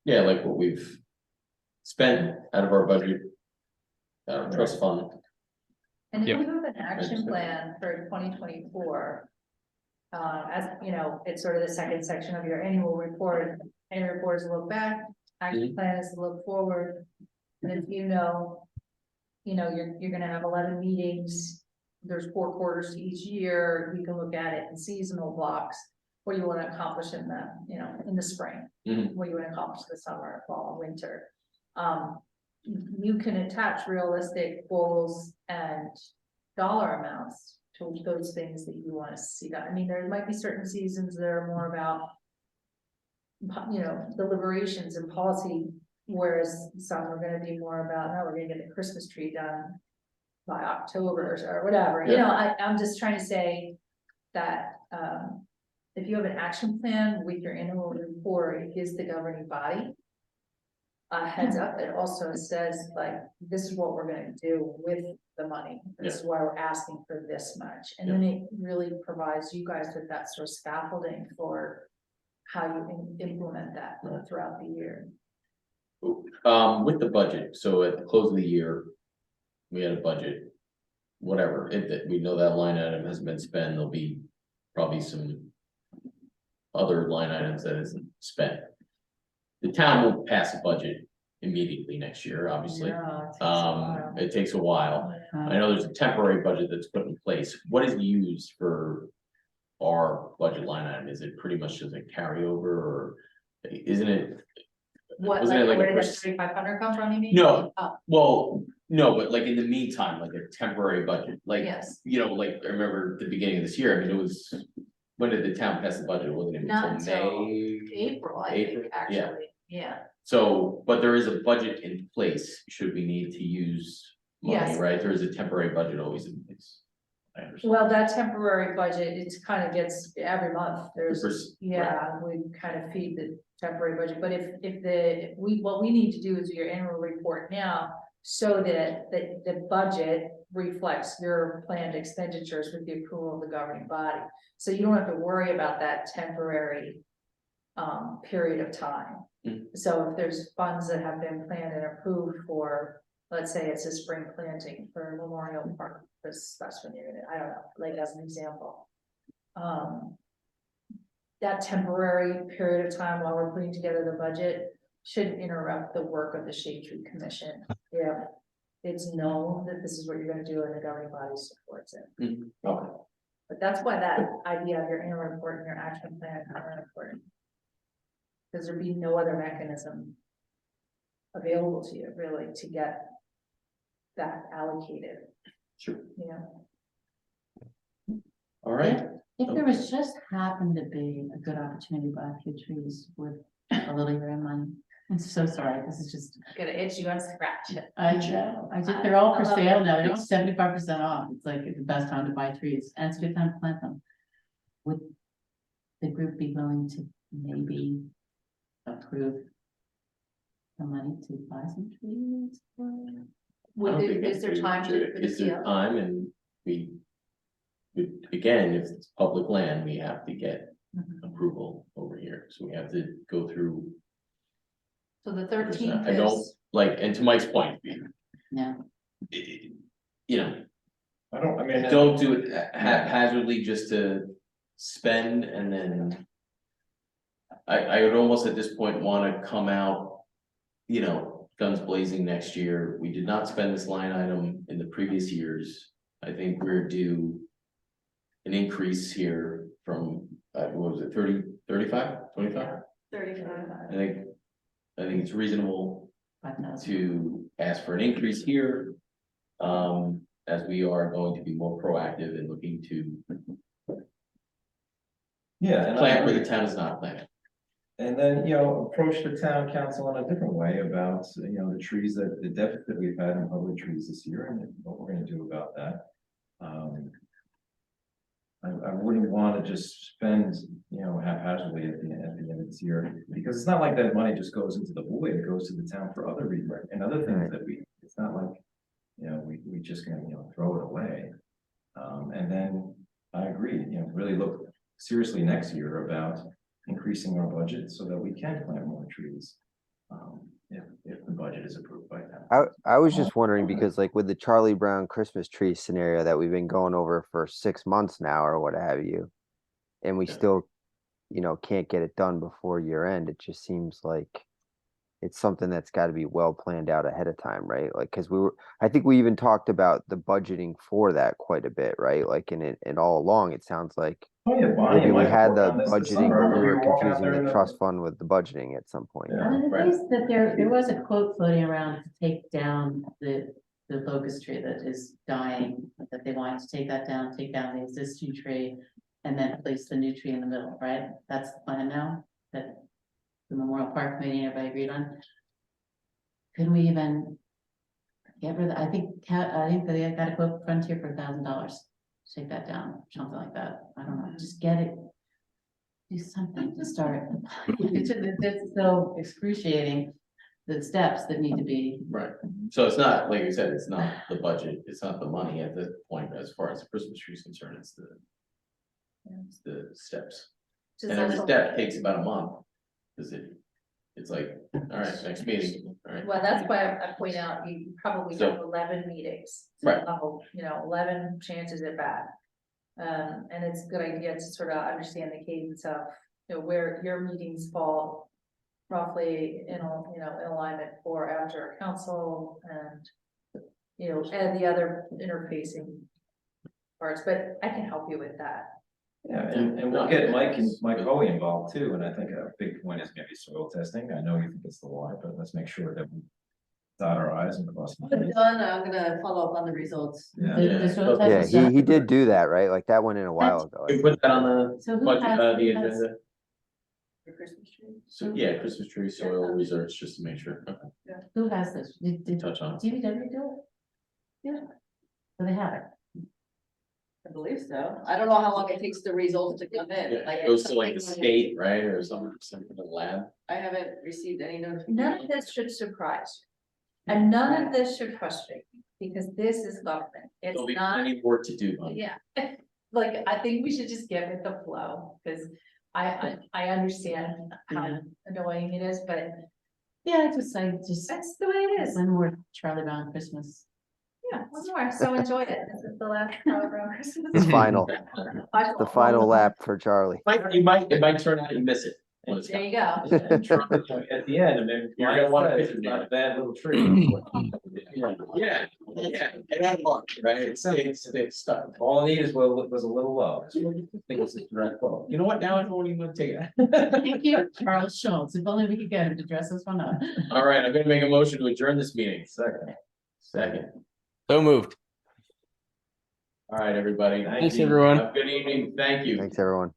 Yeah, like what we've spent out of our budget. Trust fund. And if Yep. you have an action plan for 2024, as you know, it's sort of the second section of your annual report. Annual report is a look back, action plan is a look forward. And if you're gonna have 11 meetings, there's 4 quarters to each year, you can look at it in seasonal blocks. What do you wanna accomplish in the spring? Mhm. What do you wanna accomplish in the summer, fall, winter? You can attach realistic goals and dollar amounts to those things that you wanna see done. I mean, there might be certain seasons that are more about deliberations and policy, whereas some are gonna be more about, no, we're gonna get the Christmas tree done by October or whatever, I'm just trying to say that, if you have an action plan with your annual report, it gives the governing body a heads up. It also says like, this is what we're gonna do with the money. This is why we're asking for this much. And then it really provides you guys with that sort of scaffolding for how you implement that throughout the year. With the budget, so at the close of the year. We had a budget. Whatever, if that, we know that line item hasn't been spent, there'll be probably some. Other line items that isn't spent. The town won't pass a budget immediately next year, obviously. It takes a while. I know there's a temporary budget that's put in place. What is used for our budget line item? Is it pretty much just a carryover, or isn't it? Wasn't it like a Where did that 3,500 come from, you mean? No, Oh. well, no, but like in the meantime, like a temporary budget, like, Yes. like I remember the beginning of this year, I mean, it was. When did the town pass the budget? It wasn't even Not until until May. April, I April, think, yeah. actually, yeah. So, but there is a budget in place, should we need to use money, Yes. right? There is a temporary budget always in place. I understand. Well, that temporary budget, it's kind of gets every month, there's, Right. we kind of feed the temporary budget, but what we need to do is your annual report now. So that the budget reflects your planned expenditures with the approval of the governing body, so you don't have to worry about that temporary. Period of time. So if there's funds that have been planned and approved for, let's say it's a spring planting for Memorial Park, that's when you're gonna, I don't know, like as an example. That temporary period of time while we're putting together the budget shouldn't interrupt the work of the Shade Tree Commission. Yeah, it's known that this is what you're gonna do and the governing body supports it. Okay. But that's why that idea of your annual report and your action plan are important. Because there'd be no other mechanism available to you really to get that allocated, Sure, all right. If there was just happened to be a good opportunity to buy a few trees with a little year money. I'm so sorry, this is just, gonna itch you on scratch it. I know, they're all I for love sale it. now, they're all 75% off, it's like the best time to buy trees, and it's a good time to plant them. Would the group be willing to maybe approve the money to buy some trees? I don't think Is there it's- time to? Is there time, and again, if it's public land, we have to get approval over here, so we have to go through. So the 13th I don't, is, like, and to Mike's point. Yeah. Don't do it haphazardly just to spend and then. I would almost at this point wanna come out, guns blazing next year. We did not spend this line item in the previous years. I think we're due. An increase here from, what was it, 30, 35, 25? 35. I think I think it's reasonable 5,000. to ask for an increase here. As we are going to be more proactive in looking to Yeah, and I plan where the agree. town is not planning. And then, approach the town council in a different way about, the trees the deficit we've had in public trees this year and what we're gonna do about that. I wouldn't want to just spend, haphazardly at the end of this year, because it's not like that money just goes into the void, it goes to the town for other reasons and other things that it's not like, we just gonna, throw it away. And then I agree, really look seriously next year about increasing our budget so that we can plant more trees. If the budget is approved by town. I was just wondering because like with the Charlie Brown Christmas tree scenario that we've been going over for 6 months now or what have you, and we still, can't get it done before year end, it just seems like it's something that's got to be well planned out ahead of time, right? Like, because I think we even talked about the budgeting for that quite a bit, right? Like, and all along, it sounds like Oh, yeah, Bonnie maybe and we Mike had worked the on this budgeting, summer, we we were were walking out confusing there in the the- trust fund with the budgeting at some point. Yeah. And the Right. case that there was a quote floating around to take down the locust tree that is dying, that they wanted to take that down, take down the existing tree, and then place the new tree in the middle, right? That's the plan now, that the Memorial Park Committee and everybody agreed on. Couldn't we even get rid of, I think they got a quote Frontier for $1,000, take that down, something like that, I don't know, just get it. Do something to start. It's so excruciating, the steps that need to be. Right. So it's not, like you said, it's not the budget, it's not the money at this point, as far as the Christmas tree is concerned, it's the steps. Just And every also- step takes about a month, because it's like, all right, next meeting, all right. Well, that's why I point out, you probably So- have 11 meetings. Right. 11 chances at bat. And it's a good idea to sort of understand the cadence of, where your meetings fall roughly in alignment for after council and, and the other interfacing parts, but I can help you with that. Yeah, and we'll get Mike Hoey involved too, and I think a big point is gonna be soil testing. I know you think it's the water, but let's make sure that we dot our i's and cross. our t's. Done, I'm gonna follow up on the results. Yeah. The soil Yeah, test is he did do that, right? Like that went in a while ago. We put that on the So who budget, has- the who has- agenda. For Christmas tree. So, yeah, Christmas tree, soil research, just to make sure. Okay. Who has this? Did Touch on it. DPW do it? Yeah. So they have it. I believe so. I don't know how long it takes the results to come in. Yeah, Like, it goes to like the something- state, right, or something in the lab. I haven't received any notification. None of this should surprise you. And none of this should frustrate you, because this is government. It's There'll be not, plenty of work to do. Bonnie. yeah. Like, I think we should just get with the flow, because I understand how annoying it is, but Yeah, I just, that's the way it is. one more Charlie Brown Christmas. Yeah, one more, so enjoy it. This is the last program Christmas. It's final, Watch the all final of them. lap for Charlie. It might turn out you miss it. when it's There gone. you go. And try, at the end, and then. You're gonna want to it's picture not it. a bad little tree. Yeah, it had luck, right? It's stuck. All I need is was a little love. I think it's a direct quote. You know what? Now I don't even want to take it. Thank you, Charles Schultz. If only we could get him to dress us one up. All right, I'm gonna make a motion to adjourn this meeting. Second. Second. So moved. All right, everybody. Thank Thanks, you. everyone. Have a good evening. Thank you. Thanks, everyone.